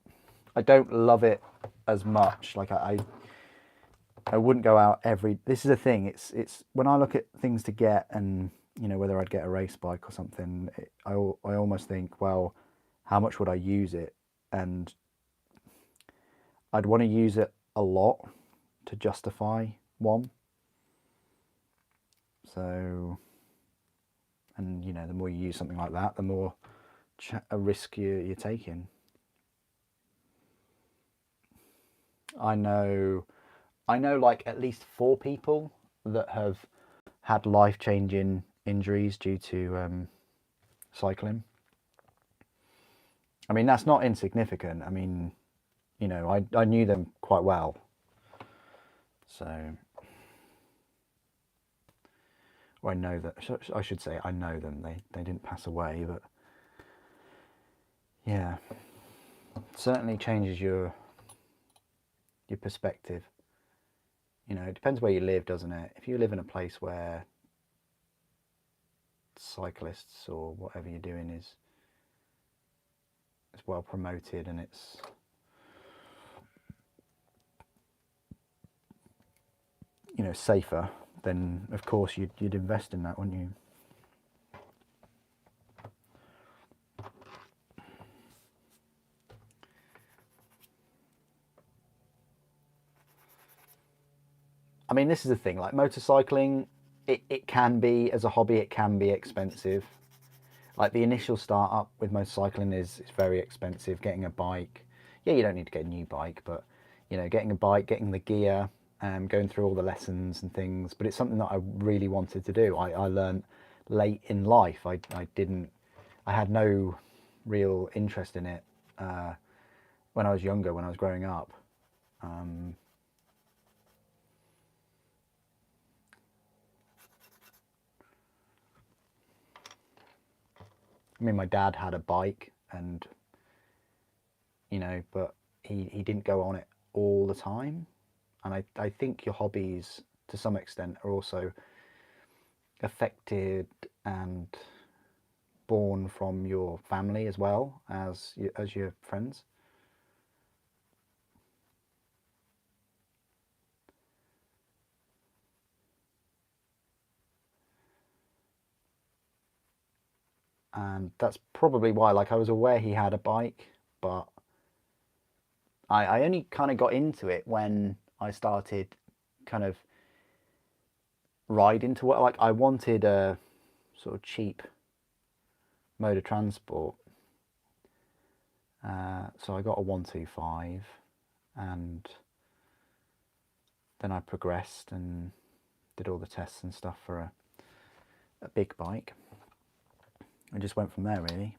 I don't love it as much. Like, I I wouldn't go out every. This is the thing. It's when I look at things to get, and whether I'd get a race bike or something. I almost think, well, how much would I use it? And I'd want to use it a lot to justify one. So, and the more you use something like that, the more a risk you're taking. I know like at least 4 people that have had life-changing injuries due to cycling. I mean, that's not insignificant. I mean, I knew them quite well. So, or I know that, I should say, I know them. They didn't pass away, but yeah, it certainly changes your perspective. It depends where you live, doesn't it? If you live in a place where cyclists or whatever you're doing is well promoted and it's safer, then of course you'd invest in that, wouldn't you? I mean, this is the thing, like motorcycling, it can be, as a hobby, it can be expensive. Like the initial startup with motorcycling is very expensive. Getting a bike, yeah, you don't need to get a new bike, but getting a bike, getting the gear, going through all the lessons and things. But it's something that I really wanted to do. I learned late in life. I had no real interest in it when I was younger, when I was growing up. I mean, my dad had a bike, and but he didn't go on it all the time. And I think your hobbies, to some extent, are also affected and born from your family as well as your friends. And that's probably why, like, I was aware he had a bike, but I only kind of got into it when I started kind of riding to work. Like, I wanted a sort of cheap mode of transport. So I got a 125, and then I progressed and did all the tests and stuff for a big bike. I just went from there, really.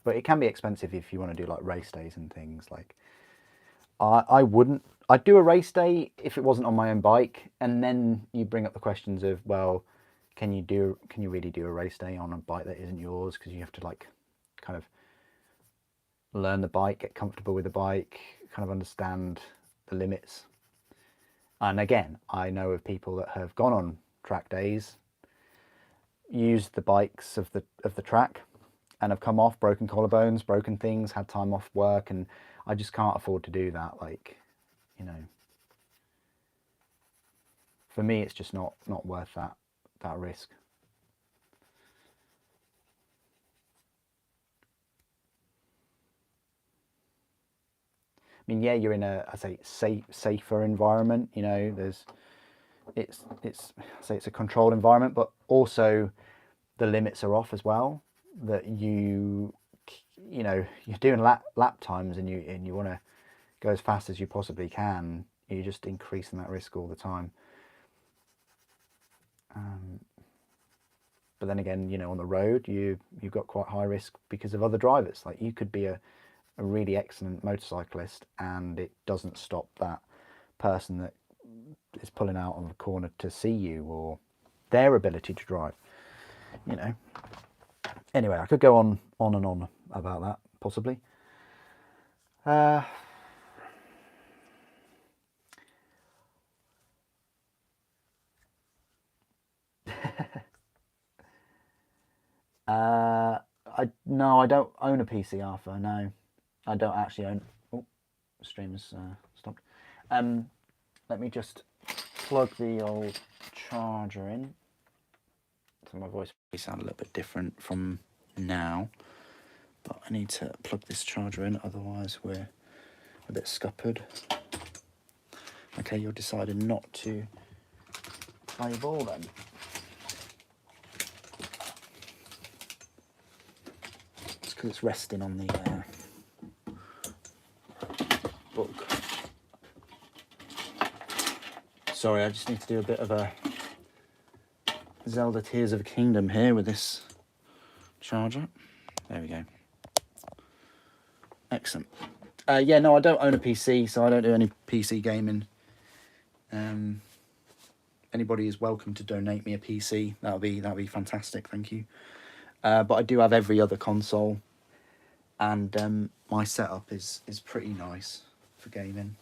But it can be expensive if you want to do like race days and things. Like I wouldn't. I'd do a race day if it wasn't on my own bike, and then you bring up the questions of, well, can you really do a race day on a bike that isn't yours? Because you have to like kind of learn the bike, get comfortable with the bike, kind of understand the limits. And again, I know of people that have gone on track days, used the bikes of the track, and have come off broken collarbones, broken things, had time off work, and I just can't afford to do that. Like, you know, for me, it's just not worth that risk. I mean, yeah, you're in I say safer environment. I say it's a controlled environment, but also the limits are off as well. That you're doing lap times, and you want to go as fast as you possibly can. You're just increasing that risk all the time. But then again, on the road, you've got quite high risk because of other drivers. Like, you could be a really excellent motorcyclist, and it doesn't stop that person that is pulling out on the corner to see you, or their ability to drive. You know. Anyway, I could go on and on about that, possibly. Uh, uh, No, I don't own a PC, Arthur. No, I don't actually own. Oh, stream's stopped. Let me just plug the old charger in. So my voice may sound a little bit different from now, but I need to plug this charger in, otherwise we're a bit scuppered. Okay, you're deciding not to play ball then. It's because it's resting on the book. Sorry, I just need to do a bit of a Zelda Tears of the Kingdom here with this charger. There we go. Excellent. Yeah, no, I don't own a PC, so I don't do any PC gaming. Anybody is welcome to donate me a PC. That'll be fantastic. Thank you. But I do have every other console, and my setup is pretty nice for gaming.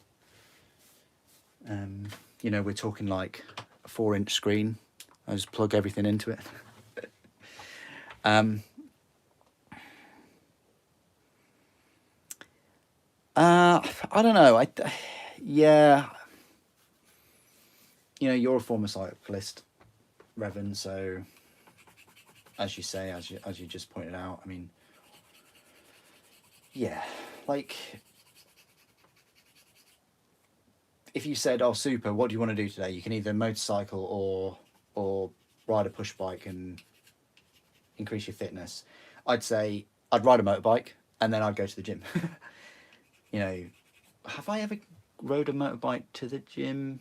You know, we're talking like a 4-inch screen. I just plug everything into it. I don't know. Yeah. You know, you're a former cyclist, Revan. So, as you say, as you just pointed out, I mean, yeah, like if you said, "Oh, super, what do you want to do today?" You can either motorcycle or ride a push bike and increase your fitness. I'd say I'd ride a motorbike and then I'd go to the gym. You know, have I ever rode a motorbike to the gym?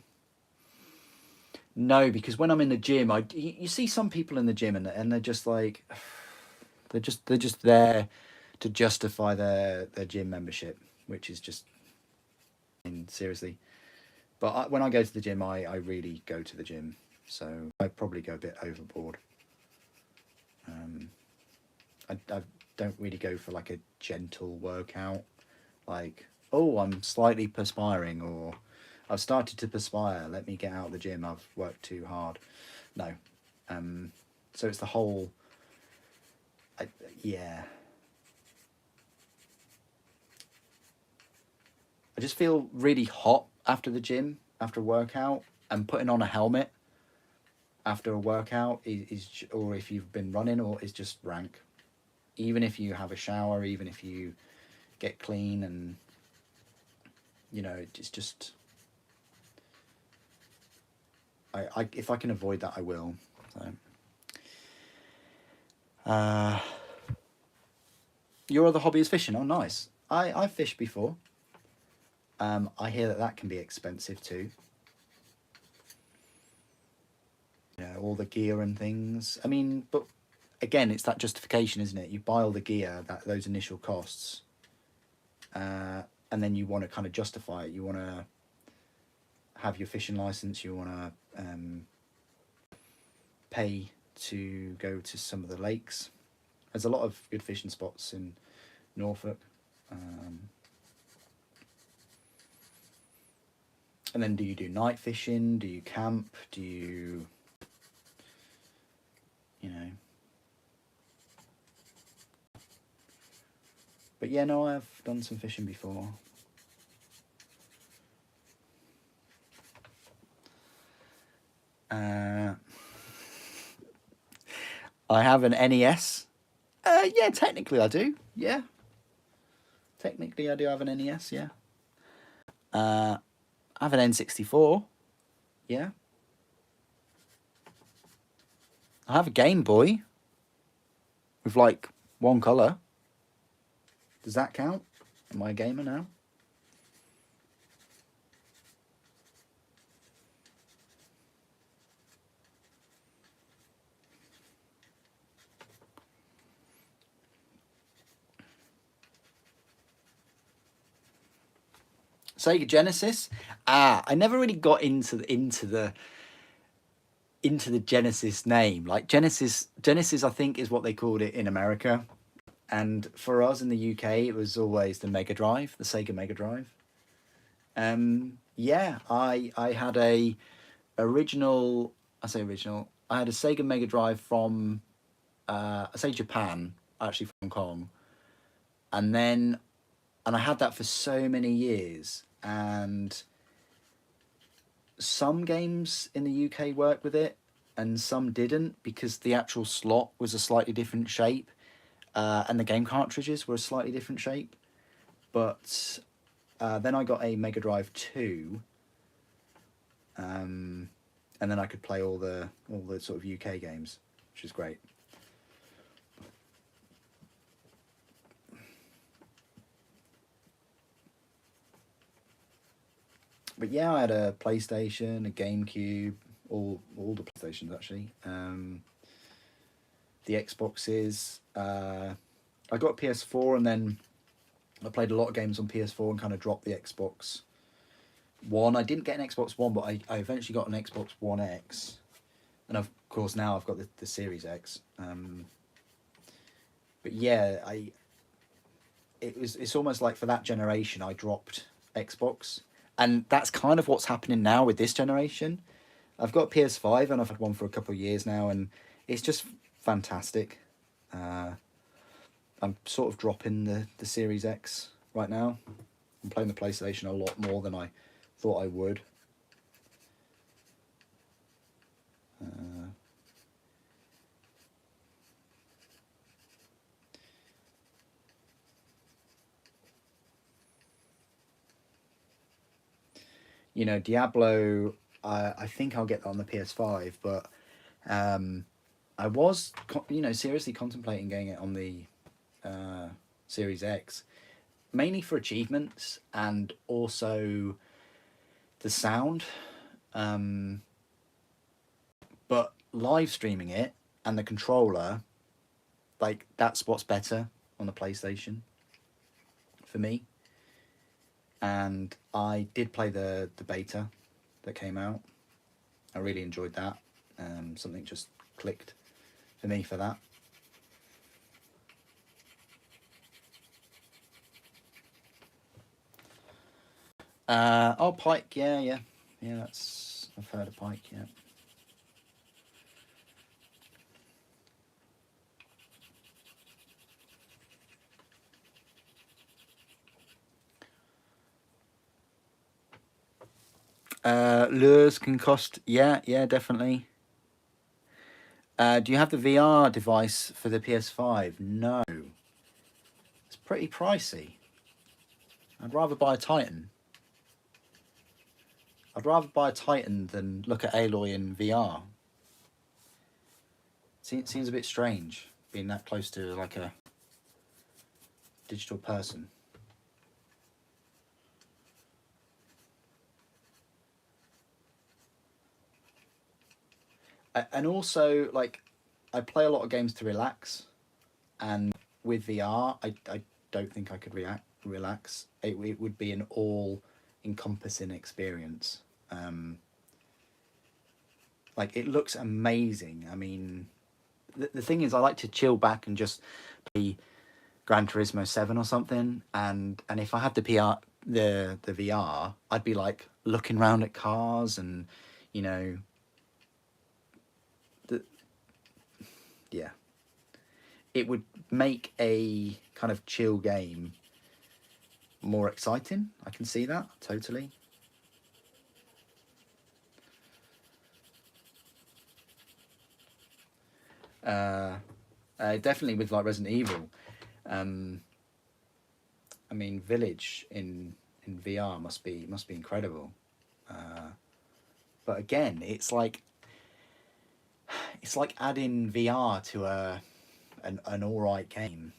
No, because when I'm in the gym, you see some people in the gym and they're just like, they're just there to justify their gym membership, which is just, I mean, seriously. But when I go to the gym, I really go to the gym, so I probably go a bit overboard. I don't really go for like a gentle workout, like, oh, I'm slightly perspiring, or I've started to perspire, let me get out of the gym, I've worked too hard. No. So it's the whole, yeah. I just feel really hot after the gym, after a workout, and putting on a helmet after a workout is or if you've been running, or is just rank. Even if you have a shower, even if you get clean, and you know, it's just, I if I can avoid that, I will. So your other hobby is fishing. Oh, nice. I've fished before. I hear that can be expensive too. You know, all the gear and things. I mean, but again, it's that justification, isn't it? You buy all the gear, those initial costs, and then you want to kind of justify it. You want to have your fishing license. You want to pay to go to some of the lakes. There's a lot of good fishing spots in Norfolk. And then do you do night fishing? Do you camp? Do you, you know? But yeah, no, I've done some fishing before. I have an NES. Yeah, technically I do. Yeah. Technically I do have an NES, yeah. I have an N64. Yeah. I have a Game Boy with like one colour. Does that count? Am I a gamer now? Sega Genesis. I never really got into the Genesis name. Like Genesis, I think, is what they called it in America, and for us in the UK, it was always the Mega Drive, the Sega Mega Drive. Yeah, I had a original. I say original. I had a Sega Mega Drive from, I say Japan, actually from Hong Kong, and then and I had that for so many years, and some games in the UK worked with it and some didn't because the actual slot was a slightly different shape, and the game cartridges were a slightly different shape. But then I got a Mega Drive 2, and then I could play all the sort of UK games, which is great. But yeah, I had a PlayStation, a GameCube, all the PlayStations actually. The Xboxes. I got a PS4, and then I played a lot of games on PS4 and kind of dropped the Xbox One. I didn't get an Xbox One, but I eventually got an Xbox One X, and of course now I've got the Series X. But yeah, it's almost like for that generation I dropped Xbox, and that's kind of what's happening now with this generation. I've got PS5 and I've had one for a couple of years now, and it's just fantastic. I'm sort of dropping the Series X right now. I'm playing the PlayStation a lot more than I thought I would. You know, Diablo, I think I'll get that on the PS5, but I was, seriously contemplating getting it on the Series X, mainly for achievements and also the sound. But live streaming it and the controller, like, that's what's better on the PlayStation for me. And I did play the beta that came out. I really enjoyed that. Something just clicked for me for that. Pike, yeah. That's, I've heard of Pike, yeah. Lures can cost, yeah, definitely. Do you have the VR device for the PS5? No. It's pretty pricey. I'd rather buy a Titan. I'd rather buy a Titan than look at Aloy in VR. It seems a bit strange being that close to like a digital person. And also, like, I play a lot of games to relax, and with VR, I don't think I could relax. It would be an all encompassing experience. Like, it looks amazing. I mean, the thing is, I like to chill back and just play Gran Turismo 7 or something, and if I had the VR, I'd be like looking around at cars and, you know, yeah, it would make a kind of chill game more exciting. I can see that totally. Definitely with like Resident Evil. I mean, Village in VR must be incredible. But again, it's like adding VR to an all right game.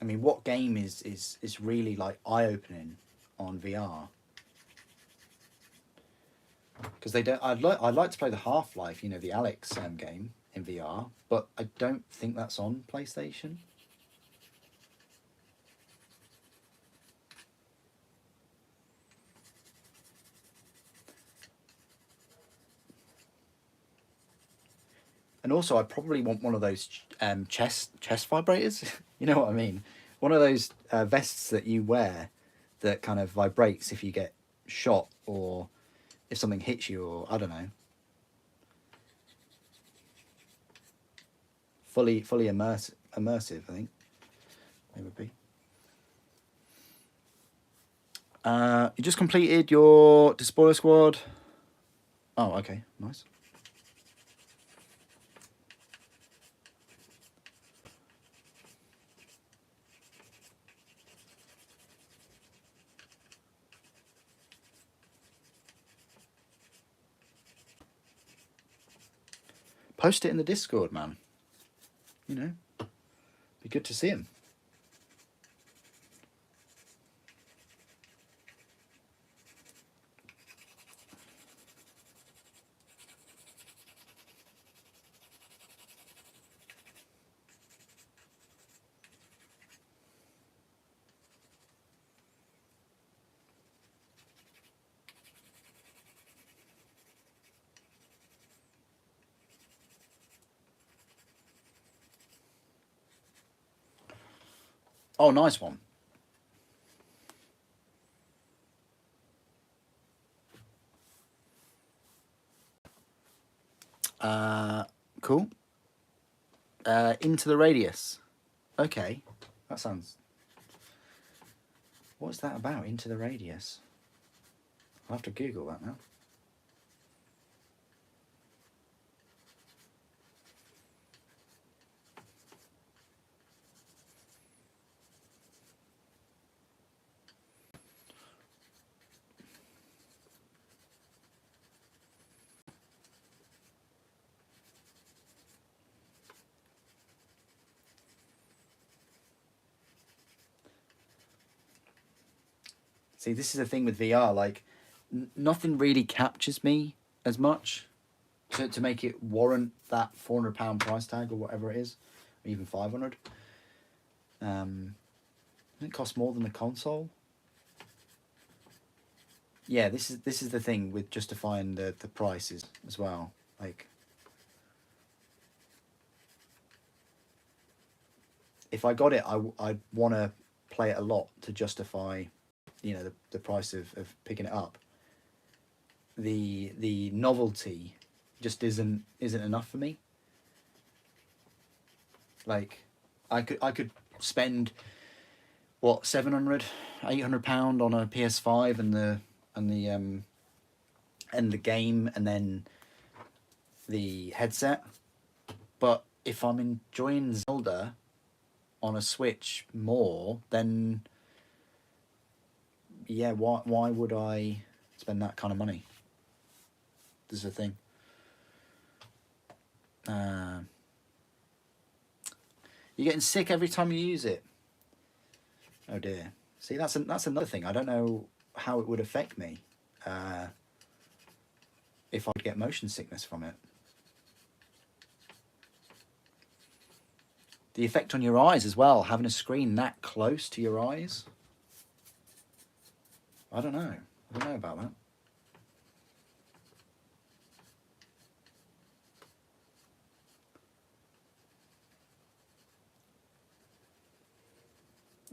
I mean, what game is really like eye opening on VR? Because they don't. I'd like to play the Half-Life, the Alex game in VR, but I don't think that's on PlayStation. And also, I probably want one of those chest vibrators. You know what I mean? One of those vests that you wear that kind of vibrates if you get shot or if something hits you, or I don't know. fully immersive, I think it would be. You just completed your Despoiler Squad. Oh, okay, nice. Post it in the Discord, man. You know, be good to see him. Oh, nice one. Cool. Into the Radius. Okay, that sounds... What's that about, Into the Radius? I'll have to Google that now. See, this is the thing with VR, like, nothing really captures me as much to make it warrant that £400 price tag or whatever it is, or even 500. It costs more than the console. Yeah, this is the thing with justifying the prices as well. Like, if I got it, I'd want to play it a lot to justify, you know, the price of picking it up. The novelty just isn't enough for me. Like, I could spend what, £700, £800 on a PS5 and the game and then the headset, but if I'm enjoying Zelda on a Switch more, then yeah, why would I spend that kind of money? This is the thing. You're getting sick every time you use it. Oh dear. See, that's another thing. I don't know how it would affect me if I'd get motion sickness from it. The effect on your eyes as well, having a screen that close to your eyes. I don't know about that.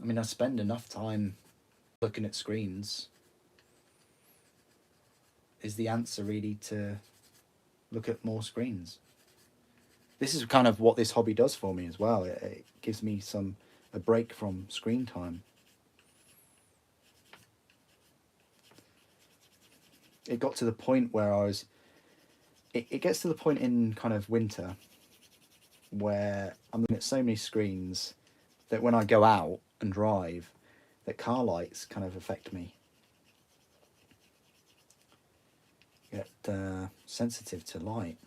I mean, I spend enough time looking at screens. Is the answer really to look at more screens? This is kind of what this hobby does for me as well. It gives me a break from screen time. It got to the point where it gets to the point in kind of winter where I'm looking at so many screens that when I go out and drive, that car lights kind of affect me. Get sensitive to light.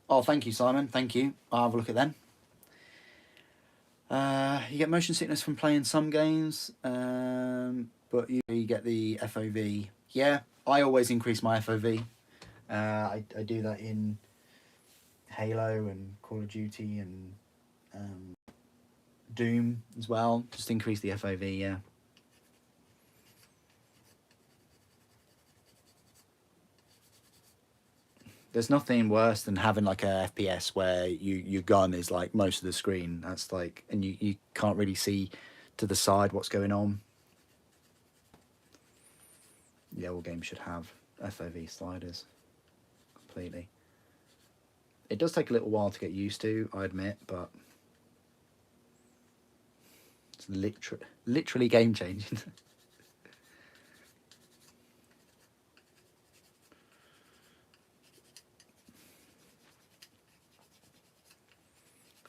Oh, thank you, Simon. Thank you. I'll have a look at them. You get motion sickness from playing some games, but you get the FOV. Yeah, I always increase my FOV. I do that in Halo and Call of Duty and Doom as well. Just increase the FOV, yeah. There's nothing worse than having like a FPS where your gun is like most of the screen. That's like, and you can't really see to the side what's going on. Yeah, all games should have FOV sliders completely. It does take a little while to get used to, I admit, but it's literally game changing.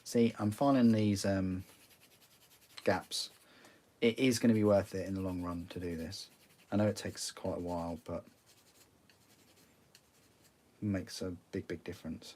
See, I'm finding these gaps. It is going to be worth it in the long run to do this. I know it takes quite a while, but it makes a big difference.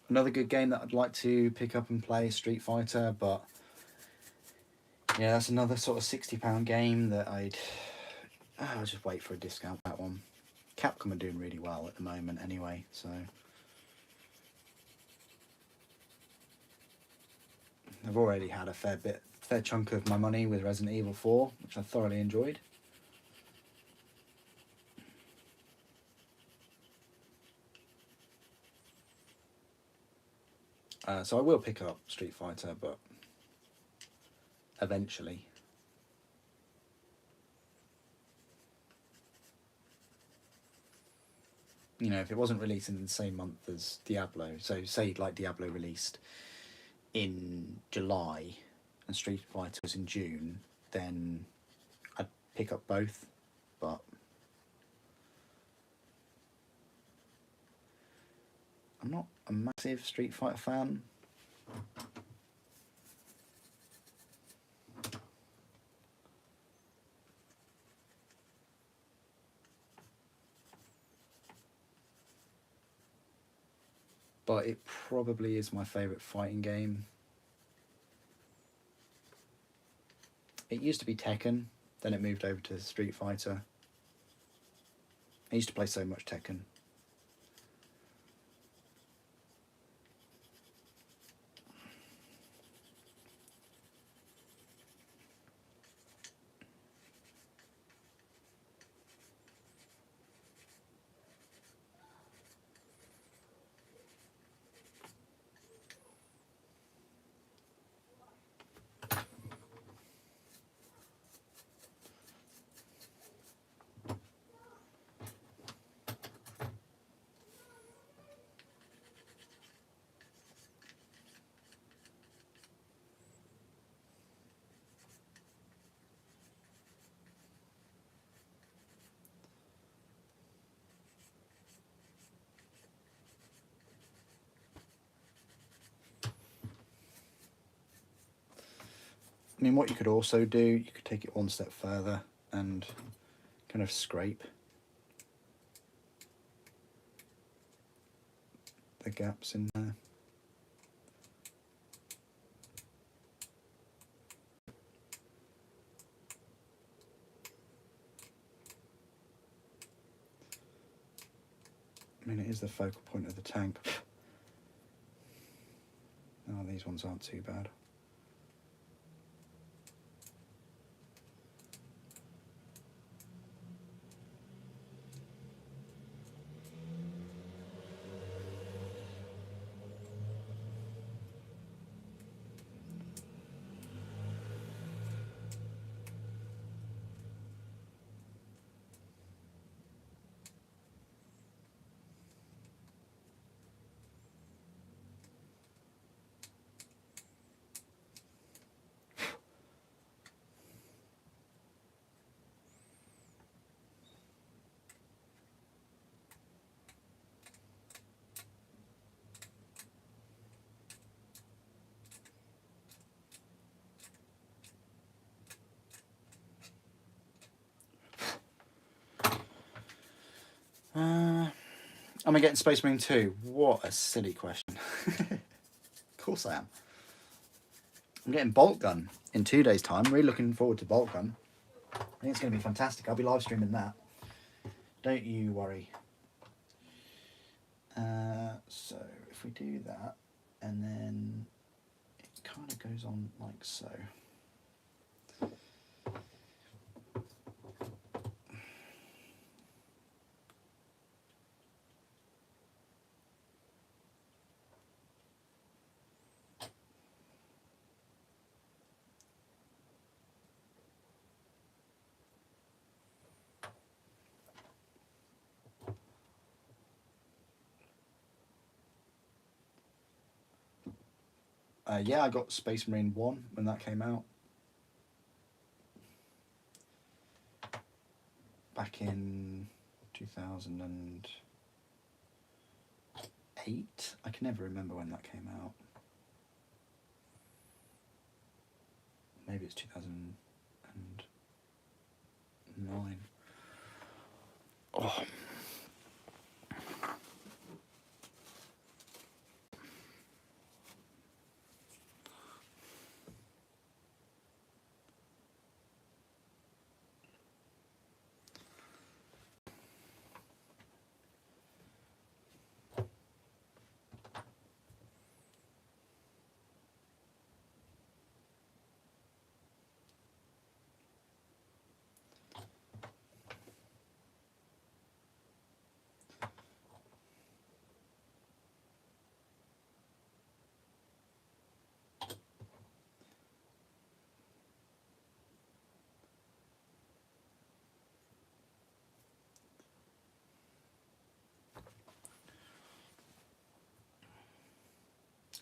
Another good game that I'd like to pick up and play is Street Fighter, but yeah, that's another sort of £60 game that I'll just wait for a discount for that one. Capcom are doing really well at the moment anyway, so I've already had a fair chunk of my money with Resident Evil 4, which I thoroughly enjoyed. So I will pick up Street Fighter, but eventually. You know, if it wasn't released in the same month as Diablo, so say like Diablo released in July and Street Fighter was in June, then I'd pick up both, but I'm not a massive Street Fighter fan. But it probably is my favourite fighting game. It used to be Tekken, then it moved over to Street Fighter. I used to play so much Tekken. I mean, what you could also do, you could take it one step further and kind of scrape the gaps in there. I mean, it is the focal point of the tank. Oh, these ones aren't too bad. Am I getting Space Marine 2? What a silly question. Of course I am. I'm getting Bolt Gun in 2 days' time. Really looking forward to Bolt Gun. I think it's going to be fantastic. I'll be live streaming that. Don't you worry. So if we do that, and then it kind of goes on like so. Yeah, I got Space Marine 1 when that came out. Back in 2008. I can never remember when that came out. Maybe it's 2009. Oh.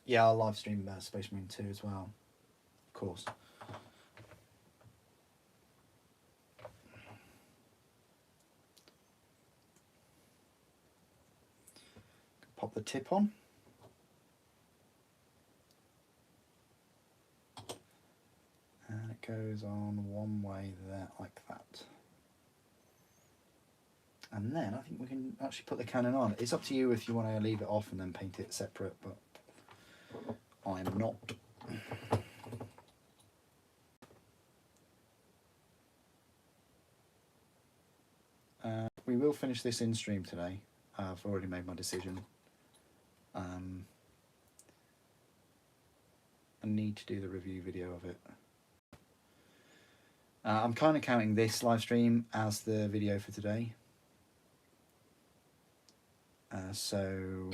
Yeah, I'll live stream Space Marine 2 as well, of course. Pop the tip on. And it goes on one way there, like that. And then I think we can actually put the cannon on. It's up to you if you want to leave it off and then paint it separate, but I'm not. We will finish this in stream today. I've already made my decision. I need to do the review video of it. I'm kind of counting this live stream as the video for today. So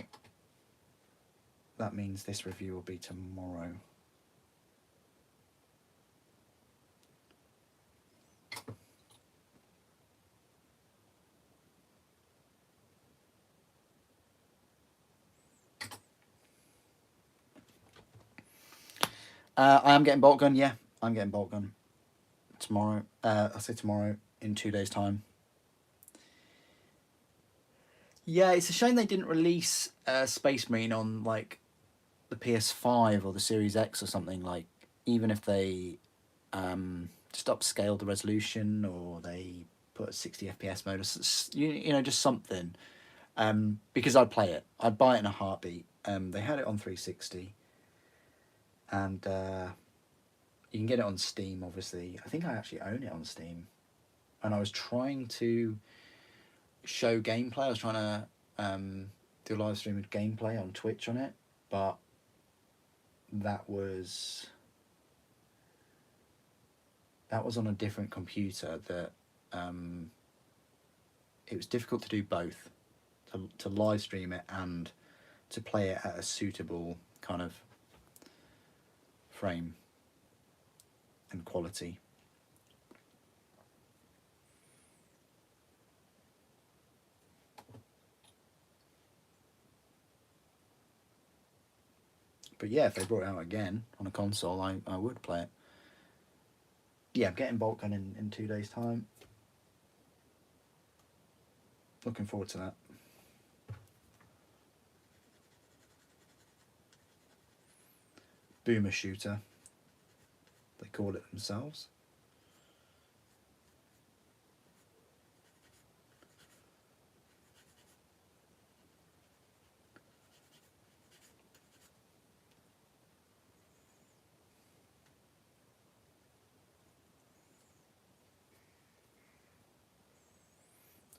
that means this review will be tomorrow. I am getting Bolt Gun, yeah. I'm getting Bolt Gun tomorrow. I say tomorrow, in 2 days' time. Yeah, it's a shame they didn't release Space Marine on like the PS5 or the Series X or something. Like, even if they just upscaled the resolution or they put a 60 FPS mode, or, you know, just something. Because I'd play it. I'd buy it in a heartbeat. They had it on 360. And you can get it on Steam, obviously. I think I actually own it on Steam. And I was trying to show gameplay. I was trying to do a live stream with gameplay on Twitch on it. But that was on a different computer that it was difficult to do both. To live stream it and to play it at a suitable kind of frame and quality. But yeah, if they brought it out again on a console, I would play it. Yeah, I'm getting Bolt Gun in 2 days' time. Looking forward to that. Boomer shooter, they call it themselves.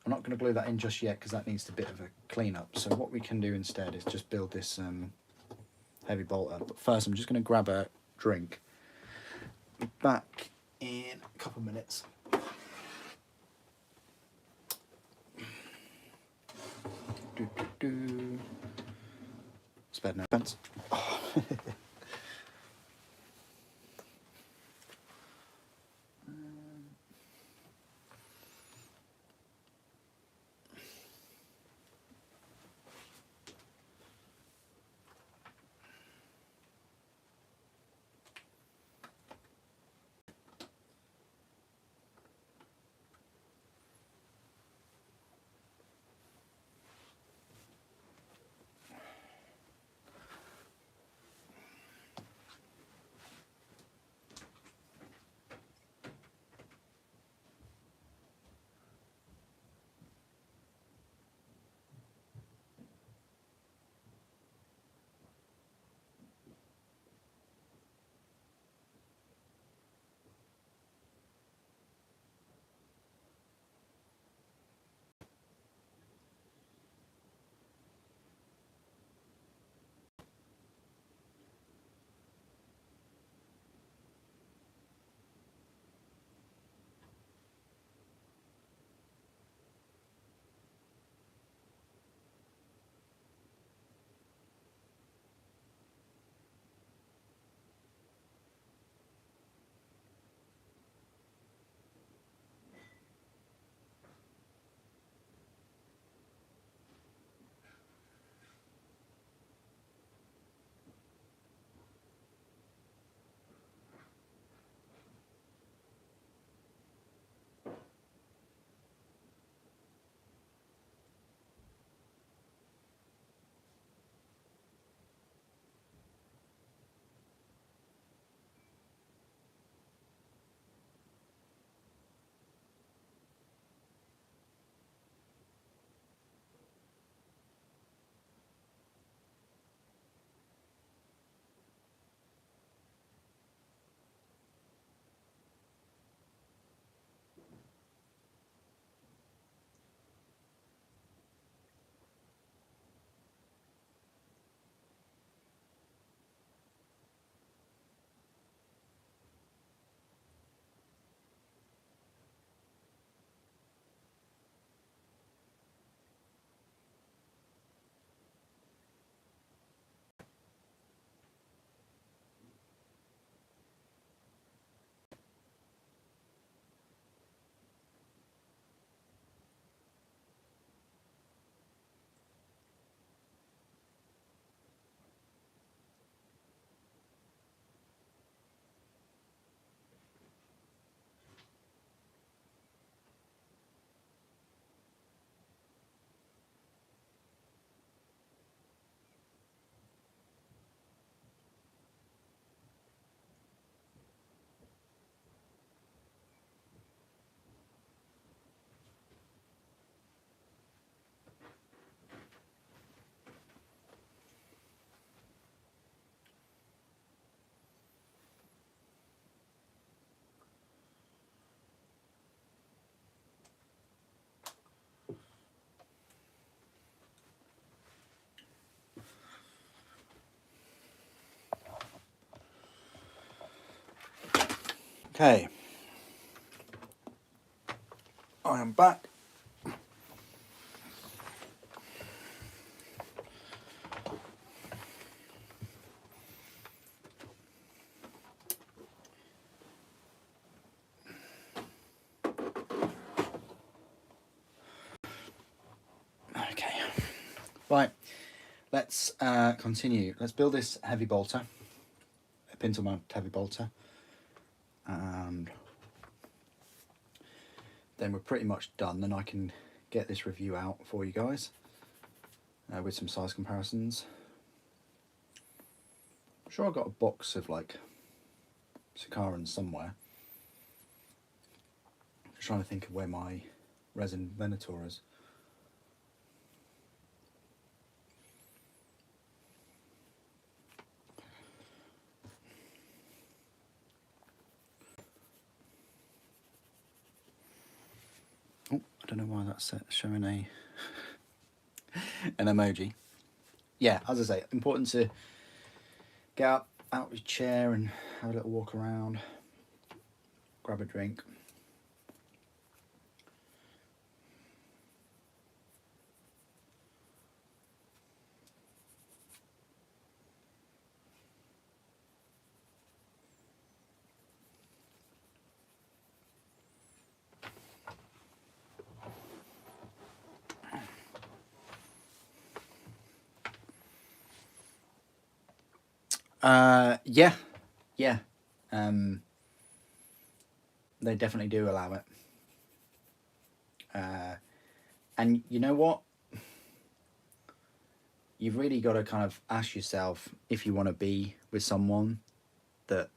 I'm not going to glue that in just yet because that needs a bit of a clean up. So what we can do instead is just build this heavy bolter. But first I'm just going to grab a drink. Be back in a couple of minutes. Spared no expense. Okay, I am back. Okay, right, let's continue. Let's build this heavy bolter, a pintle mount heavy bolter, and then we're pretty much done. Then I can get this review out for you guys with some size comparisons. I'm sure I've got a box of like Sakarans somewhere. Just trying to think of where my resin Venator is. Oh, I don't know why that's showing an emoji. Yeah, as I say, important to get out of your chair and have a little walk around, grab a drink. Yeah, yeah. They definitely do allow it. And you know what? You've really got to kind of ask yourself if you want to be with someone that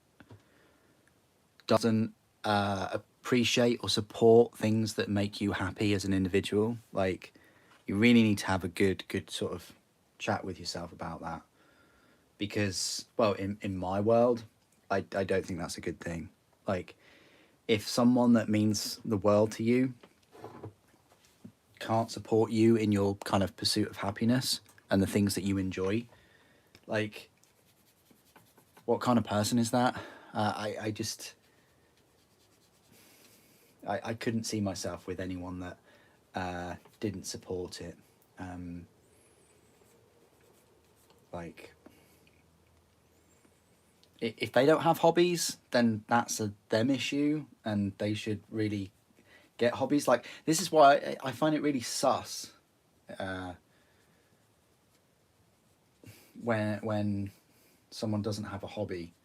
doesn't appreciate or support things that make you happy as an individual. Like, you really need to have a good sort of chat with yourself about that. Because, well, in my world, I don't think that's a good thing. Like, if someone that means the world to you can't support you in your kind of pursuit of happiness and the things that you enjoy, like, what kind of person is that? I just, I couldn't see myself with anyone that didn't support it. Like, if they don't have hobbies, then that's a them issue, and they should really get hobbies. Like, this is why I find it really sus when someone doesn't have a hobby,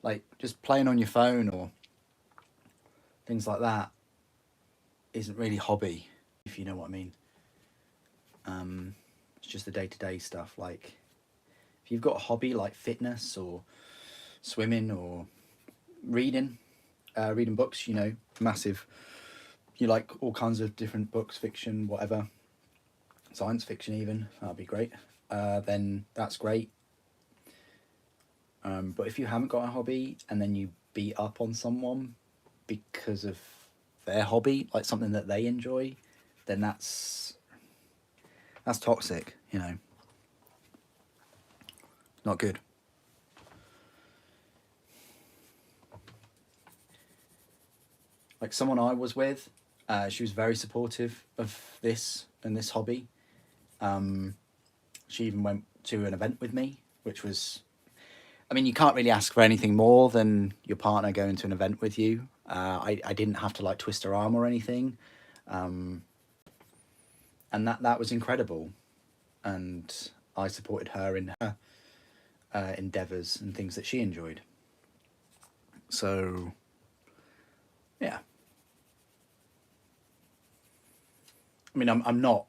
like just playing on your phone or things like that isn't really hobby, if you know what I mean. It's just the day-to-day stuff. Like, if you've got a hobby like fitness or swimming or reading books, you know, massive, you like all kinds of different books, fiction, whatever, science fiction even, that'd be great. Then that's great. But if you haven't got a hobby and then you beat up on someone because of their hobby, like something that they enjoy, then that's toxic, you know. Not good. Like, someone I was with, she was very supportive of this and this hobby. She even went to an event with me, which was, I mean, you can't really ask for anything more than your partner going to an event with you. I didn't have to like twist her arm or anything. And that was incredible. And I supported her in her endeavours and things that she enjoyed. So, yeah. I mean, I'm not.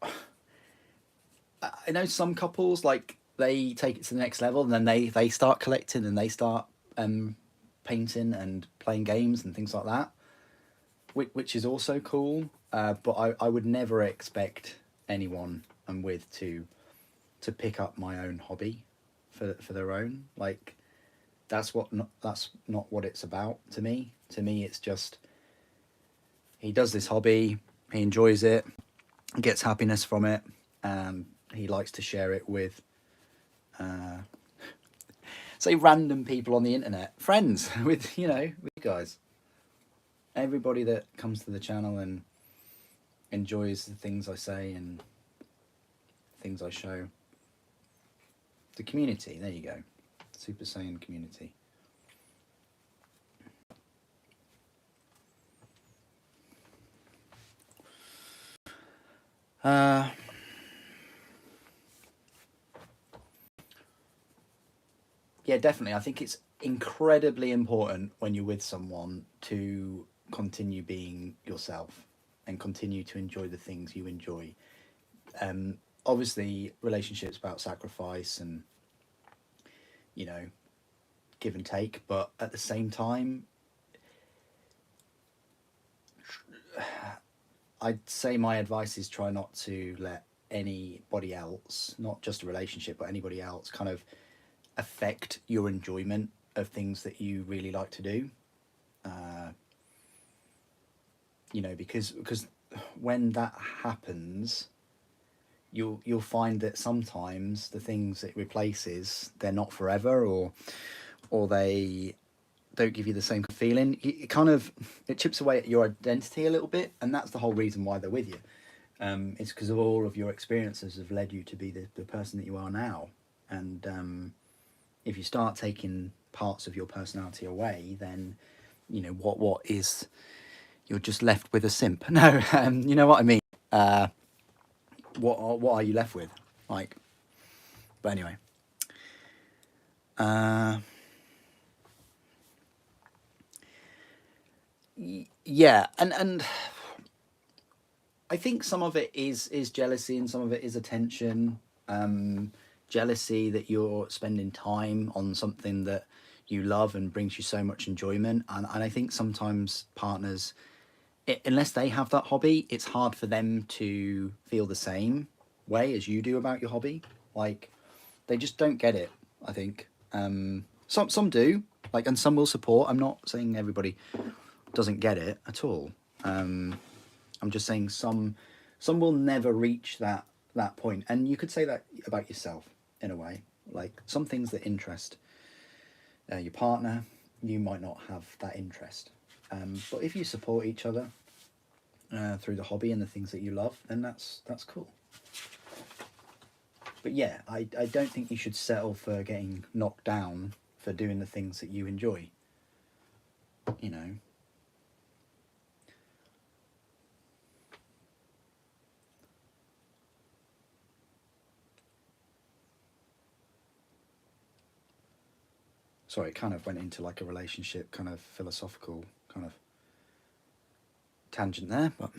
I know some couples, like, they take it to the next level and then they start collecting and they start painting and playing games and things like that, which is also cool. But I would never expect anyone I'm with to pick up my own hobby for their own. Like, that's not what it's about to me. To me, it's just, he does this hobby, he enjoys it, gets happiness from it, and he likes to share it with say random people on the internet, friends, with you guys, everybody that comes to the channel and enjoys the things I say and things I show. The community, there you go. Super Saiyan community. Yeah, definitely. I think it's incredibly important when you're with someone to continue being yourself and continue to enjoy the things you enjoy. Obviously, relationships about sacrifice and, give and take, but at the same time, I'd say my advice is try not to let anybody else, not just a relationship, but anybody else, kind of affect your enjoyment of things that you really like to do. Because when that happens, you'll find that sometimes the things it replaces, they're not forever, or they don't give you the same feeling. It kind of, it chips away at your identity a little bit, and that's the whole reason why they're with you. It's because of all of your experiences have led you to be the person that you are now. And if you start taking parts of your personality away, then you know what is, you're just left with a simp. No, you know what I mean. What are you left with? Like, but anyway. Yeah, and I think some of it is jealousy, and some of it is attention. Jealousy that you're spending time on something that you love and brings you so much enjoyment, and I think sometimes partners, unless they have that hobby, it's hard for them to feel the same way as you do about your hobby. Like, they just don't get it, I think. Some do, like, and some will support. I'm not saying everybody doesn't get it at all. I'm just saying some will never reach that point, and you could say that about yourself in a way. Like, some things that interest your partner, you might not have that interest. But if you support each other through the hobby and the things that you love, then that's cool. But yeah, I don't think you should settle for getting knocked down for doing the things that you enjoy. You know. Sorry, it kind of went into like a relationship kind of philosophical kind of tangent there, but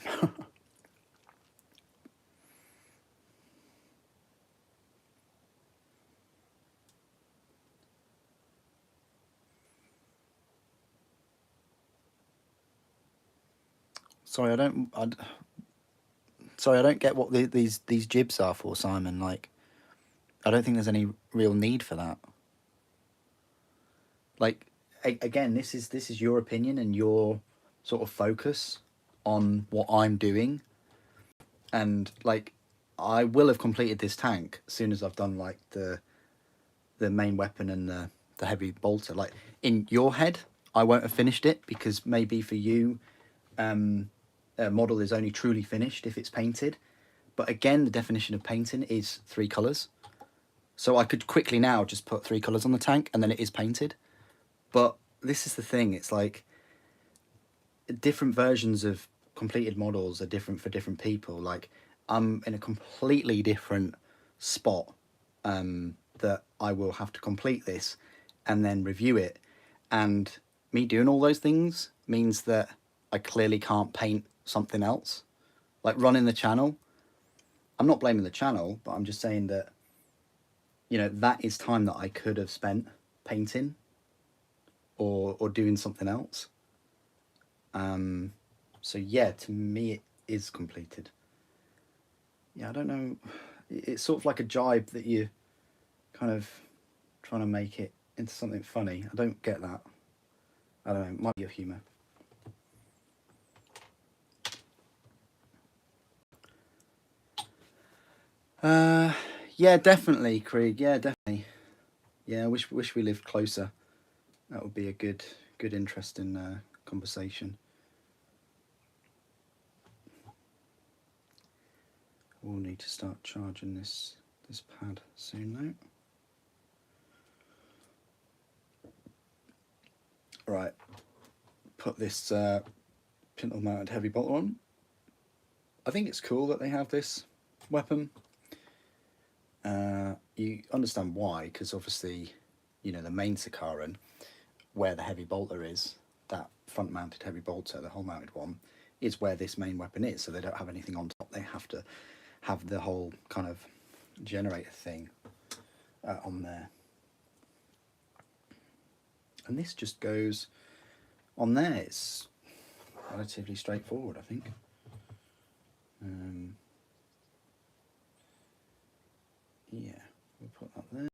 sorry, I don't get what these jibs are for, Simon. Like, I don't think there's any real need for that. Like, again, this is your opinion and your sort of focus on what I'm doing, and like, I will have completed this tank as soon as I've done like the main weapon and the heavy bolter. Like, in your head, I won't have finished it, because maybe for you, a model is only truly finished if it's painted. But again, the definition of painting is 3 colours. So I could quickly now just put 3 colours on the tank and then it is painted. But this is the thing, it's like, different versions of completed models are different for different people. Like, I'm in a completely different spot, that I will have to complete this and then review it. And me doing all those things means that I clearly can't paint something else. Like, running the channel, I'm not blaming the channel, but I'm just saying that, you know, that is time that I could have spent painting or doing something else. So yeah, to me it is completed. Yeah, I don't know. It's sort of like a jibe that you kind of trying to make it into something funny. I don't get that. I don't know. It might be your humour. Yeah, definitely, Krieg. Yeah, definitely. Yeah, I wish we lived closer. That would be a good, interesting conversation. We'll need to start charging this pad soon, though. Right, put this pintle mounted heavy bolter on. I think it's cool that they have this weapon. You understand why, because obviously, you know, the main Sakaran, where the heavy bolter is, that front mounted heavy bolter, the whole mounted one, is where this main weapon is. So they don't have anything on top. They have to have the whole kind of generator thing on there. And this just goes on there. It's relatively straightforward, I think. Yeah, we'll put that there.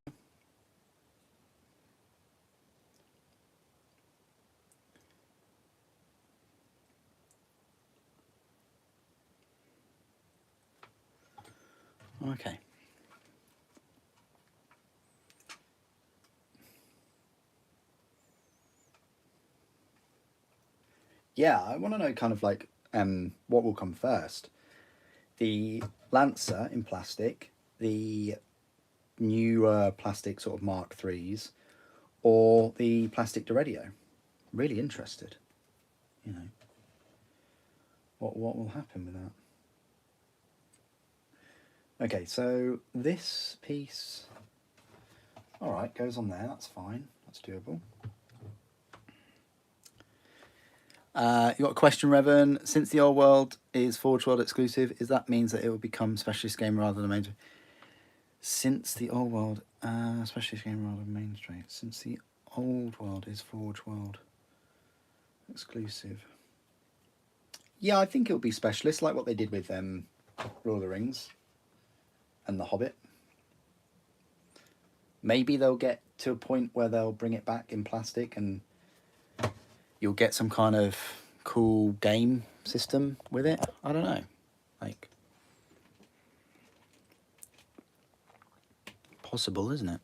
Okay. Yeah, I want to know kind of like what will come first. The Lancer in plastic, the newer plastic sort of Mark IIIs, or the plastic Deredio. Really interested, you know. What will happen with that? Okay, so this piece, all right, goes on there. That's fine. That's doable. You got a question, Revan. Since the old world is Forge World exclusive, is that means that it will become specialist game rather than main? Since the old world, specialist game rather than mainstream. Since the old world is Forge World exclusive. Yeah, I think it'll be specialist, like what they did with Lord of the Rings and The Hobbit. Maybe they'll get to a point where they'll bring it back in plastic and you'll get some kind of cool game system with it. I don't know. Like, possible, isn't it?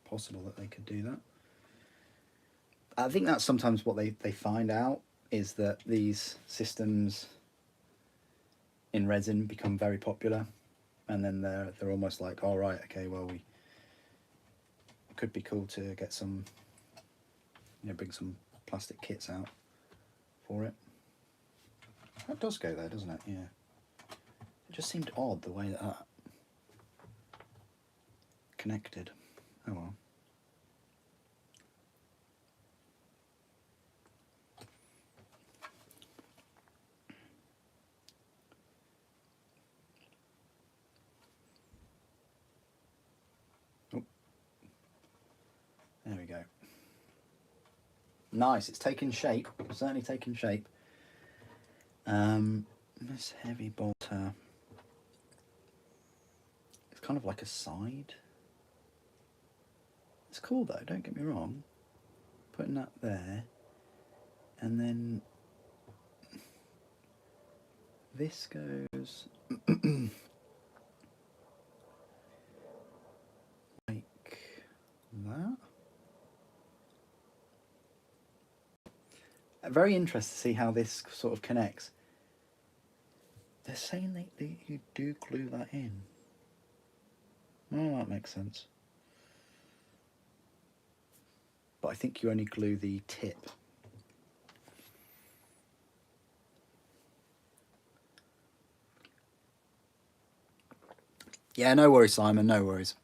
Possible that they could do that. I think that's sometimes what they find out, is that these systems in resin become very popular, and then they're almost like, all right, okay, well, we could be cool to get some, you know, bring some plastic kits out for it. That does go there, doesn't it? Yeah. It just seemed odd the way that connected. Oh well. Oh. There we go. Nice, it's taken shape. Certainly taken shape. This heavy bolter. It's kind of like a side. It's cool though, don't get me wrong. Putting that there, and then this goes like that. Very interested to see how this sort of connects. They're saying that you do glue that in. Well, that makes sense. But I think you only glue the tip. Yeah, no worries, Simon, no worries.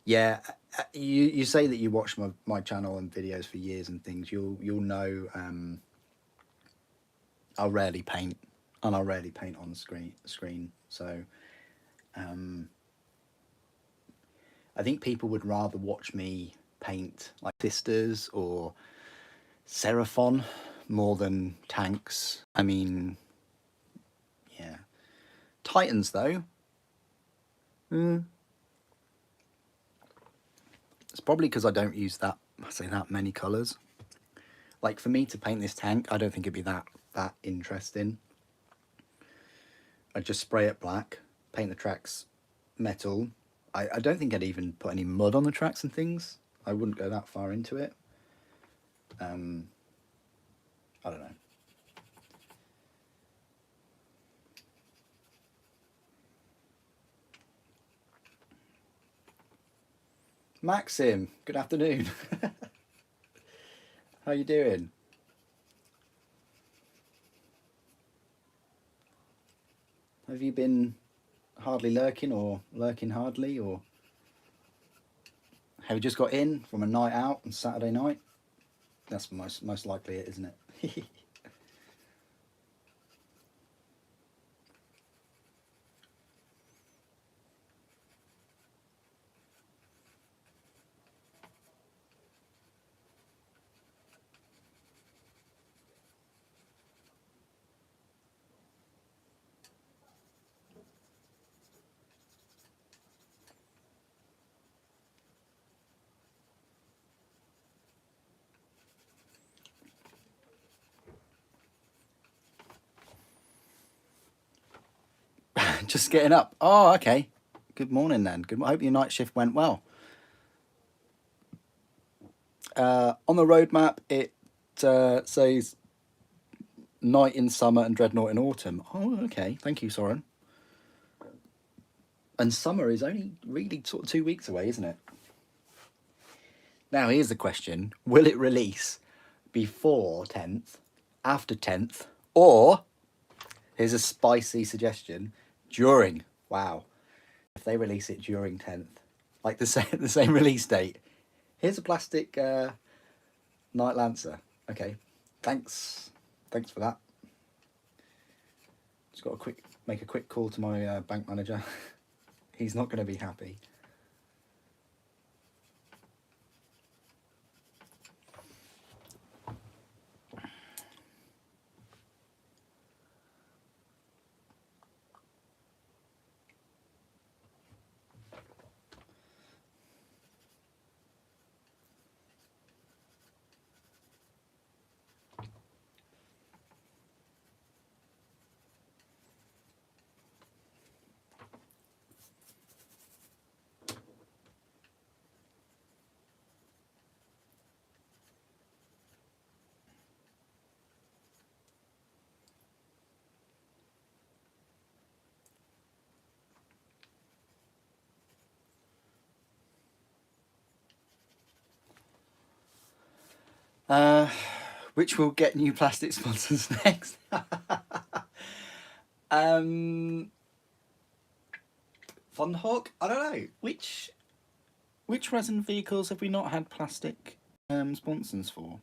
Yeah, you say that you watch my channel and videos for years and things. You'll know I'll rarely paint, and I'll rarely paint on screen. So I think people would rather watch me paint like Sisters or Seraphon more than tanks. I mean, yeah. Titans though. It's probably because I don't use that many colours. Like for me to paint this tank, I don't think it'd be that interesting. I'd just spray it black, paint the tracks metal. I don't think I'd even put any mud on the tracks and things. I wouldn't go that far into it. I don't know. Maxim, good afternoon. How you doing? Have you been hardly lurking or lurking hardly, or have you just got in from a night out on Saturday night? That's most likely it, isn't it? Just getting up. Oh, okay. Good morning then. Good. I hope your night shift went well. On the roadmap, it says Night in summer and Dreadnought in autumn. Oh, okay. Thank you, Soren. And summer is only really sort of 2 weeks away, isn't it? Now, here's the question. Will it release before 10th, after 10th, or, here's a spicy suggestion, during? Wow. If they release it during 10th, like the same release date. Here's a plastic Night Lancer. Okay, thanks for that. Just got to make a quick call to my bank manager. He's not going to be happy. Which will get new plastic sponsors next? Funhawk? I don't know. Which resin vehicles have we not had plastic sponsors for?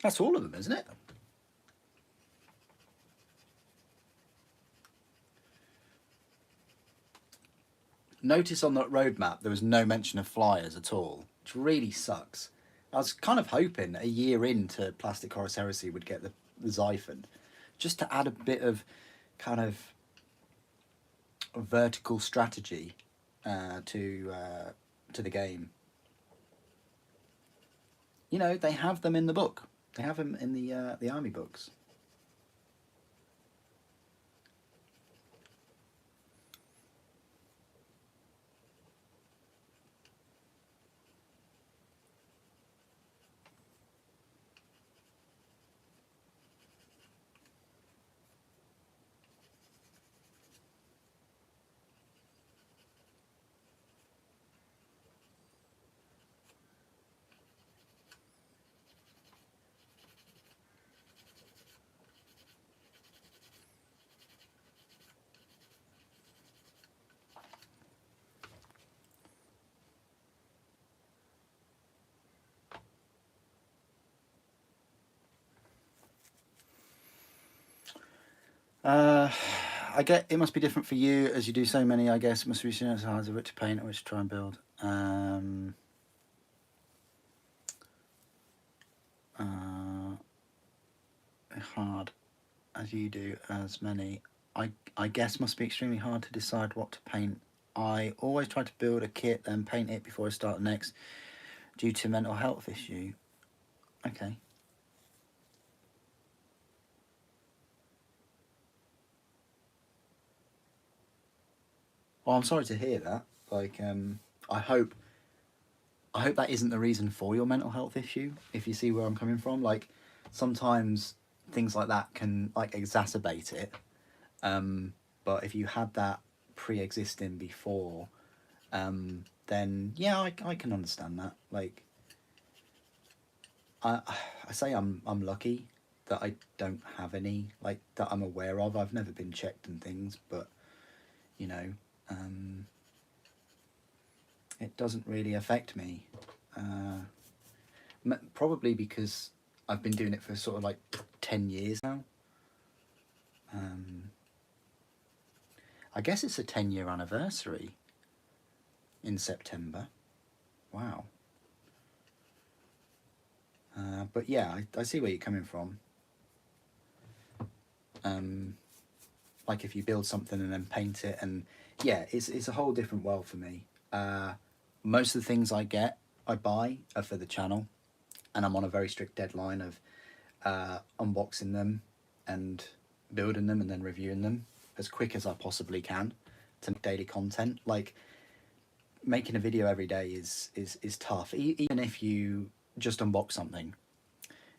That's all of them, isn't it? Notice on that roadmap there was no mention of flyers at all, which really sucks. I was kind of hoping a year into Plastic Horus Heresy would get the Xiphon, just to add a bit of kind of vertical strategy to the game. You know, they have them in the book. They have them in the army books. I get it must be different for you as you do so many. I guess it must be as hard as to paint or which to try and build. Hard as you do as many. I guess must be extremely hard to decide what to paint. I always try to build a kit and paint it before I start the next due to mental health issue. Okay. Well, I'm sorry to hear that. Like, I hope that isn't the reason for your mental health issue. If you see where I'm coming from, like, sometimes things like that can like exacerbate it. But if you had that pre-existing before, then yeah, I can understand that. Like, I say I'm lucky that I don't have any like that I'm aware of. I've never been checked and things, but you know, it doesn't really affect me. Probably because I've been doing it for sort of like 10 years now. I guess it's a 10-year anniversary in September. Wow. But yeah, I see where you're coming from. Like if you build something and then paint it, and yeah, it's a whole different world for me. Most of the things I buy are for the channel, and I'm on a very strict deadline of unboxing them and building them and then reviewing them. as quick as I possibly can to make daily content. Like, making a video every day is tough. Even if you just unbox something,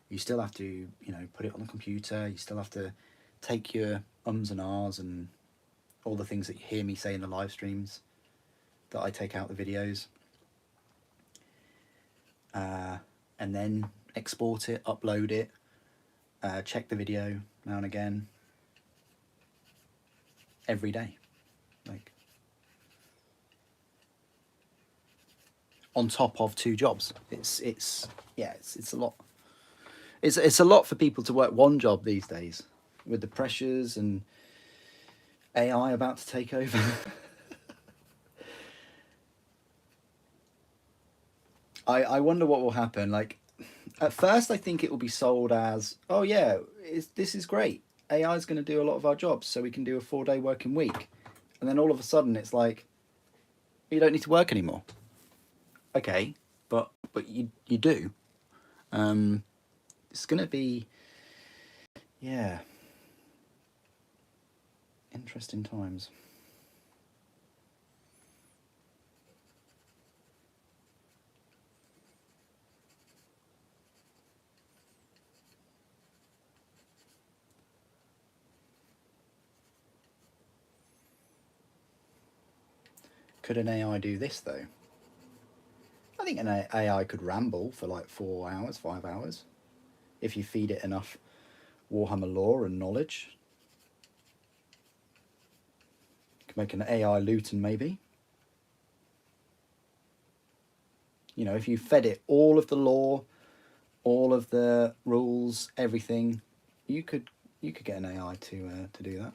you still have to, you know, put it on the computer. You still have to take your ums and ahs and all the things that you hear me say in the live streams that I take out the videos, and then export it, upload it, check the video now and again, every day, like, on top of 2 jobs. It's a lot. It's a lot for people to work one job these days, with the pressures and AI about to take over. I wonder what will happen. Like, at first I think it will be sold as, oh yeah, this is great. AI is going to do a lot of our jobs, so we can do a 4-day working week. And then all of a sudden it's like, you don't need to work anymore. Okay, but you do. It's going to be, yeah, interesting times. Could an AI do this though? I think an AI could ramble for like 4 hours, 5 hours, if you feed it enough Warhammer lore and knowledge. Could make an AI Luton maybe. You know, if you fed it all of the lore, all of the rules, everything, you could get an AI to do that.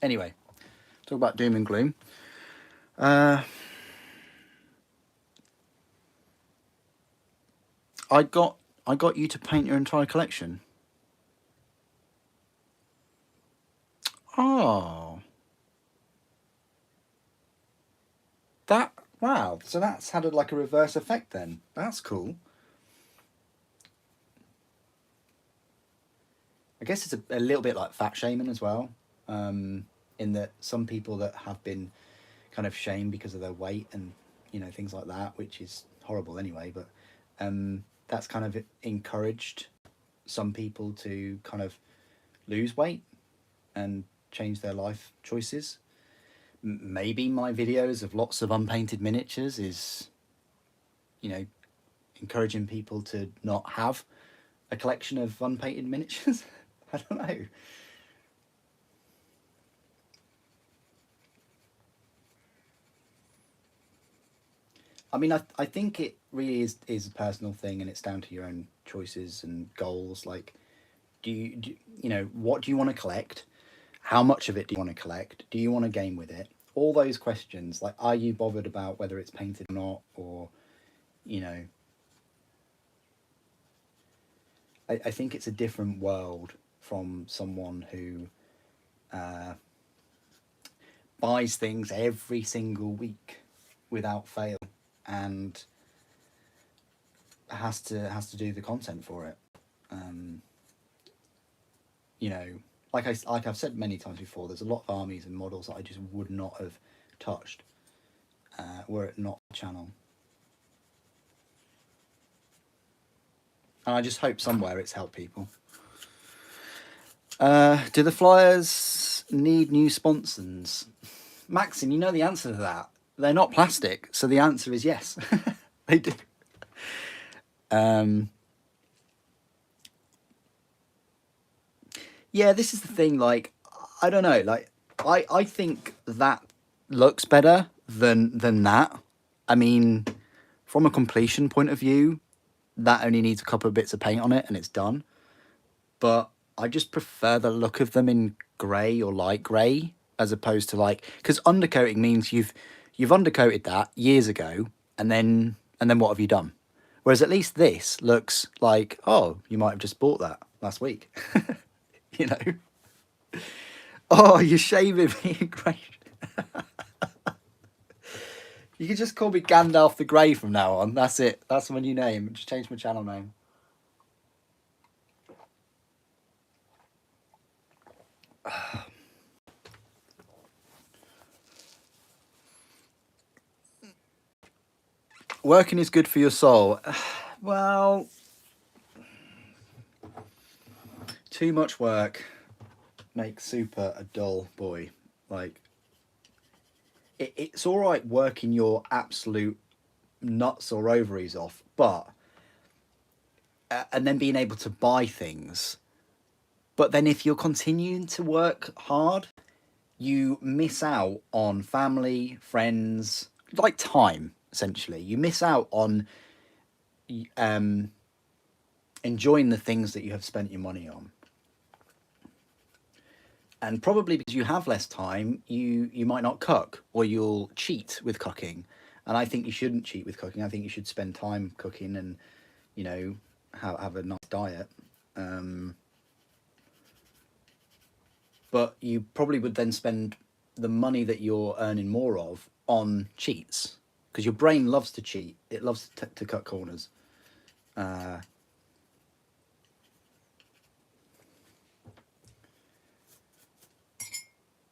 Anyway, talk about doom and gloom. I got you to paint your entire collection. Oh, that, wow. So that's had like a reverse effect then. That's cool. I guess it's a little bit like fat shaming as well, in that some people that have been kind of shamed because of their weight and, you know, things like that, which is horrible anyway, but that's kind of encouraged some people to kind of lose weight and change their life choices. Maybe my videos of lots of unpainted miniatures is, you know, encouraging people to not have a collection of unpainted miniatures. I don't know. I mean, I think it really is a personal thing, and it's down to your own choices and goals. Like, do you know, what do you want to collect? How much of it do you want to collect? Do you want to game with it? All those questions. Like, are you bothered about whether it's painted or not? Or, you know, I think it's a different world from someone who buys things every single week without fail and has to do the content for it. You know, like I've said many times before, there's a lot of armies and models that I just would not have touched were it not the channel. And I just hope somewhere it's helped people. Do the Flyers need new sponsors? Maxim, you know the answer to that. They're not plastic, so the answer is yes. They do. Yeah, this is the thing, like, I don't know, like, I think that looks better than that. I mean, from a completion point of view, that only needs a couple of bits of paint on it and it's done. But I just prefer the look of them in grey or light grey, as opposed to, like, because undercoating means you've undercoated that years ago, and then what have you done? Whereas at least this looks like, oh, you might have just bought that last week. You know? Oh, you're shaving me. Great. You can just call me Gandalf the Grey from now on. That's it. That's my new name. Just change my channel name. Working is good for your soul. Well, too much work makes super a dull boy. Like, it's all right working your absolute nuts or ovaries off, but and then being able to buy things. But then if you're continuing to work hard, you miss out on family, friends, like time, essentially. You miss out on enjoying the things that you have spent your money on. And probably because you have less time, you might not cook, or you'll cheat with cooking. And I think you shouldn't cheat with cooking. I think you should spend time cooking and, you know, have a nice diet. But you probably would then spend the money that you're earning more of on cheats, because your brain loves to cheat. It loves to cut corners.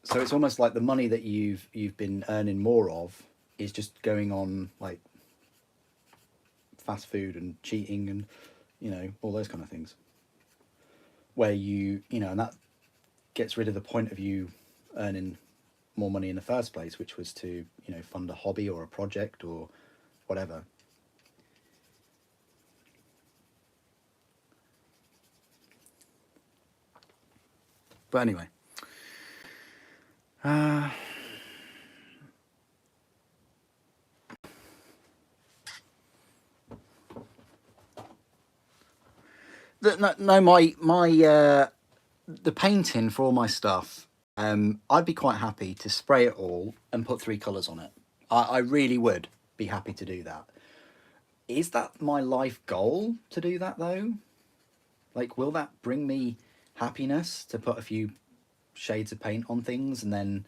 So it's almost like the money that you've been earning more of is just going on like fast food and cheating and, you know, all those kind of things. Where you know, and that gets rid of the point of you earning more money in the first place, which was to, you know, fund a hobby or a project or whatever. But anyway, the painting for all my stuff, I'd be quite happy to spray it all and put 3 colours on it. I really would be happy to do that. Is that my life goal to do that though? Like, will that bring me happiness to put a few shades of paint on things and then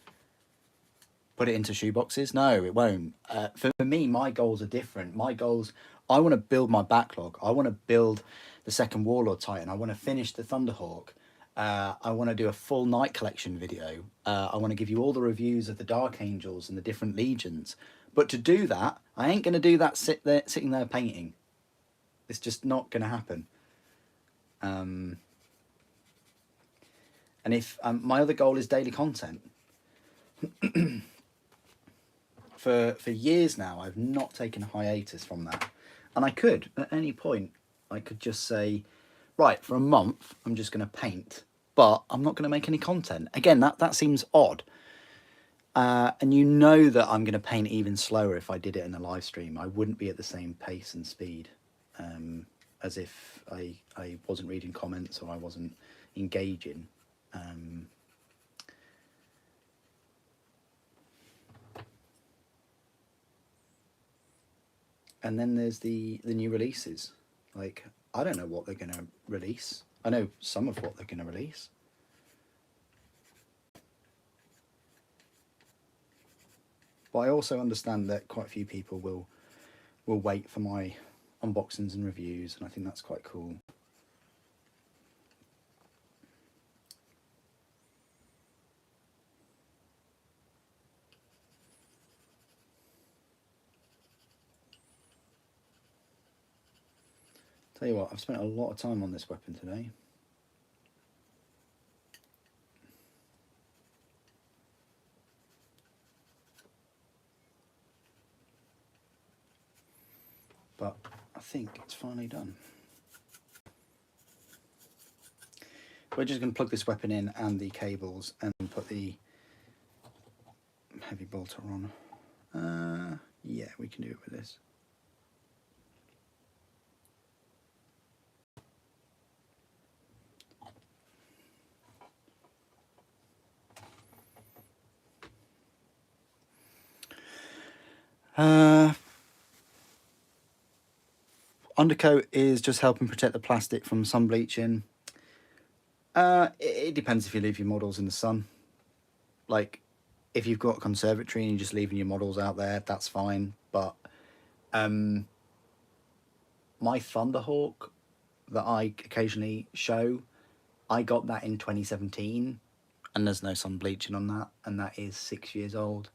put it into shoeboxes? No, it won't. For me, my goals are different. My goals, I want to build my backlog. I want to build the second Warlord Titan. I want to finish the Thunderhawk. I want to do a full Night Collection video. I want to give you all the reviews of the Dark Angels and the different legions. But to do that, I ain't going to do that sitting there painting. It's just not going to happen. And if my other goal is daily content. For years now, I've not taken a hiatus from that. And I could, at any point, I could just say, right, for a month, I'm just going to paint, but I'm not going to make any content. Again, that seems odd. And you know that I'm going to paint even slower if I did it in a live stream. I wouldn't be at the same pace and speed as if I wasn't reading comments or I wasn't engaging. And then there's the new releases. Like, I don't know what they're going to release. I know some of what they're going to release. But I also understand that quite a few people will wait for my unboxings and reviews, and I think that's quite cool. Tell you what, I've spent a lot of time on this weapon today. But I think it's finally done. We're just going to plug this weapon in and the cables and put the heavy bolter on. Yeah, we can do it with this. Undercoat is just helping protect the plastic from sun bleaching. It depends if you leave your models in the sun. Like, if you've got a conservatory and you're just leaving your models out there, that's fine. But my Thunderhawk that I occasionally show, I got that in 2017, and there's no sun bleaching on that, and that is 6 years old.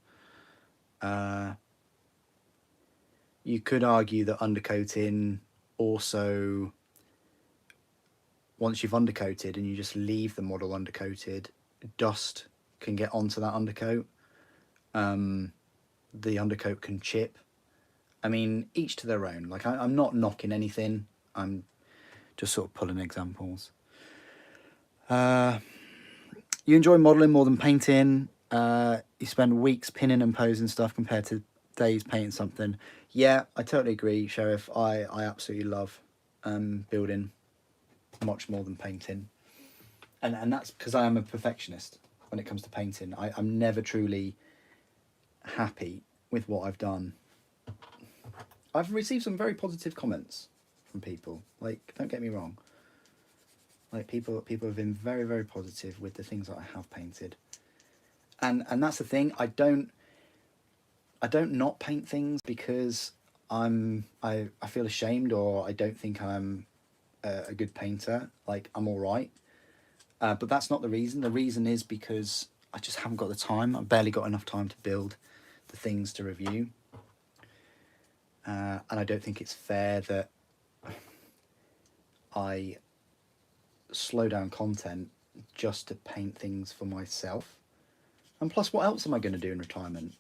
You could argue that undercoating also, once you've undercoated and you just leave the model undercoated, dust can get onto that undercoat. The undercoat can chip. I mean, each to their own. Like, I'm not knocking anything. I'm just sort of pulling examples. You enjoy modelling more than painting. You spend weeks pinning and posing stuff compared to days painting something. Yeah, I totally agree, Sheriff. I absolutely love building much more than painting. And that's because I am a perfectionist when it comes to painting. I'm never truly happy with what I've done. I've received some very positive comments from people. Like, don't get me wrong. Like, people have been very, very positive with the things that I have painted. And that's the thing. I don't not paint things because I feel ashamed, or I don't think I'm a good painter. Like, I'm all right. But that's not the reason. The reason is because I just haven't got the time. I've barely got enough time to build the things to review. And I don't think it's fair that I slow down content just to paint things for myself. And plus, what else am I going to do in retirement?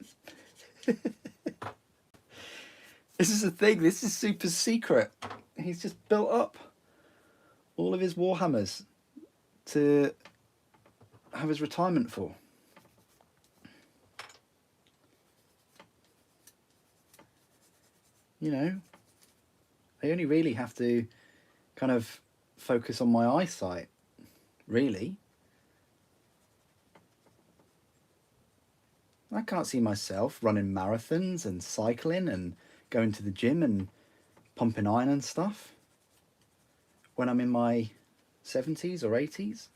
This is the thing. This is super secret. He's just built up all of his Warhammers to have his retirement for. You know, I only really have to kind of focus on my eyesight, really. I can't see myself running marathons and cycling and going to the gym and pumping iron and stuff when I'm in my 70s or 80s.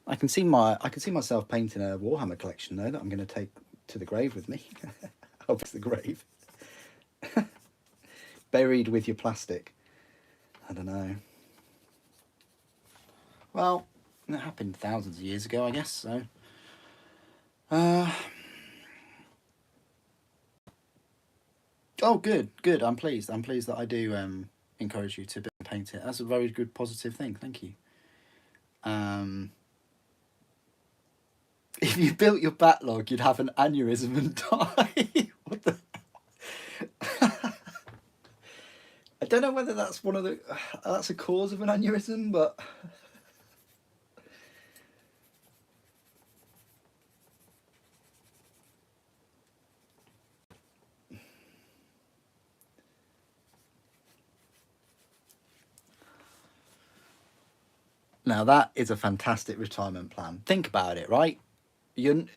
I can see myself painting a Warhammer collection though that I'm going to take to the grave with me. I hope it's the grave. Buried with your plastic. I don't know. Well, it happened thousands of years ago, I guess, so. Oh, good. I'm pleased that I do encourage you to paint it. That's a very good positive thing. Thank you. If you built your backlog, you'd have an aneurysm and die. What the? I don't know whether that's that's a cause of an aneurysm, but. Now that is a fantastic retirement plan. Think about it, right? You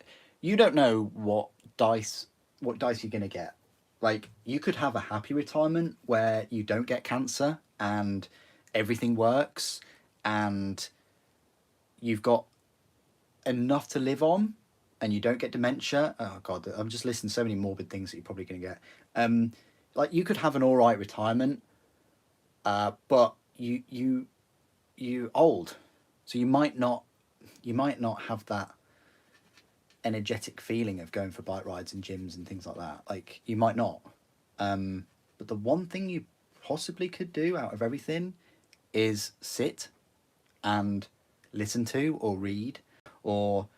don't know what dice you're going to get. Like, you could have a happy retirement where you don't get cancer and everything works and you've got enough to live on and you don't get dementia. Oh God, I'm just listing so many morbid things that you're probably going to get. Like, you could have an all right retirement, but you old, so you might not have that energetic feeling of going for bike rides and gyms and things like that. Like, you might not. But the one thing you possibly could do out of everything is sit and listen to or read or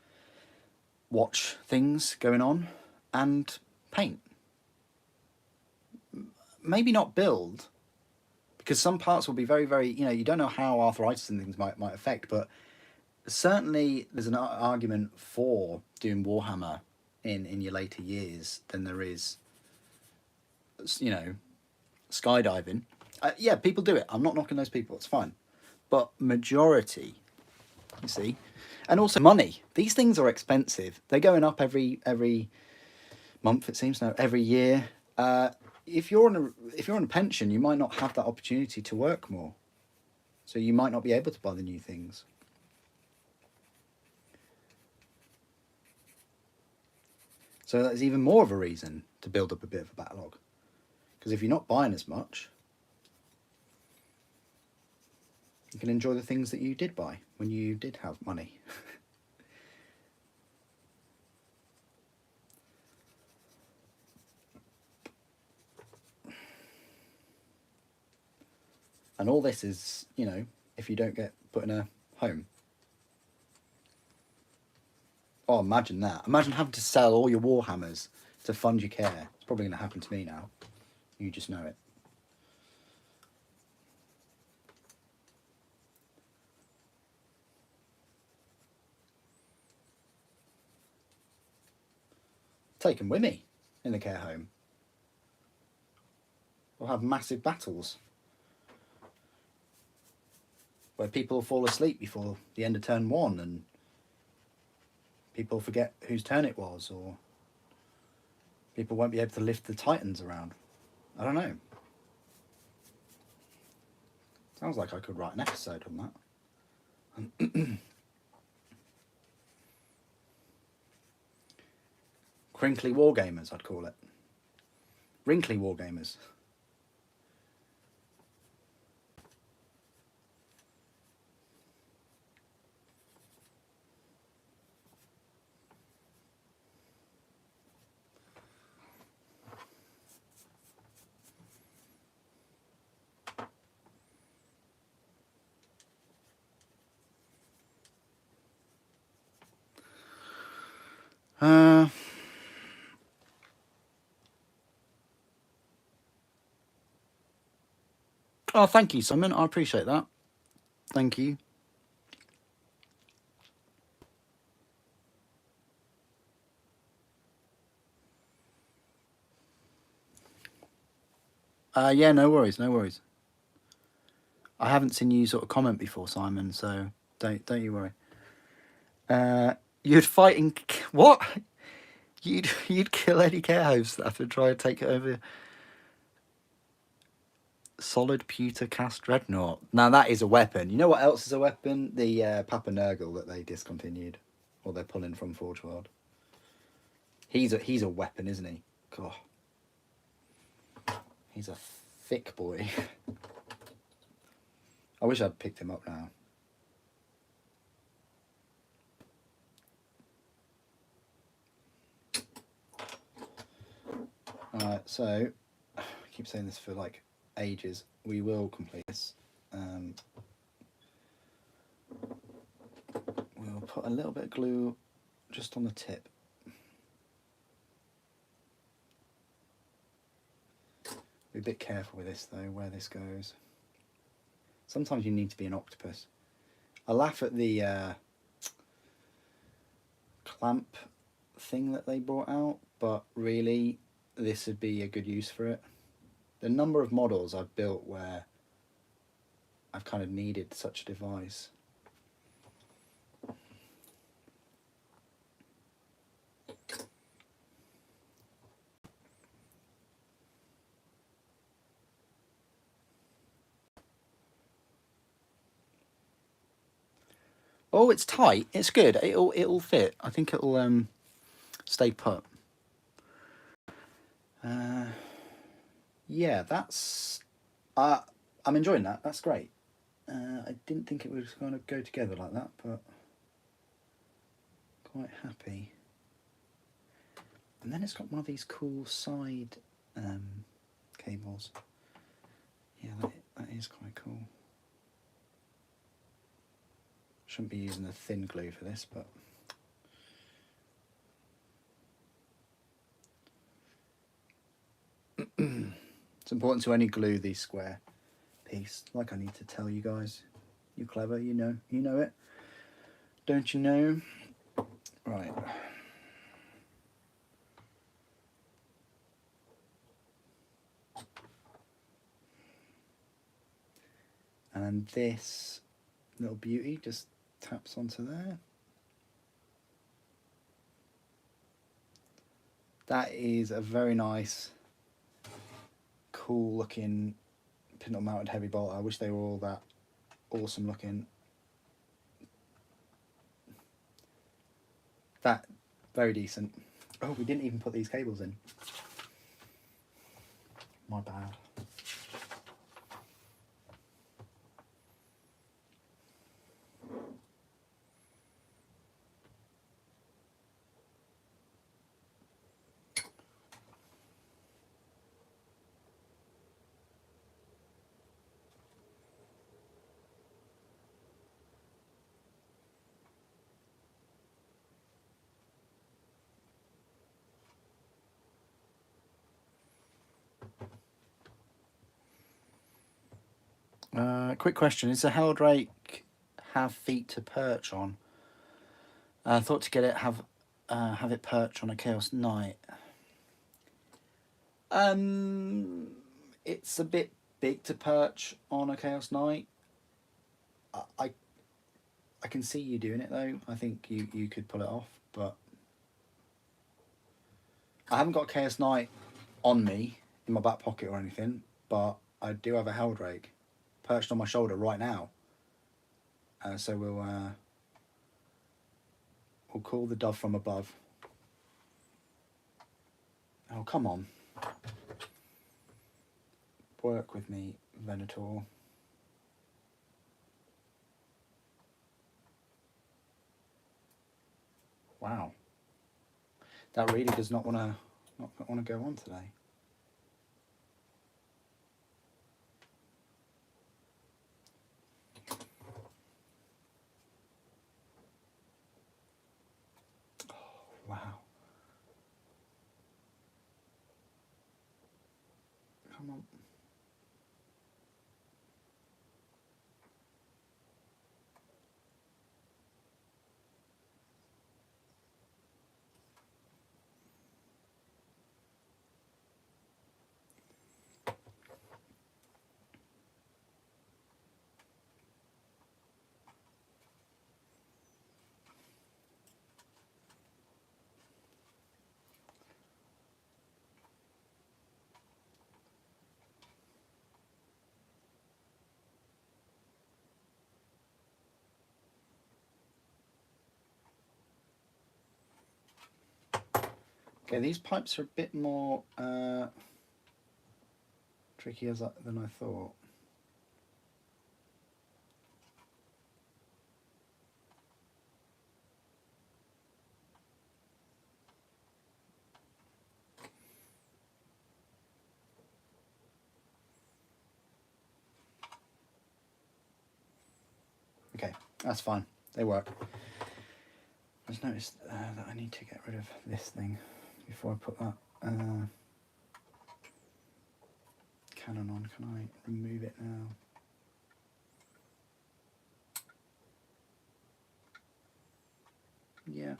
watch things going on and paint. Maybe not build, because some parts will be very, very, you don't know how arthritis and things might affect, but certainly there's an argument for doing Warhammer in your later years than there is, skydiving. Yeah, people do it. I'm not knocking those people. It's fine. But majority, you see, and also money. These things are expensive. They're going up every month, it seems, now every year. If you're on a pension, you might not have that opportunity to work more, so you might not be able to buy the new things. So that's even more of a reason to build up a bit of a backlog. Because if you're not buying as much, you can enjoy the things that you did buy when you did have money. And all this is, you know, if you don't get put in a home. Oh, imagine that. Imagine having to sell all your Warhammers to fund your care. It's probably going to happen to me now. You just know it. Take them with me in the care home. We'll have massive battles where people fall asleep before the end of turn 1 and people forget whose turn it was, or people won't be able to lift the Titans around. I don't know. Sounds like I could write an episode on that. Crinkly Wargamers, I'd call it. Wrinkly Wargamers. Oh, thank you, Simon. I appreciate that. Thank you. Yeah, no worries, no worries. I haven't seen you sort of comment before, Simon, so don't you worry. You'd fight in what? You'd kill any care host after trying to take it over. Solid pewter cast dreadnought. Now that is a weapon. You know what else is a weapon? The Papa Nurgle that they discontinued, or they're pulling from Forge World. He's a weapon, isn't he? God, he's a thick boy. I wish I'd picked him up now. Alright, so I keep saying this for like ages. We will complete this. We'll put a little bit of glue just on the tip. Be a bit careful with this though, where this goes. Sometimes you need to be an octopus. I laugh at the clamp thing that they brought out, but really this would be a good use for it. The number of models I've built where I've kind of needed such a device. Oh, it's tight. It's good. It'll fit. I think it'll stay put. Yeah, that's. I'm enjoying that. That's great. I didn't think it was going to go together like that, but quite happy. And then it's got one of these cool side cables. Yeah, that is quite cool. Shouldn't be using the thin glue for this, but it's important to only glue the square piece. Like I need to tell you guys. You're clever, you know it. Don't you know? Right. And this little beauty just taps onto there. That is a very nice, cool looking pintle mounted heavy bolt. I wish they were all that awesome looking. That, very decent. Oh, we didn't even put these cables in. My bad. Quick question: is the Heldrake have feet to perch on? I thought to get it have it perch on a Chaos Knight. It's a bit big to perch on a Chaos Knight. I can see you doing it though. I think you could pull it off, but I haven't got a Chaos Knight on me in my back pocket or anything, but I do have a Heldrake perched on my shoulder right now. So we'll call the dove from above. Oh, come on. Work with me, Venator. Wow. That really does not want to go on today. Oh, wow. Come on. Okay, these pipes are a bit more tricky than I thought. Okay, that's fine. They work. I just noticed that I need to get rid of this thing before I put that cannon on. Can I remove it now? Yeah.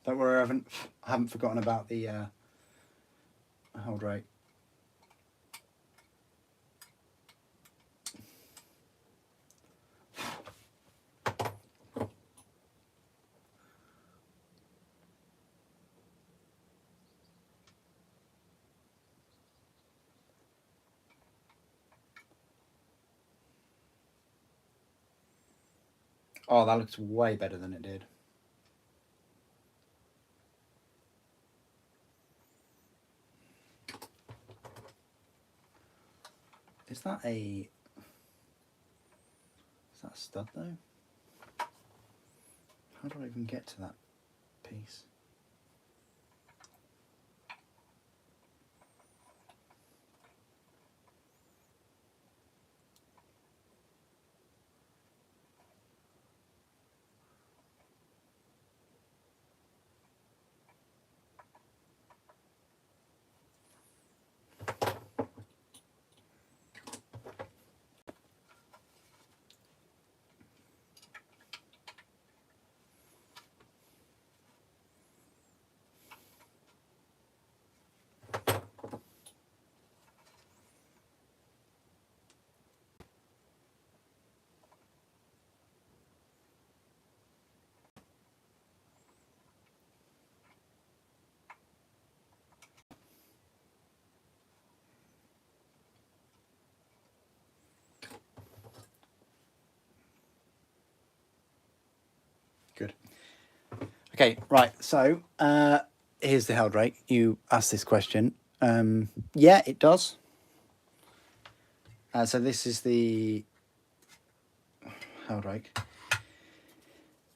Don't worry, I haven't forgotten about the Heldrake. Oh, that looks way better than it did. Is that a stud though? How do I even get to that piece? Good. Okay, right. So here's the held rate. You asked this question. Yeah, it does. So this is the held rate.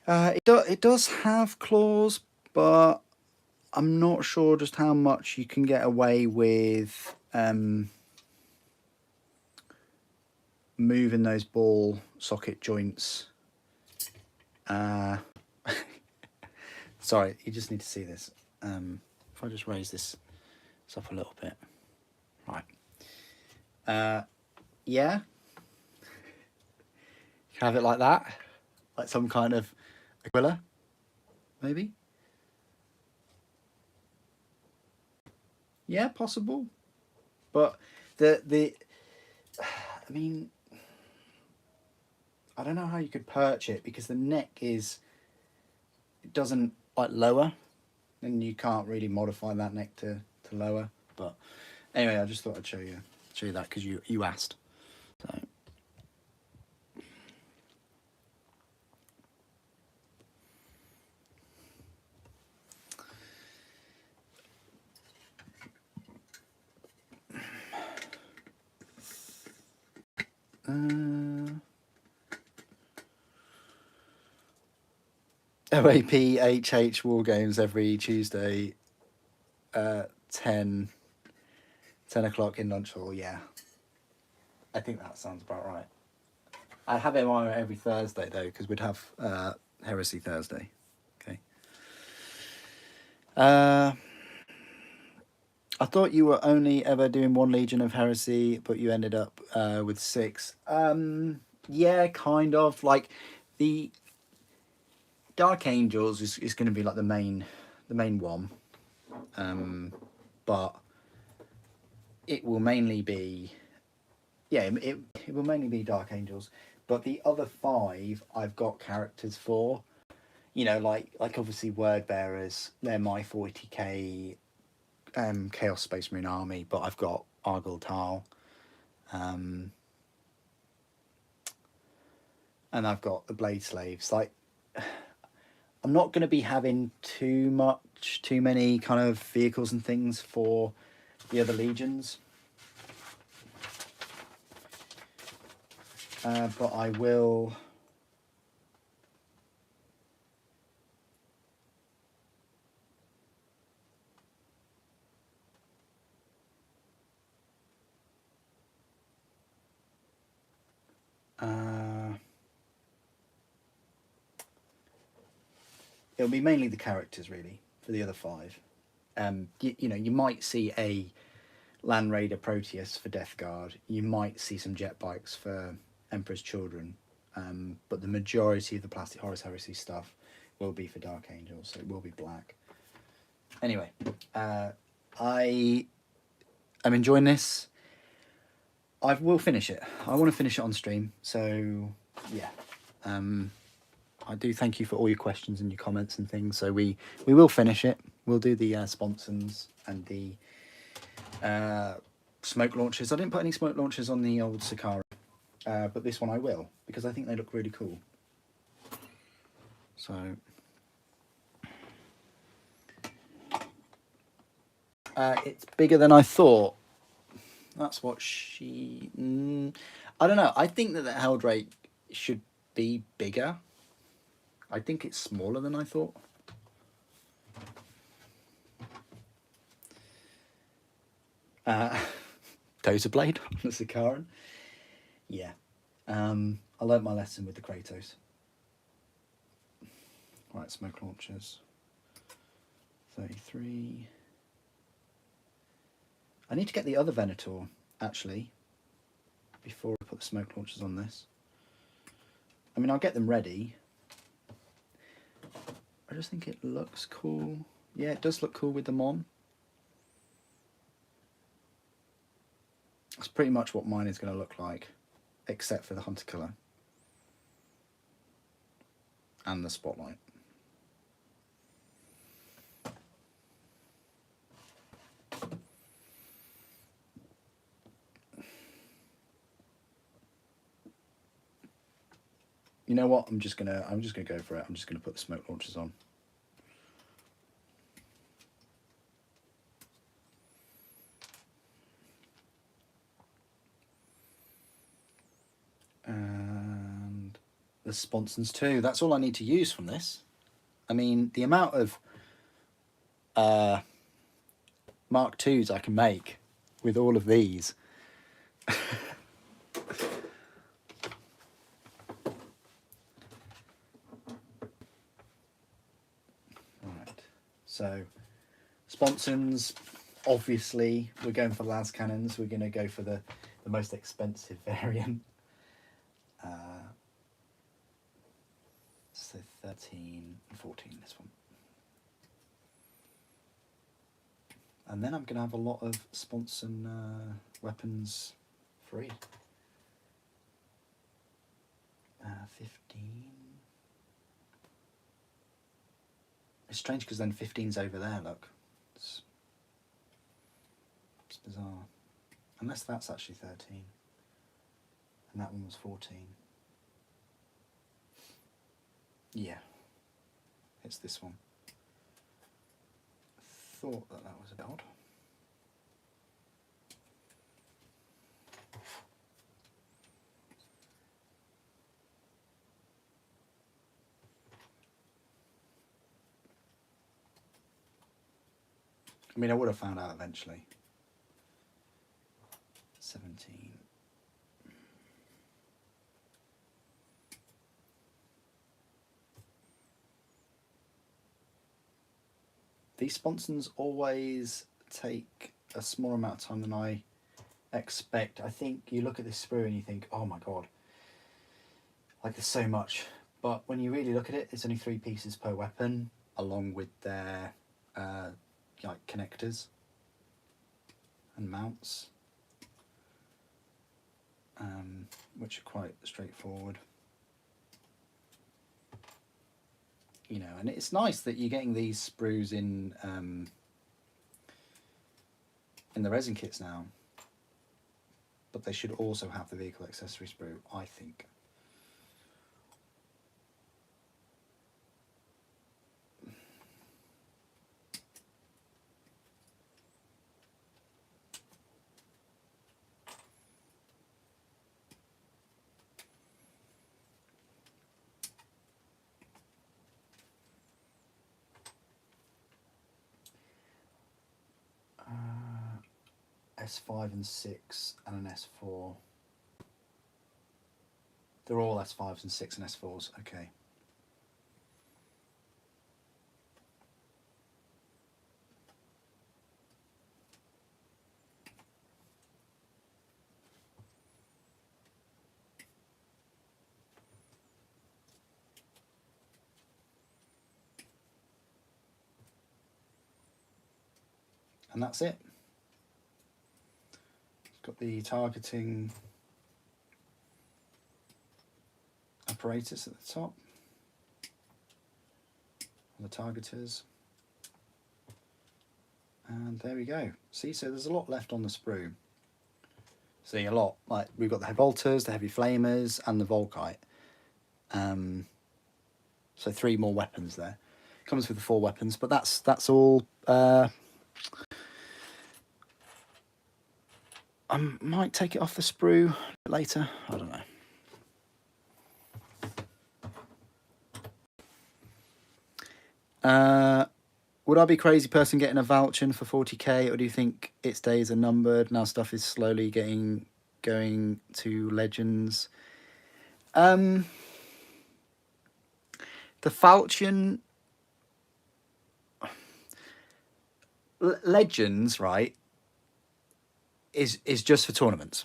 It does have claws, but I'm not sure just how much you can get away with moving those ball socket joints. Sorry, you just need to see this. If I just raise this up a little bit. Right. Yeah. You can have it like that. Like some kind of Aquila, maybe. Yeah, possible. But I mean, I don't know how you could perch it because the neck it doesn't like lower, and you can't really modify that neck to lower. But anyway, I just thought I'd show you that because you asked. So. OAP War Games every Tuesday, 10 o'clock in lunch hall. Yeah, I think that sounds about right. I'd have it on every Thursday though, because we'd have Heresy Thursday. Okay. I thought you were only ever doing one Legion of Heresy, but you ended up with 6. Yeah, kind of. Like the Dark Angels is going to be like the main one, but it will mainly be it will mainly be Dark Angels. But the other 5 I've got characters for. You know, like obviously Word Bearers. They're my 40k Chaos Space Marine army, but I've got Argyle Tal, and I've got the Blade Slaves. Like, I'm not going to be having too many kind of vehicles and things for the other legions, but I will. It'll be mainly the characters really for the other 5. You know, you might see a Land Raider Proteus for Death Guard. You might see some jet bikes for Emperor's Children, but the majority of the Plastic Horus Heresy stuff will be for Dark Angels, so it will be black. Anyway, I am enjoying this. I will finish it. I want to finish it on stream, so yeah. I do thank you for all your questions and your comments and things. So we will finish it. We'll do the sponsons and the smoke launchers. I didn't put any smoke launchers on the old Sakara, but this one I will, because I think they look really cool. So it's bigger than I thought. That's what she... I don't know. I think that the held rate should be bigger. I think it's smaller than I thought. Dozer Blade on the Sakaran. Yeah. I learnt my lesson with the Kratos. Right, smoke launchers. 33. I need to get the other Venator, actually, before I put the smoke launchers on this. I mean, I'll get them ready. I just think it looks cool. Yeah, it does look cool with them on. That's pretty much what mine is going to look like, except for the Hunter Killer and the spotlight. You know what? I'm just gonna go for it. I'm just gonna put the smoke launchers on. And the sponsons too. That's all I need to use from this. I mean, the amount of Mark IIs I can make with all of these. Right, so sponsons, obviously we're going for las cannons. We're going to go for the most expensive variant. So 13 and 14, this one. And then I'm going to have a lot of sponson weapons free. 15. It's strange because then 15's over there, look. It's bizarre. Unless that's actually 13. And that one was 14. Yeah. It's this one. Thought that was a bit odd. I mean, I would have found out eventually. 17. These sponsons always take a smaller amount of time than I expect. I think you look at this sprue and you think, oh my god, like there's so much. But when you really look at it, it's only 3 pieces per weapon, along with their like connectors and mounts, which are quite straightforward. You know, and it's nice that you're getting these sprues in the resin kits now, but they should also have the vehicle accessory sprue, I think. S5 and 6 and an S4. They're all S5s and 6 and S4s, okay. And that's it. It's got the targeting apparatus at the top, the targeters, and there we go. See, so there's a lot left on the sprue. See, a lot. Like, we've got the Volters, the Heavy Flamers, and the Volkite. So 3 more weapons there. Comes with the 4 weapons, but that's all. I might take it off the sprue later. I don't know. Would I be a crazy person getting a voucher for 40k, or do you think its days are numbered? Now stuff is slowly going to Legends. The Falchion Legends, right, is just for tournaments.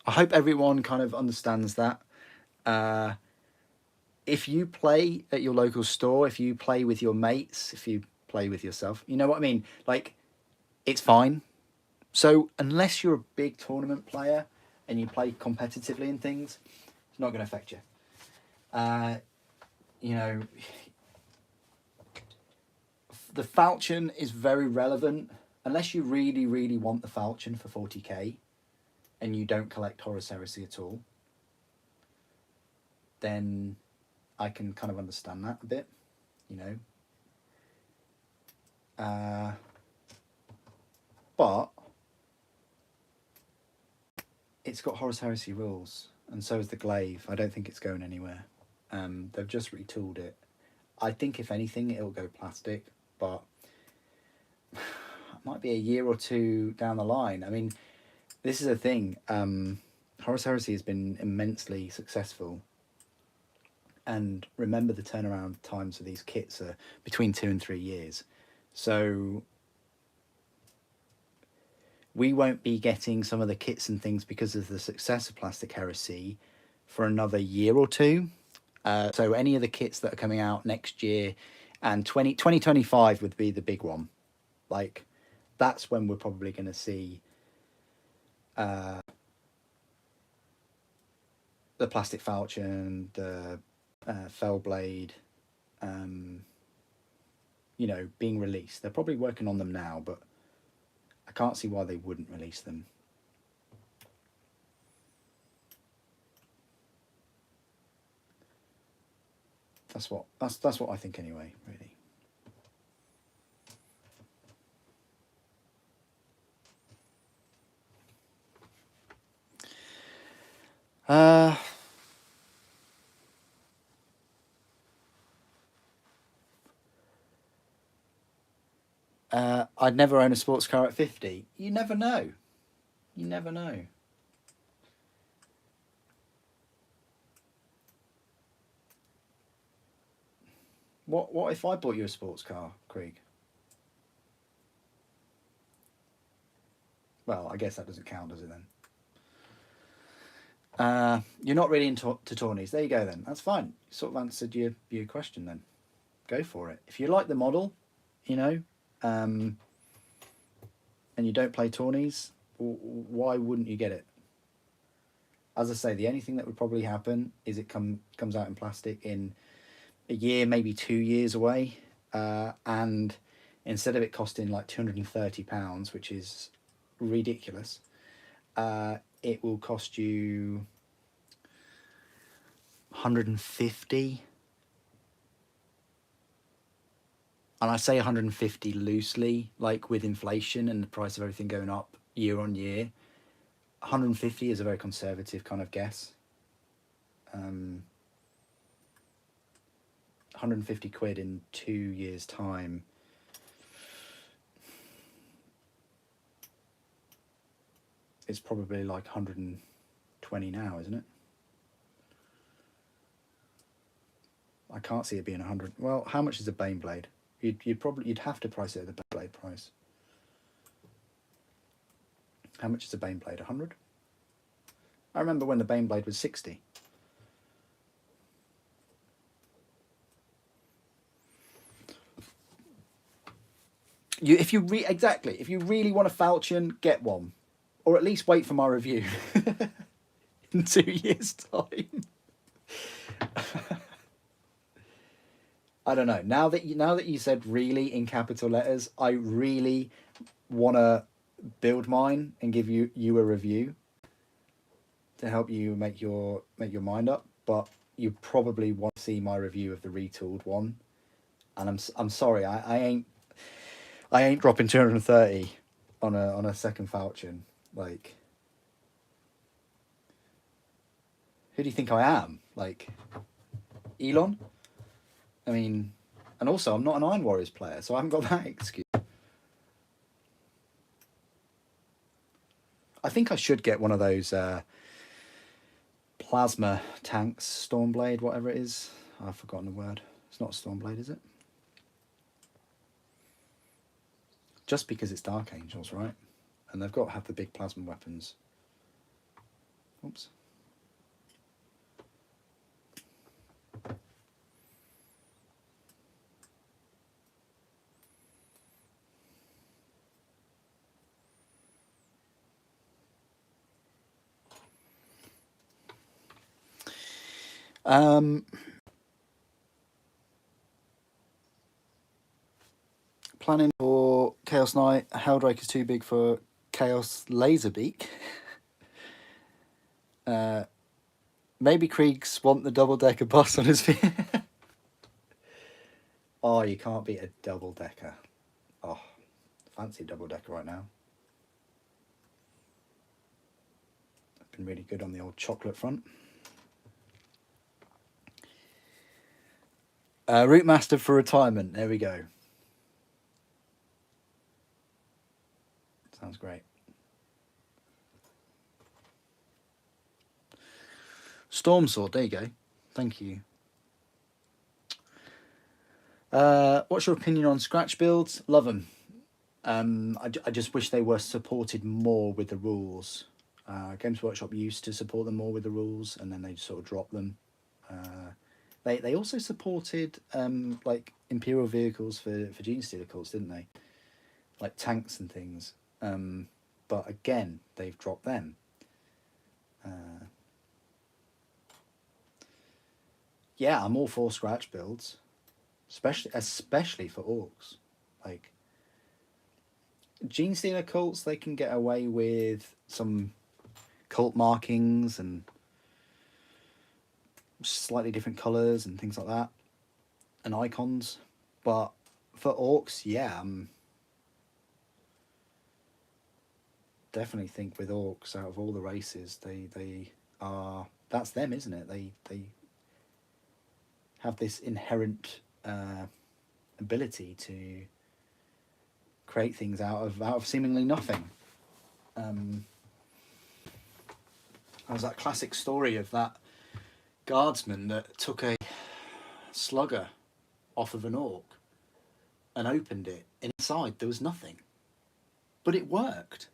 I hope everyone kind of understands that. If you play at your local store, if you play with your mates, if you play with yourself, you know what I mean? Like, it's fine. So unless you're a big tournament player and you play competitively and things, it's not going to affect you. You know, the Falchion is very relevant unless you really, really want the Falchion for 40k and you don't collect Horus Heresy at all. then I can kind of understand that a bit, you know. But it's got Horus Heresy rules, and so is the Glaive. I don't think it's going anywhere. They've just retooled it. I think if anything, it'll go plastic, but it might be a year or two down the line. I mean, this is a thing. Horus Heresy has been immensely successful. And remember, the turnaround times for these kits are between 2 and 3 years. So we won't be getting some of the kits and things because of the success of Plastic Heresy for another year or two. So any of the kits that are coming out next year, and 2025 would be the big one. Like, that's when we're probably going to see the Plastic Falchion, the Fellblade, you know, being released. They're probably working on them now, but I can't see why they wouldn't release them. That's what I think anyway, really. I'd never own a sports car at 50. You never know. You never know. What if I bought you a sports car, Krieg? Well, I guess that doesn't count, does it then? You're not really into tourneys. There you go then. That's fine. You sort of answered your question then. Go for it. If you like the model, you know, and you don't play tourneys, why wouldn't you get it? As I say, the only thing that would probably happen is it comes out in plastic in a year, maybe 2 years away, and instead of it costing like £230, which is ridiculous, it will cost you 150. And I say 150 loosely, like with inflation and the price of everything going up year on year. 150 is a very conservative kind of guess. 150 quid in 2 years' time. It's probably like 120 now, isn't it? I can't see it being 100. Well, how much is a Baneblade? You'd have to price it at the Baneblade price. How much is a Baneblade? 100? I remember when the Baneblade was 60. If you really want a Falchion, get one, or at least wait for my review in 2 years' time. I don't know. Now that you said "really" in capital letters, I really want to build mine and give you a review to help you make your mind up. But you probably want to see my review of the retooled one, and I'm sorry, I ain't dropping 230 on a second Falchion. Like, who do you think I am? Like, Elon? I mean, and also I'm not an Iron Warriors player, so I haven't got that excuse. I think I should get one of those plasma tanks, Stormblade, whatever it is. I've forgotten the word. It's not Stormblade, is it? Just because it's Dark Angels, right? And they've got to have the big plasma weapons. Oops. Planning for Chaos Knight. Helldrake is too big for Chaos Laserbeak. Maybe Kriegs want the double-decker bus on his feet. Oh, you can't beat a double-decker. Oh, fancy a double-decker right now. Been really good on the old chocolate front. Route Master for retirement. There we go. Sounds great. Storm Sword. There you go. Thank you. What's your opinion on scratch builds? Love them. I just wish they were supported more with the rules. Games Workshop used to support them more with the rules, and then they sort of dropped them. They also supported like Imperial vehicles for Genestealer cults, didn't they? Like tanks and things. But again, they've dropped them. Yeah, I'm all for scratch builds, especially for orcs. Like Genestealer cults, they can get away with some cult markings and slightly different colours and things like that, and icons. But for orcs, yeah, definitely think with orcs, out of all the races, they are, that's them, isn't it? They have this inherent ability to create things out of seemingly nothing. There's that classic story of that guardsman that took a slugger off of an orc and opened it. Inside there was nothing, but it worked.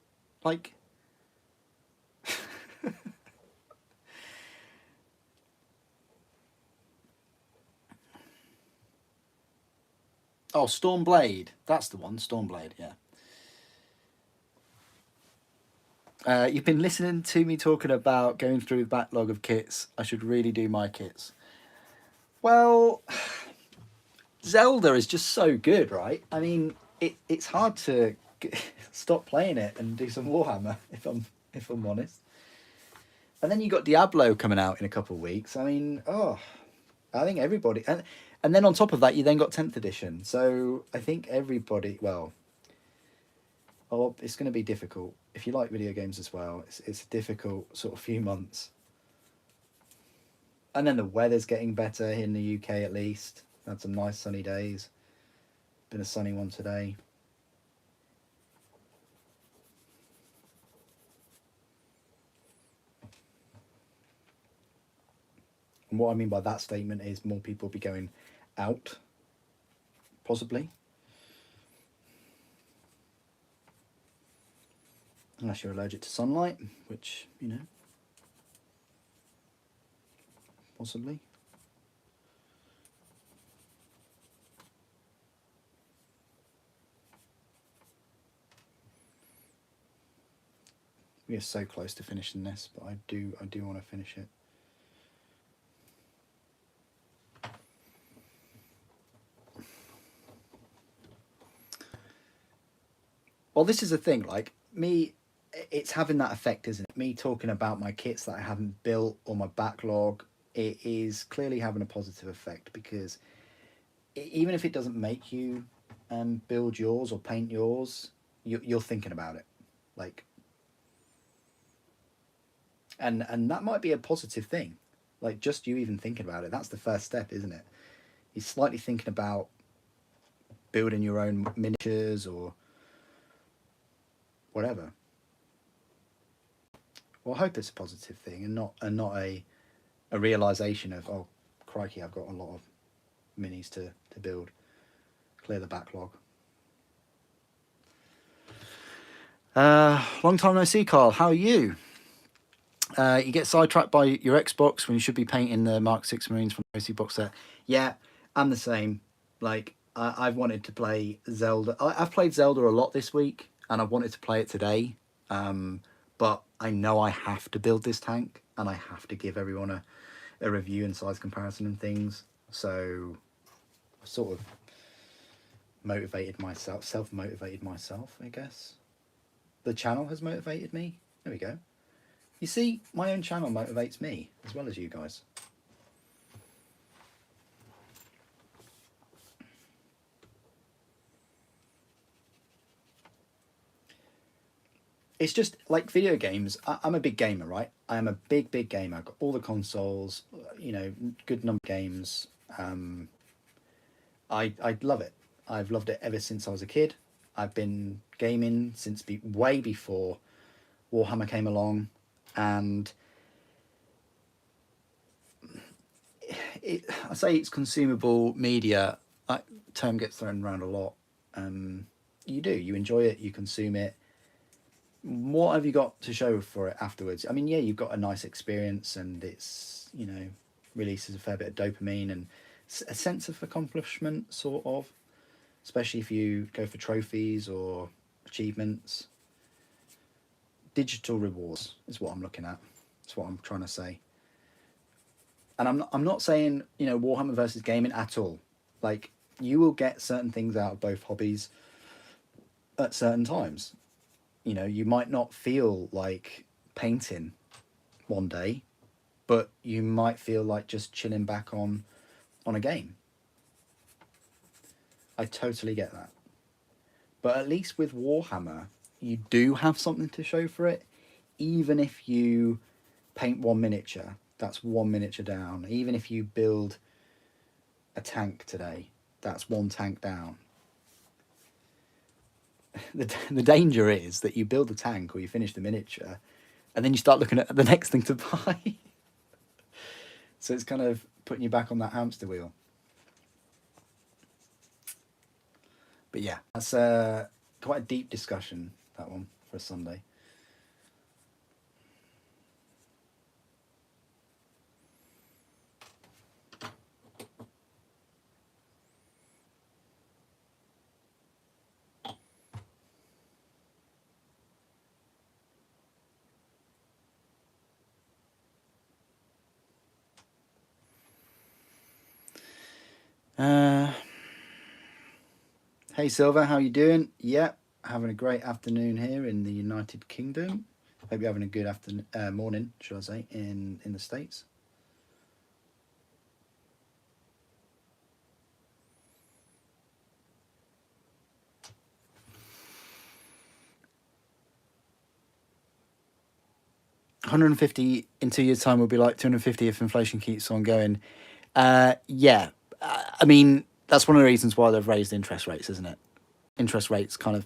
Like, oh, Stormblade, that's the one. Stormblade, yeah. You've been listening to me talking about going through the backlog of kits. I should really do my kits. Well, Zelda is just so good, right? I mean, it's hard to stop playing it and do some Warhammer, if I'm honest. And then you got Diablo coming out in a couple of weeks. I mean, I think everybody, and then on top of that, you then got 10th edition. So I think everybody, well, it's going to be difficult. If you like video games as well, it's a difficult sort of few months. And then the weather's getting better in the UK at least. Had some nice sunny days. Been a sunny one today. And what I mean by that statement is more people will be going out, possibly. Unless you're allergic to sunlight, which, you know, possibly. We are so close to finishing this, but I do want to finish it. Well, this is the thing, like, me, it's having that effect, isn't it? Me talking about my kits that I haven't built or my backlog, it is clearly having a positive effect, because even if it doesn't make you build yours or paint yours, you're thinking about it. Like, and that might be a positive thing. Like, just you even thinking about it, that's the first step, isn't it? You're slightly thinking about building your own miniatures or whatever. Well, I hope it's a positive thing and not a realization of, oh crikey, I've got a lot of minis to build. Clear the backlog. Long time no see, Carl. How are you? You get sidetracked by your Xbox when you should be painting the Mark 6 Marines from the OC box set. Yeah, I'm the same. Like, I've wanted to play Zelda. I've played Zelda a lot this week, and I've wanted to play it today. But I know I have to build this tank, and I have to give everyone a review and size comparison and things. So I sort of self-motivated myself, I guess. The channel has motivated me. There we go. You see, my own channel motivates me as well as you guys. It's just like video games. I'm a big gamer, right? I am a big gamer. I've got all the consoles, good number of games. I love it. I've loved it ever since I was a kid. I've been gaming since way before Warhammer came along, and I say it's consumable media. That term gets thrown around a lot. You enjoy it, you consume it. What have you got to show for it afterwards? I mean, yeah, you've got a nice experience, and it's releases a fair bit of dopamine and a sense of accomplishment, sort of, especially if you go for trophies or achievements. Digital rewards is what I'm looking at. That's what I'm trying to say. And I'm not saying Warhammer versus gaming at all. Like, you will get certain things out of both hobbies at certain times. You might not feel like painting one day, but you might feel like just chilling back on a game. I totally get that. But at least with Warhammer, you do have something to show for it. Even if you paint one miniature, that's one miniature down. Even if you build a tank today, that's one tank down. The danger is that you build a tank or you finish the miniature and then you start looking at the next thing to buy. So it's kind of putting you back on that hamster wheel. But yeah, that's quite a deep discussion, that one, for a Sunday. Hey Silver, how you doing? Yeah, having a great afternoon here in the United Kingdom. Hope you're having a good morning, should I say, in the States. $150 in 2 years' time will be like $250 if inflation keeps on going. Yeah, I mean, that's one of the reasons why they've raised interest rates, isn't it? Interest rates kind of,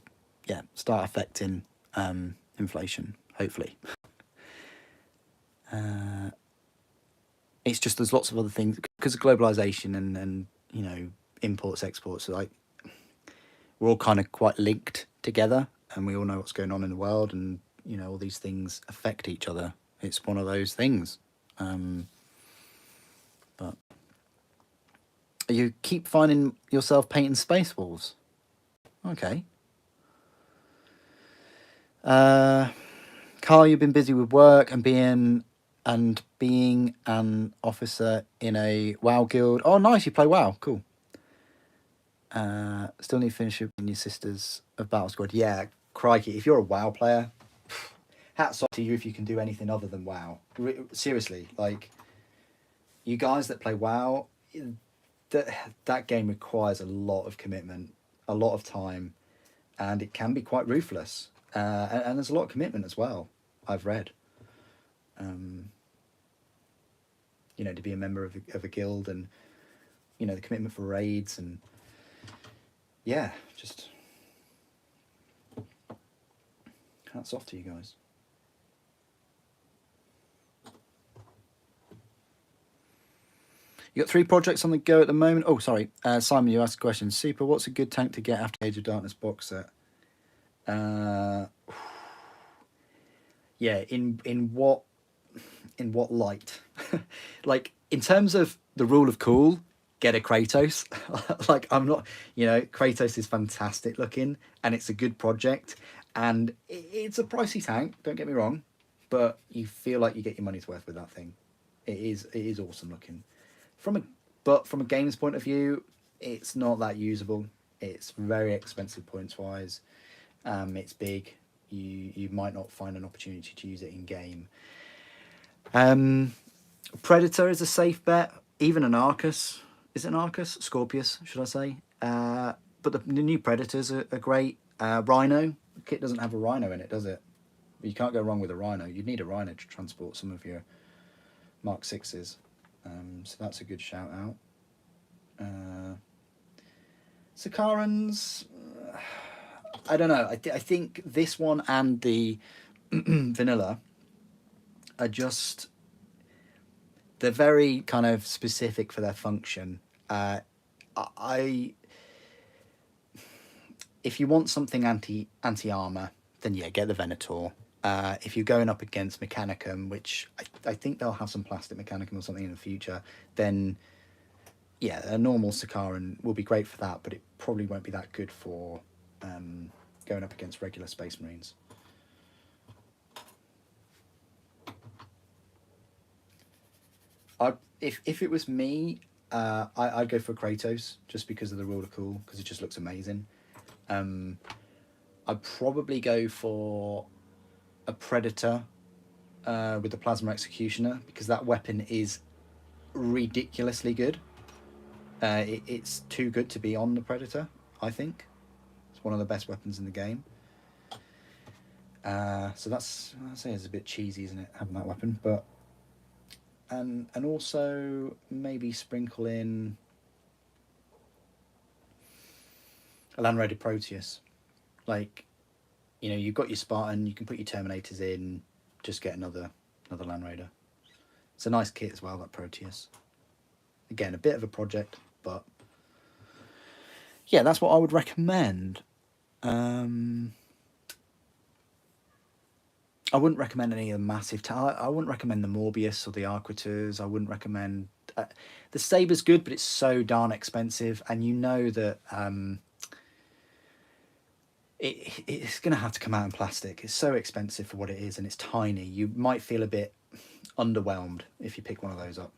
start affecting inflation, hopefully. It's just there's lots of other things because of globalization and imports, exports. Like, we're all kind of quite linked together, and we all know what's going on in the world, and all these things affect each other. It's one of those things. But you keep finding yourself painting Space Wolves. Okay. Carl, you've been busy with work and being an officer in a WoW guild. Oh, nice! You play WoW. Cool. Still need to finish up in your Sisters of Battle Squad. Yeah, crikey! If you're a WoW player, hats off to you if you can do anything other than WoW. Seriously, like, you guys that play WoW, that game requires a lot of commitment, a lot of time, and it can be quite ruthless. And there's a lot of commitment as well, I've read. To be a member of a guild, and the commitment for raids, and just hats off to you guys. You got 3 projects on the go at the moment. Oh, sorry, Simon, you asked a question. Super, what's a good tank to get after Age of Darkness box set? In what light? Like, in terms of the rule of cool, get a Kratos. Like, I'm not, Kratos is fantastic looking, and it's a good project, and it's a pricey tank, don't get me wrong, but you feel like you get your money's worth with that thing. It is awesome looking. But from a game's point of view, it's not that usable. It's very expensive points wise. It's big. You might not find an opportunity to use it in game. Predator is a safe bet. Even an Arcus. Is it an Arcus? Scorpius, should I say? But the new Predators are great. Rhino. The kit doesn't have a Rhino in it, does it? You can't go wrong with a Rhino. You'd need a Rhino to transport some of your Mark 6s. So that's a good shout out. Sakarans, I don't know. I think this one and the vanilla are just, they're very kind of specific for their function. If you want something anti armor, then yeah, get the Venator. If you're going up against Mechanicum, which I think they'll have some plastic Mechanicum or something in the future, then yeah, a normal Sakaran will be great for that, but it probably won't be that good for going up against regular Space Marines. If it was me, I'd go for Kratos just because of the Ruler Cool, because it just looks amazing. I'd probably go for a Predator with the Plasma Executioner, because that weapon is ridiculously good. It's too good to be on the Predator, I think. It's one of the best weapons in the game. So that's, I'd say it's a bit cheesy, isn't it, having that weapon? But and also maybe sprinkle in a Land Raider Proteus. Like, you know, you've got your Spartan, you can put your Terminators in, just get another Land Raider. It's a nice kit as well, that Proteus. Again, a bit of a project, but yeah, that's what I would recommend. I wouldn't recommend any of the massive... I wouldn't recommend the Morbius or the Arquiturs. I wouldn't recommend... the Saber's good, but it's so darn expensive, and you know that it's going to have to come out in plastic. It's so expensive for what it is, and it's tiny. You might feel a bit underwhelmed if you pick one of those up.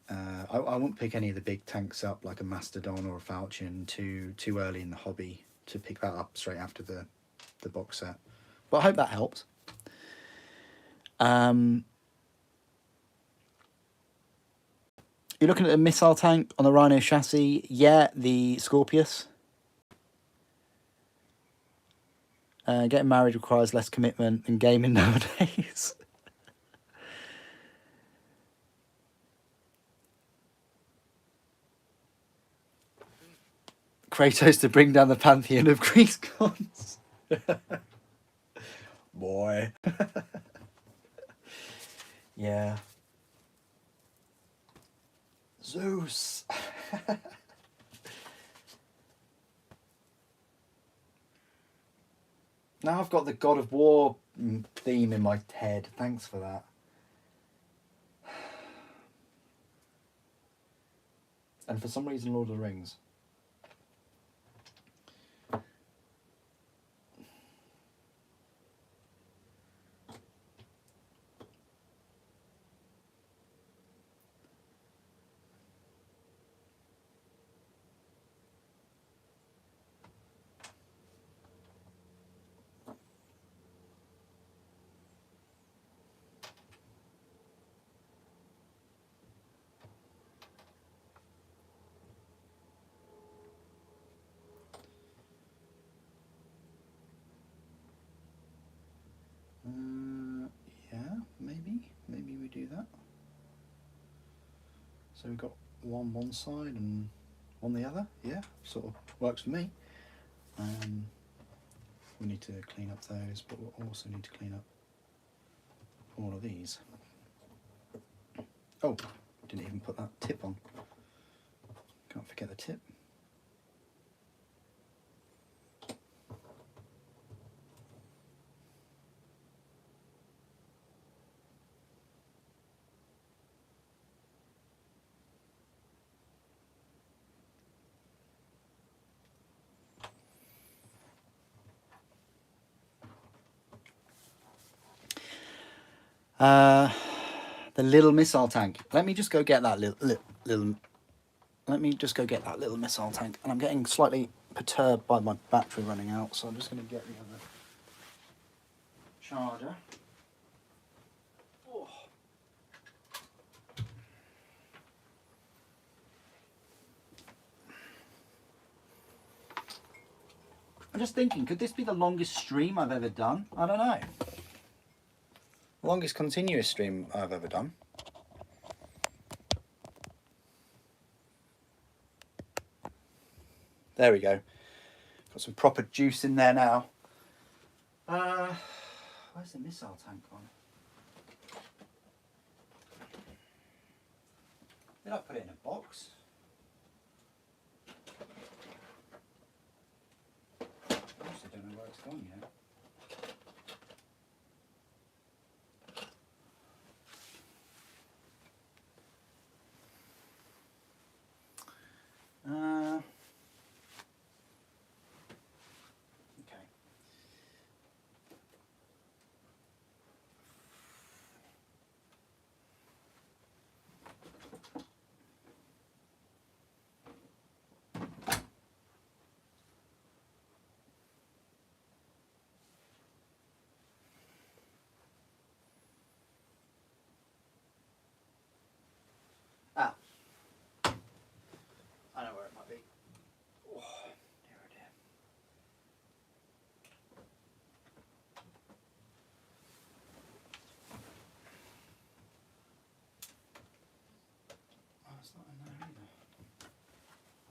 I wouldn't pick any of the big tanks up, like a Mastodon or a Falchion, too early in the hobby to pick that up straight after the box set. But I hope that helps. You're looking at a missile tank on the Rhino chassis. Yeah, the Scorpius. Getting married requires less commitment than gaming nowadays. Kratos to bring down the pantheon of Greece gods. Boy. Yeah. Zeus. Now I've got the God of War theme in my head. Thanks for that. And for some reason, Lord of the Rings. Yeah, maybe we do that. So we've got one side and one the other. Yeah, sort of works for me. We need to clean up those, but we'll also need to clean up all of these. Oh, didn't even put that tip on. Can't forget the tip. The little missile tank. Let me just go get that little. Let me just go get that little missile tank. And I'm getting slightly perturbed by my battery running out, so I'm just going to get the other charger. Oh. I'm just thinking, could this be the longest stream I've ever done? I don't know. Longest continuous stream I've ever done. There we go. Got some proper juice in there now. Where's the missile tank on? Did I put it in a box? I also don't know where it's gone yet. Okay. Ah, I know where it might be. Oh, dear, oh dear. Oh, it's not in there either.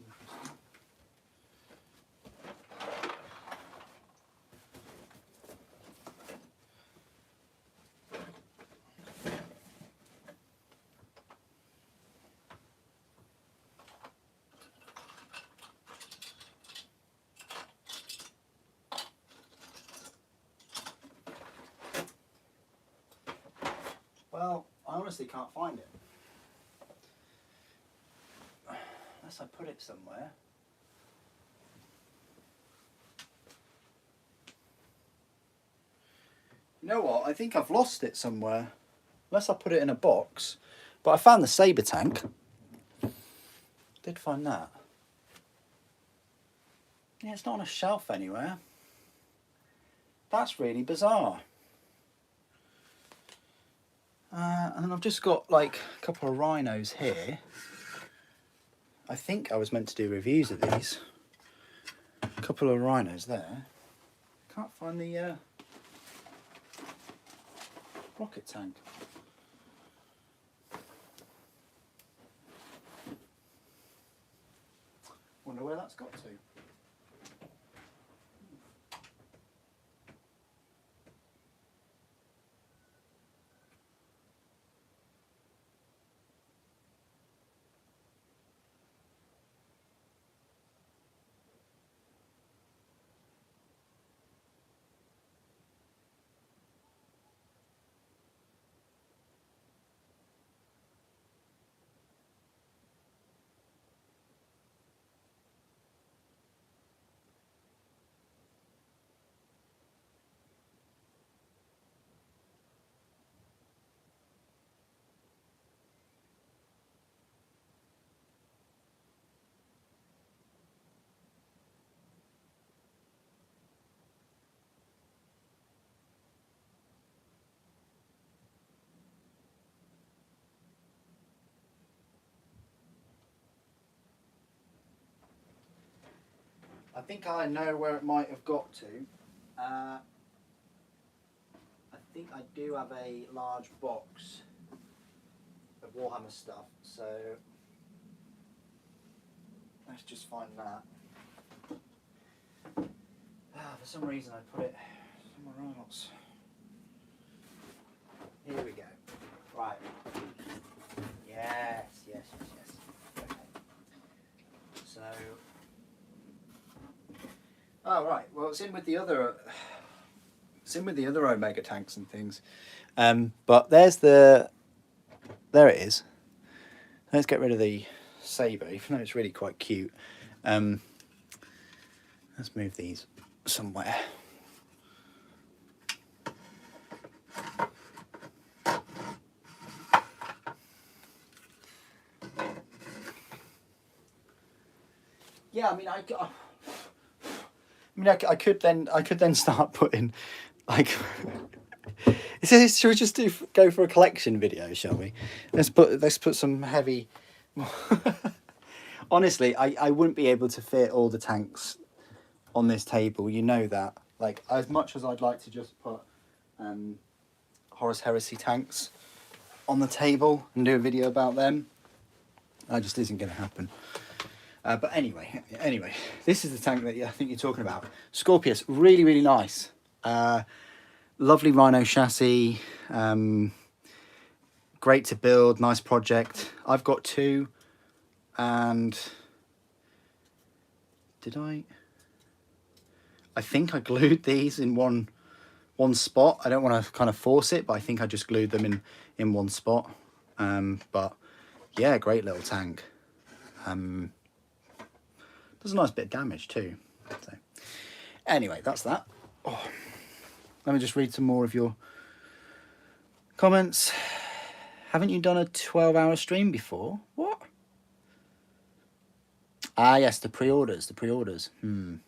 Interesting. Well, I honestly can't find it. Unless I put it somewhere. You know what? I think I've lost it somewhere. Unless I put it in a box. But I found the Saber tank. Did find that. Yeah, it's not on a shelf anywhere. That's really bizarre. And then I've just got like a couple of rhinos here. I think I was meant to do reviews of these. A couple of rhinos there. Can't find the rocket tank. Wonder where that's got to. I think I know where it might have got to. I think I do have a large box of Warhammer stuff, so let's just find that. For some reason I put it somewhere else. Here we go. Right. Yes. Okay. So. Oh right. Well, it's in with the other. It's in with the other Omega tanks and things. But there's the. There it is. Let's get rid of the Saber, even though it's really quite cute. Let's move these somewhere. Yeah, I mean, I could then start putting, like, should we just go for a collection video, shall we? Let's put some heavy. Honestly, I wouldn't be able to fit all the tanks on this table, you know that. Like, as much as I'd like to just put Horus Heresy tanks on the table and do a video about them, that just isn't going to happen. But anyway, this is the tank that I think you're talking about. Scorpius, really, really nice. Lovely Rhino chassis. Great to build, nice project. I've got two, and I think I glued these in one spot. I don't want to kind of force it, but I think I just glued them in one spot. But yeah, great little tank. Does a nice bit of damage too. So anyway, that's that. Oh, let me just read some more of your comments. Haven't you done a 12-hour stream before? What? Ah, yes, the pre-orders. I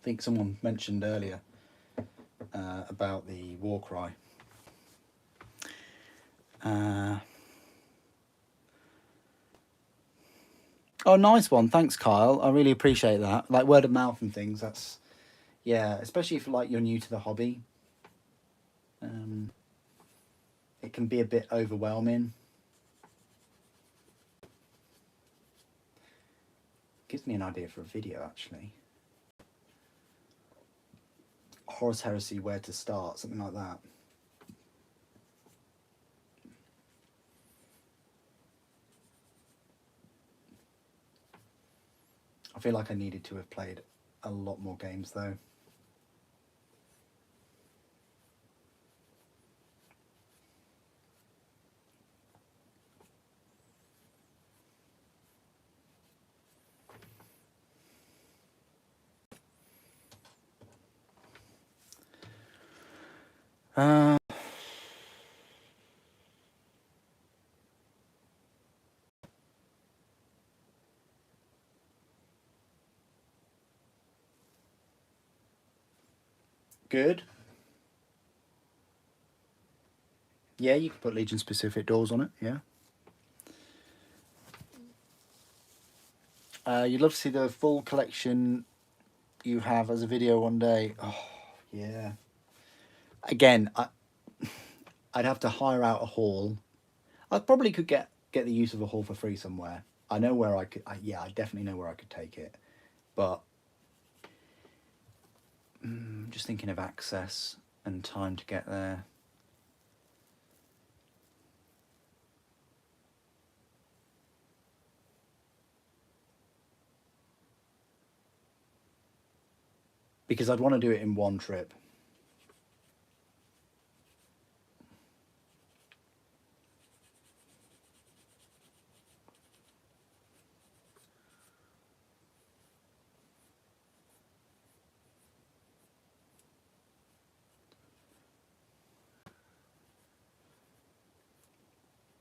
think someone mentioned earlier about the Warcry. Oh, nice one. Thanks, Kyle. I really appreciate that. Like, word of mouth and things. That's, yeah, especially if like you're new to the hobby. It can be a bit overwhelming. Gives me an idea for a video, actually. Horus Heresy, where to start, something like that. I feel like I needed to have played a lot more games though. Good. Yeah, you can put Legion specific doors on it, yeah. You'd love to see the full collection you have as a video one day. Oh, yeah. Again, I'd have to hire out a hall. I probably could get the use of a hall for free somewhere. I know where I could, yeah, I definitely know where I could take it. But just thinking of access and time to get there. Because I'd want to do it in one trip.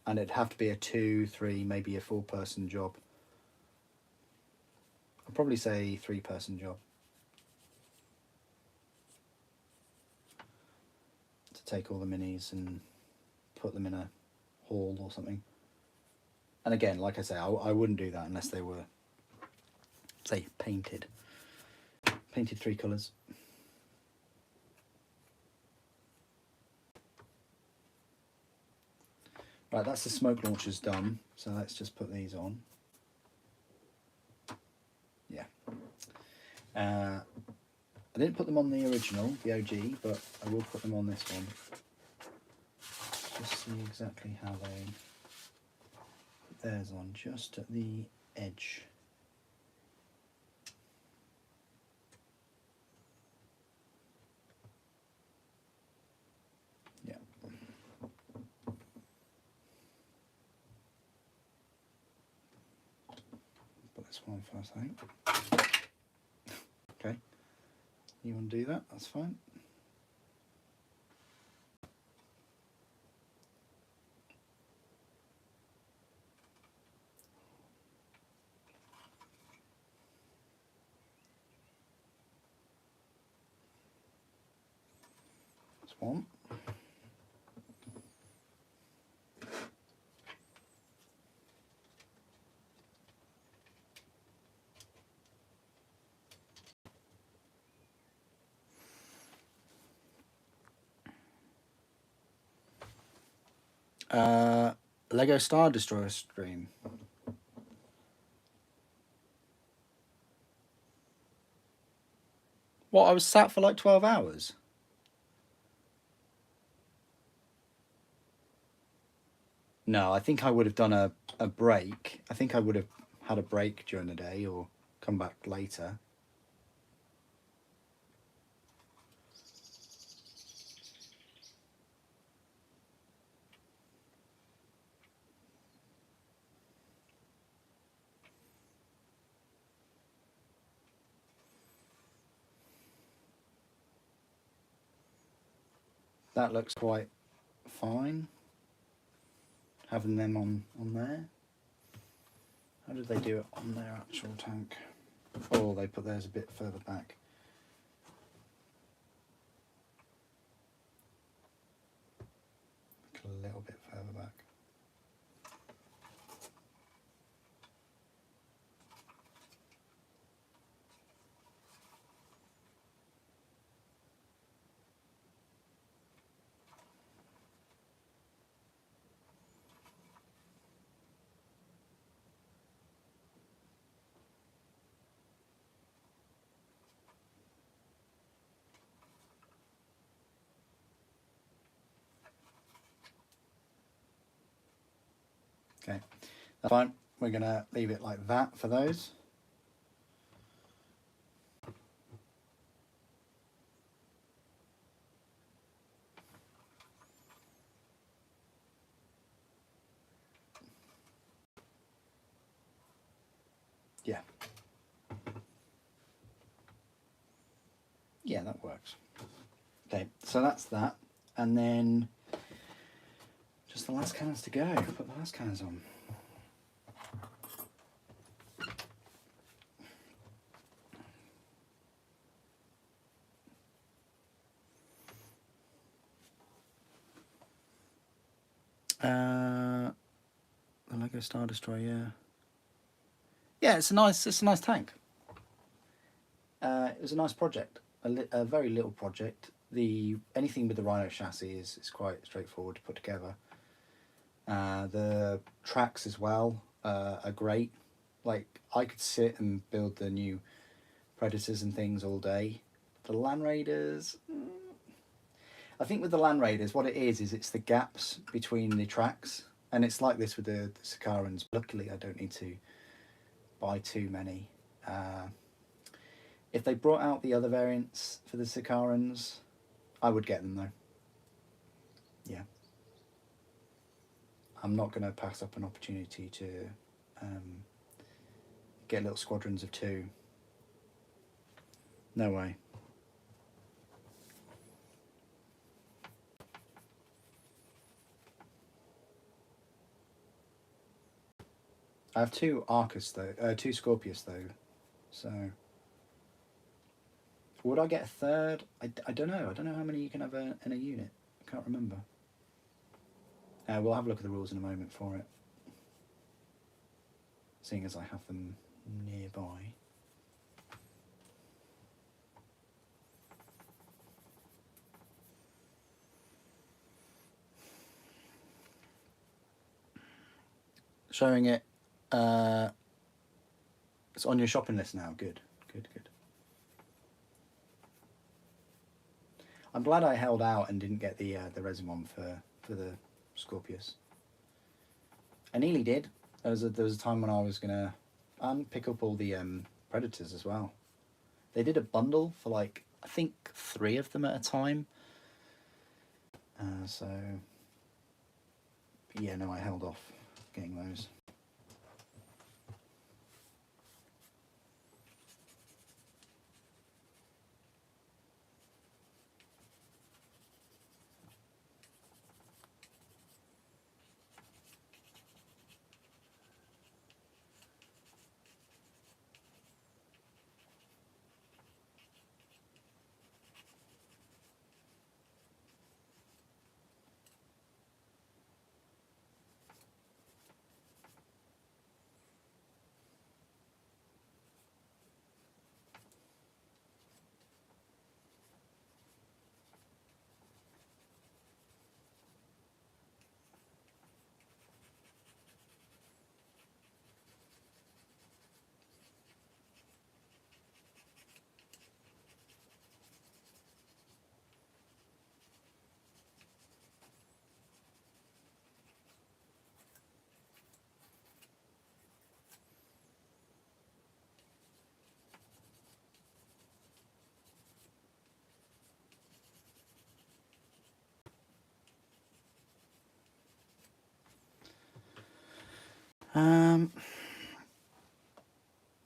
And it'd have to be a 2, 3, maybe a 4-person job. I'd probably say 3-person job. To take all the minis and put them in a hall or something. And again, like I say, I wouldn't do that unless they were, say, painted. Painted 3 colours. Right, that's the smoke launchers done. So let's just put these on. Yeah. I didn't put them on the original, the OG, but I will put them on this one. Just see exactly how they put theirs on, just at the edge. Yeah. Put this one first, I think. Okay. You want to do that? That's fine. That's one. Lego Star Destroyer stream. What, I was sat for like 12 hours? No, I think I would have done a break. I think I would have had a break during the day or come back later. That looks quite fine. Having them on there. How did they do it on their actual tank? Oh, they put theirs a bit further back. A little bit further back. Okay, that's fine. We're going to leave it like that for those. Yeah. Yeah, that works. Okay, so that's that. And then just the last cannons to go. Put the last cannons on. The Lego Star Destroyer. Yeah. Yeah, it's a nice tank. It was a nice project, a very little project. Anything with the Rhino chassis is quite straightforward to put together. The tracks as well are great. Like, I could sit and build the new Predators and things all day. The Land Raiders, I think with the Land Raiders, what it is it's the gaps between the tracks, and it's like this with the Sakarans. Luckily, I don't need to buy too many. If they brought out the other variants for the Sakarans, I would get them though. Yeah. I'm not going to pass up an opportunity to get little squadrons of 2. No way. I have 2 Arcus though, 2 Scorpius though, so would I get a third? I don't know. I don't know how many you can have in a unit. I can't remember. We'll have a look at the rules in a moment for it, seeing as I have them nearby. Showing it. It's on your shopping list now. Good. I'm glad I held out and didn't get the resin one for the Scorpius. I nearly did. There was a time when I was gonna pick up all the Predators as well. They did a bundle for like I think 3 of them at a time. So yeah, no, I held off getting those.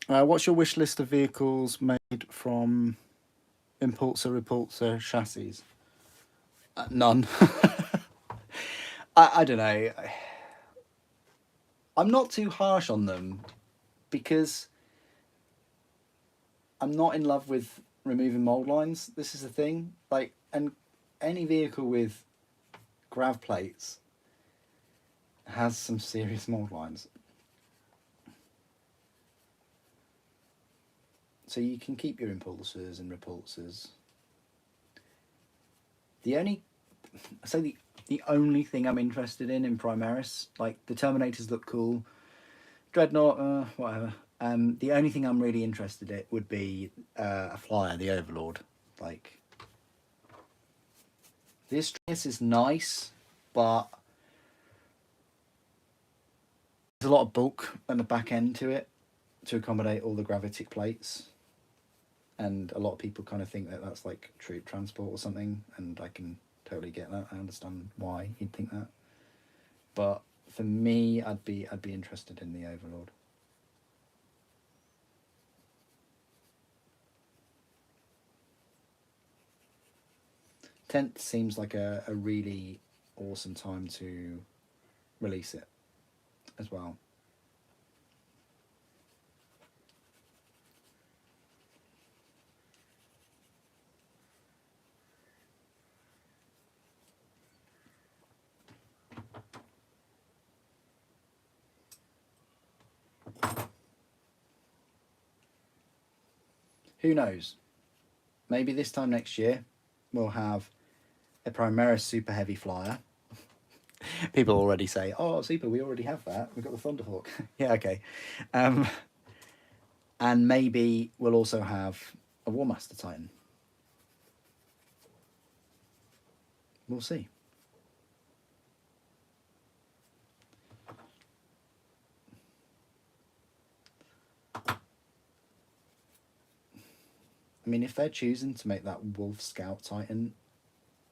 What's your wish list of vehicles made from Impulsor Repulsor chassis? None. I don't know. I'm not too harsh on them because I'm not in love with removing mold lines. This is the thing. Like, and any vehicle with grav plates has some serious mold lines. So you can keep your impulsors and repulsors. The only thing I'm interested in Primaris, like the Terminators look cool, Dreadnought, whatever. The only thing I'm really interested in would be a flyer, the Overlord. Like, this is nice, but there's a lot of bulk at the back end to it to accommodate all the gravitic plates. And a lot of people kind of think that that's like troop transport or something, and I can totally get that. I understand why you'd think that. But for me, I'd be interested in the Overlord. Tenth seems like a really awesome time to release it as well. Who knows? Maybe this time next year we'll have a Primaris Super Heavy Flyer. People already say, "Oh, super! We already have that. We've got the Thunderhawk." Yeah, okay. And maybe we'll also have a War Master Titan. We'll see. I mean, if they're choosing to make that Wolf Scout Titan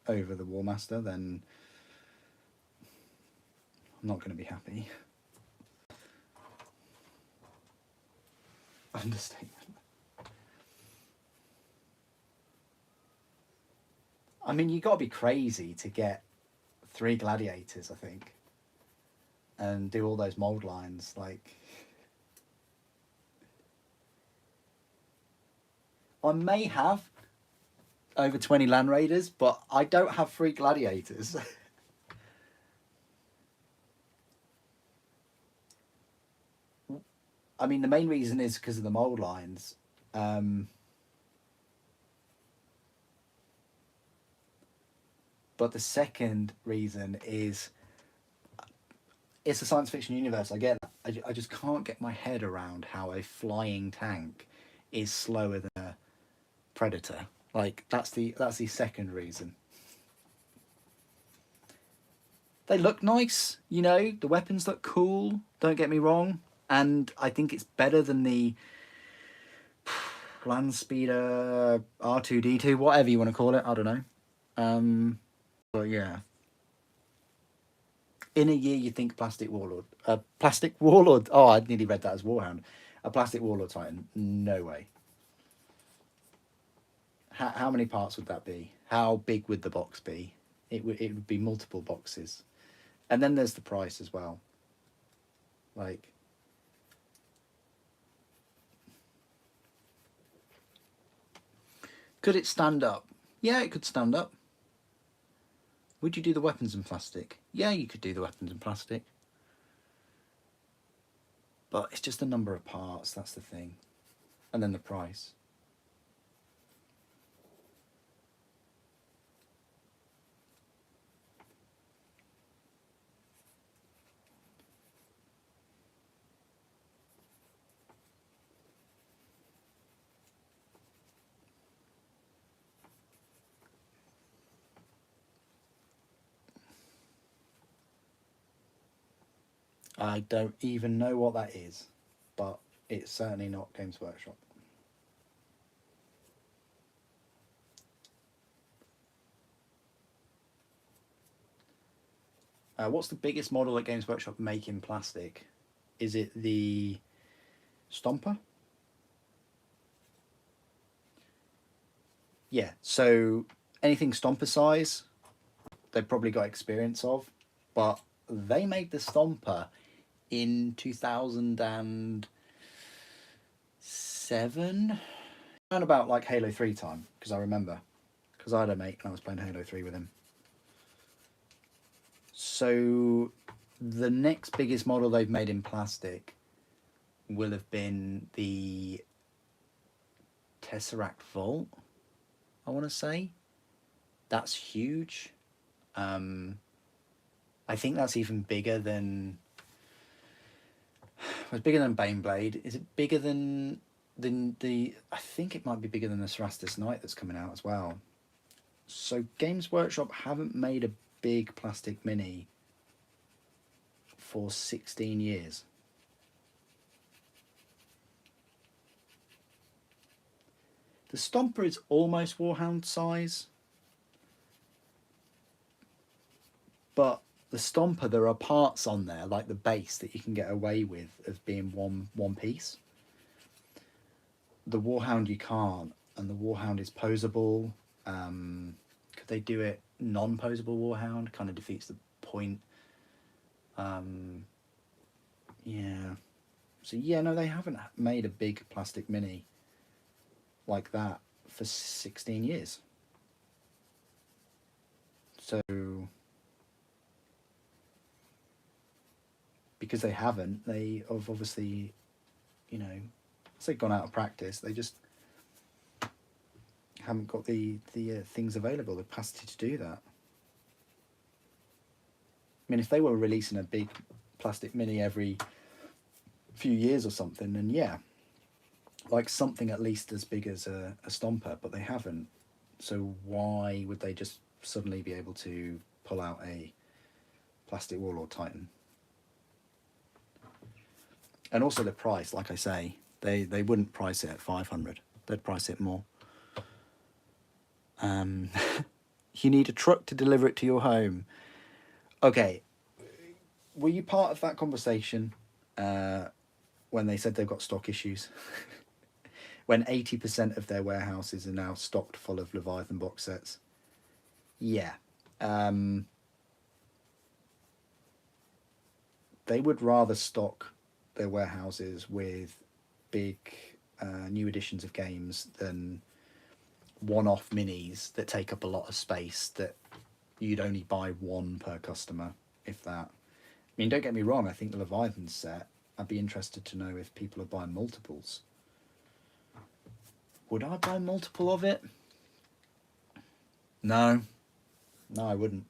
over the War Master, then I'm not going to be happy. Understatement. I mean, you got to be crazy to get 3 gladiators, I think, and do all those mold lines. Like, I may have over 20 Land Raiders, but I don't have 3 gladiators. I mean, the main reason is because of the mold lines. But the second reason is it's a science fiction universe. I get that. I just can't get my head around how a flying tank is slower than a Predator. Like, that's the second reason. They look nice, you know, the weapons look cool, don't get me wrong. And I think it's better than the Land Speeder R2D2, whatever you want to call it, I don't know. But yeah. In a year, you think Plastic Warlord. Plastic Warlord. Oh, I nearly read that as Warhound. A Plastic Warlord Titan. No way. How many parts would that be? How big would the box be? It would be multiple boxes. And then there's the price as well. Like, could it stand up? Yeah, it could stand up. Would you do the weapons in plastic? Yeah, you could do the weapons in plastic. But it's just the number of parts, that's the thing. And then the price. I don't even know what that is, but it's certainly not Games Workshop. What's the biggest model that Games Workshop make in plastic? Is it the Stomper? Yeah, so anything Stomper size, they've probably got experience of, but they made the Stomper in 2007, around about like Halo 3 time, because I remember, because I had a mate and I was playing Halo 3 with him. So the next biggest model they've made in plastic will have been the Tesseract Vault, I want to say. That's huge. I think that's even bigger than... It's bigger than Baneblade. Is it bigger than the... I think it might be bigger than the Cerastus Knight that's coming out as well. So Games Workshop haven't made a big plastic mini for 16 years. The Stomper is almost Warhound size, but the Stomper, there are parts on there, like the base, that you can get away with as being one piece. The Warhound you can't, and the Warhound is posable. Could they do it non-posable Warhound? Kind of defeats the point. Yeah. So yeah, no, they haven't made a big plastic mini like that for 16 years. So because they haven't, they have obviously, you know, say gone out of practice. They just haven't got the things available, the capacity to do that. I mean, if they were releasing a big plastic mini every few years or something, then yeah, like something at least as big as a Stomper, but they haven't. So why would they just suddenly be able to pull out a plastic Warlord Titan? And also the price, like I say, they wouldn't price it at 500. They'd price it more. You need a truck to deliver it to your home. Okay, were you part of that conversation when they said they've got stock issues? When 80% of their warehouses are now stocked full of Leviathan box sets? Yeah. They would rather stock their warehouses with big new editions of games than one-off minis that take up a lot of space that you'd only buy one per customer, if that. I mean, don't get me wrong, I think the Leviathan set, I'd be interested to know if people are buying multiples. Would I buy multiple of it? No. No, I wouldn't.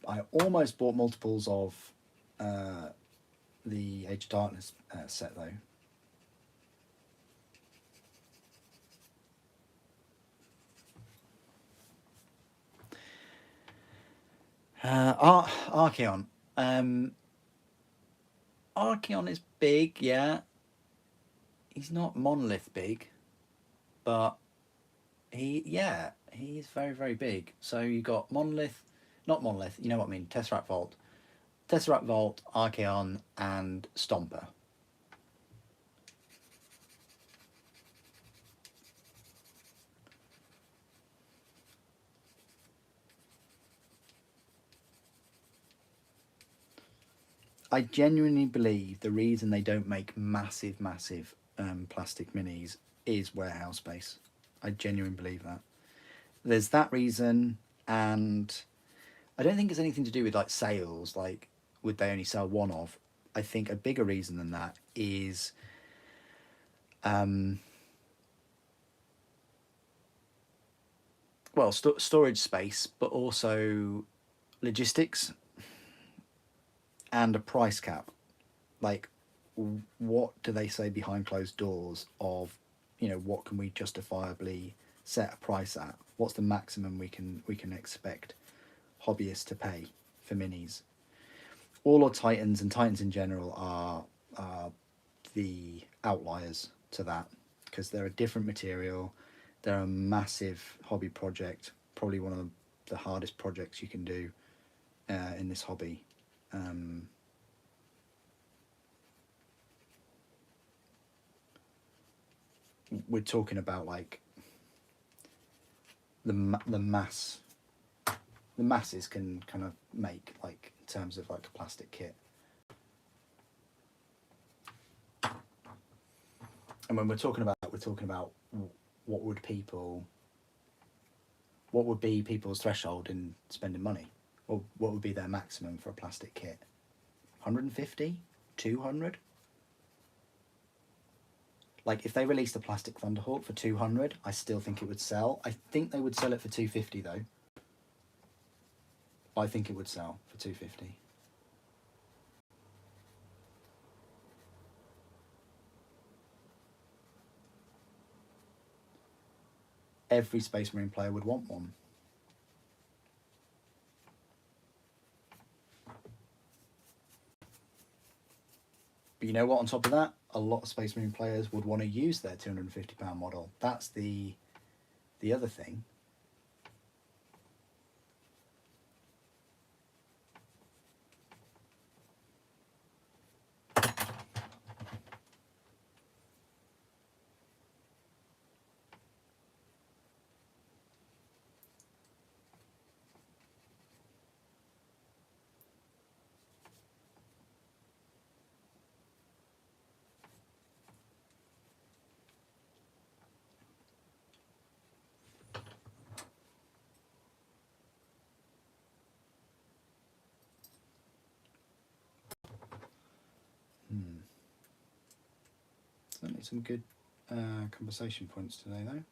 I almost bought multiples of the Age of Darkness set, though. Archaon. Archaon is big, yeah. He's not Monolith big, but he's very, very big. So you got Monolith, not Monolith, you know what I mean, Tesseract Vault. Tesseract Vault, Archaon, and Stomper. I genuinely believe the reason they don't make massive plastic minis is warehouse space. I genuinely believe that. There's that reason, and I don't think it's anything to do with like sales, like would they only sell one of. I think a bigger reason than that is well, storage space, but also logistics and a price cap. Like, what do they say behind closed doors of, you know, what can we justifiably set a price at? What's the maximum we can expect hobbyists to pay for minis? Warlord Titans and Titans in general are the outliers to that, because they're a different material. They're a massive hobby project, probably one of the the hardest projects you can do in this hobby. We're talking about like the masses can kind of make, like in terms of like a plastic kit. And when we're talking about what would be people's threshold in spending money, or what would be their maximum for a plastic kit? 150, 200. Like if they released a plastic Thunderhawk for 200, I still think it would sell. I think they would sell it for 250 though. I think it would sell for 250. Every Space Marine player would want one. But you know what, on top of that, a lot of Space Marine players would want to use their £250 model. That's the other thing. Certainly some good conversation points today though.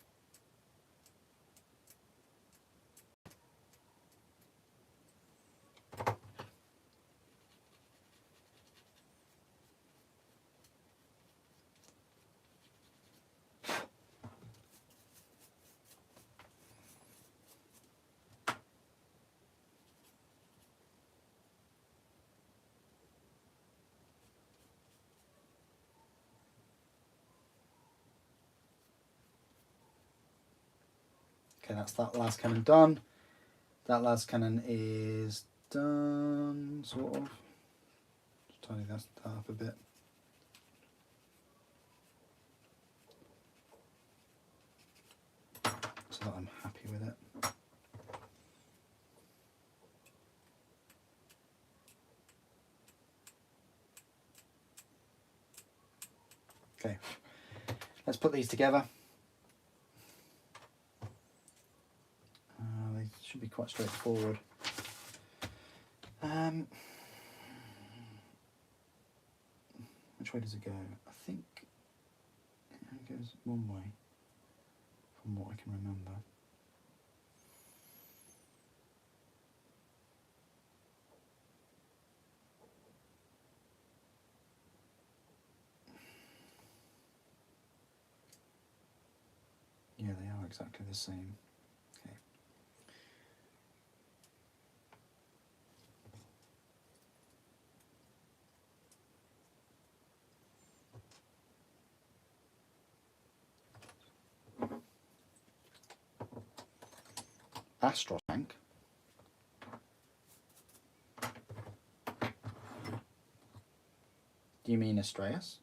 Okay, that's that last cannon done. That last cannon is done, sort of. Just tidy that up a bit. So that I'm happy with it. Okay, let's put these together. They should be quite straightforward. Which way does it go? I think it goes one way, from what I can remember. Yeah, they are exactly the same. Okay. Astro tank. Do you mean Astraeus?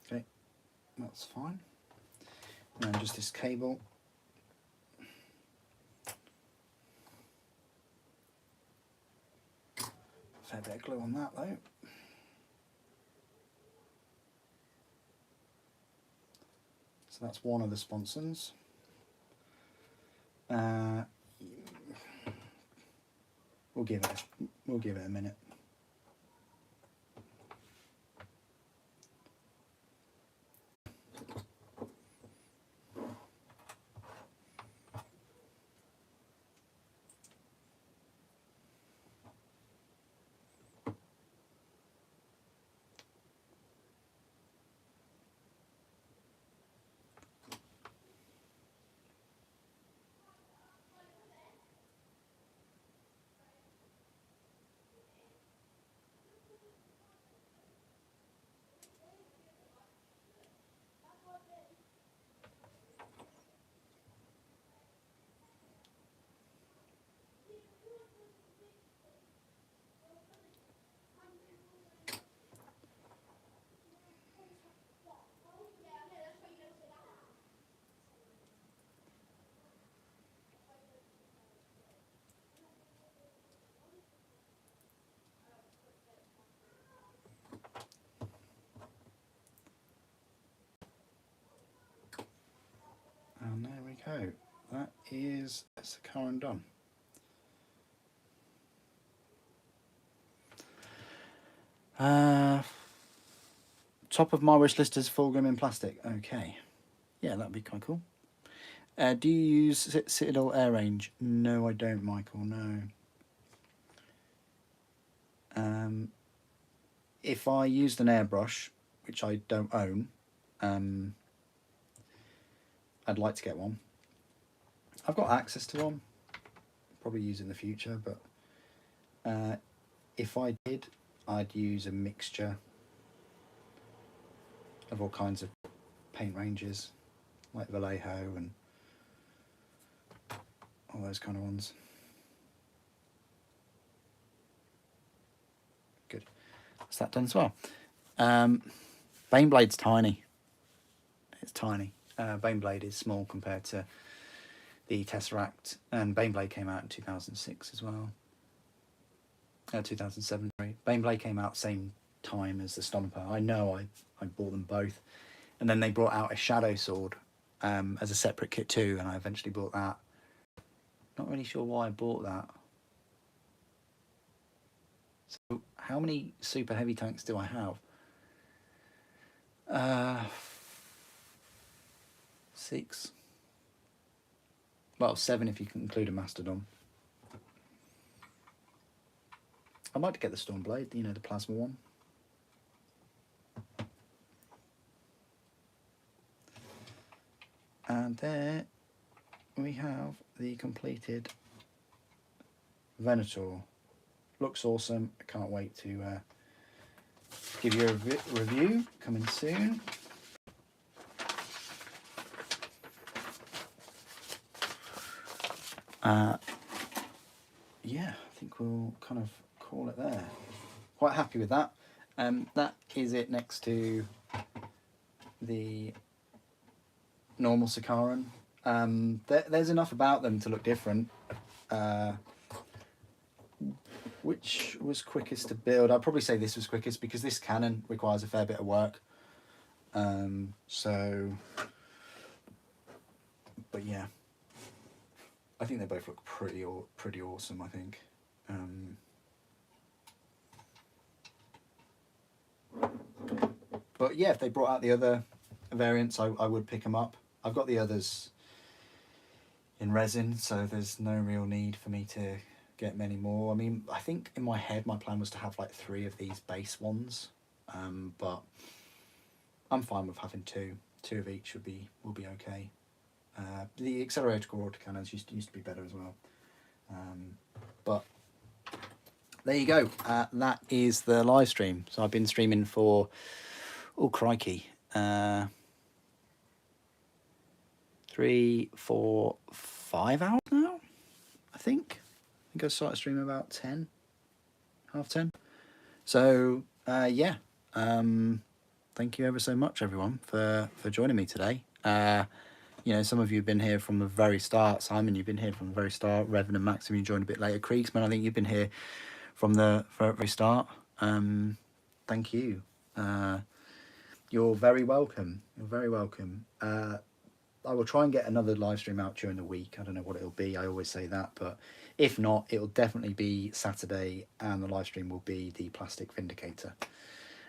Okay, that's fine. And then just this cable. Fair bit of glue on that though. So that's one of the sponsons. We'll give it a minute. And there we go. That is Sakaran done. Top of my wish list is Fulgrim in plastic. Okay. Yeah, that'd be quite cool. Do you use Citadel Air Range? No, I don't, Michael, no. If I used an airbrush, which I don't own, I'd like to get one. I've got access to one, probably use in the future, but if I did, I'd use a mixture of all kinds of paint ranges, like Vallejo and all those kind of ones. Good. That's that done as well. Baneblade's tiny. It's tiny. Baneblade is small compared to the Tesseract, and Baneblade came out in 2006 as well. 2007, sorry. Baneblade came out same time as the Stomper. I know I bought them both. And then they brought out a Shadow Sword as a separate kit too, and I eventually bought that. Not really sure why I bought that. So how many super heavy tanks do I have? 6. Well, 7 if you can include a Mastodon. I'd like to get the Stormblade, you know, the plasma one. And there we have the completed Venator. Looks awesome. I can't wait to give you a review. Coming soon. Yeah, I think we'll kind of call it there. Quite happy with that. That is it next to the normal Sakaran. There's enough about them to look different. Which was quickest to build? I'd probably say this was quickest because this cannon requires a fair bit of work. But yeah, I think they both look pretty awesome. I think. But yeah, if they brought out the other variants, I would pick them up. I've got the others in resin, so there's no real need for me to get many more. I mean, I think in my head my plan was to have like 3 of these base ones, but I'm fine with having 2. 2 of each will be okay. The accelerated core autocannons used to be better as well, but there you go. That is the live stream. So I've been streaming for, oh crikey, 3, 4, 5 hours now, I think I started streaming about 10, half 10. So yeah, thank you ever so much everyone for joining me today. You know, some of you have been here from the very start. Simon, you've been here from the very start. Revan and Maxim, you joined a bit later. Kriegsman, I think you've been here from the very start. Thank you. You're very welcome. You're very welcome. I will try and get another live stream out during the week. I don't know what it'll be. I always say that, but if not, it'll definitely be Saturday, and the live stream will be the Plastic Vindicator.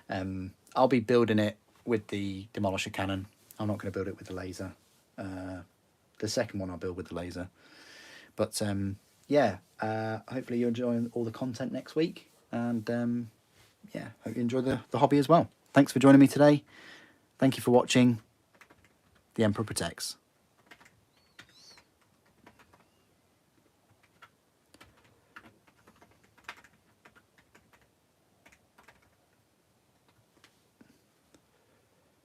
I'll be building it with the Demolisher cannon. I'm not going to build it with the laser. The second one I'll build with the laser. But yeah, hopefully you're enjoying all the content next week, and yeah, hope you enjoy the hobby as well. Thanks for joining me today. Thank you for watching. The Emperor Protects.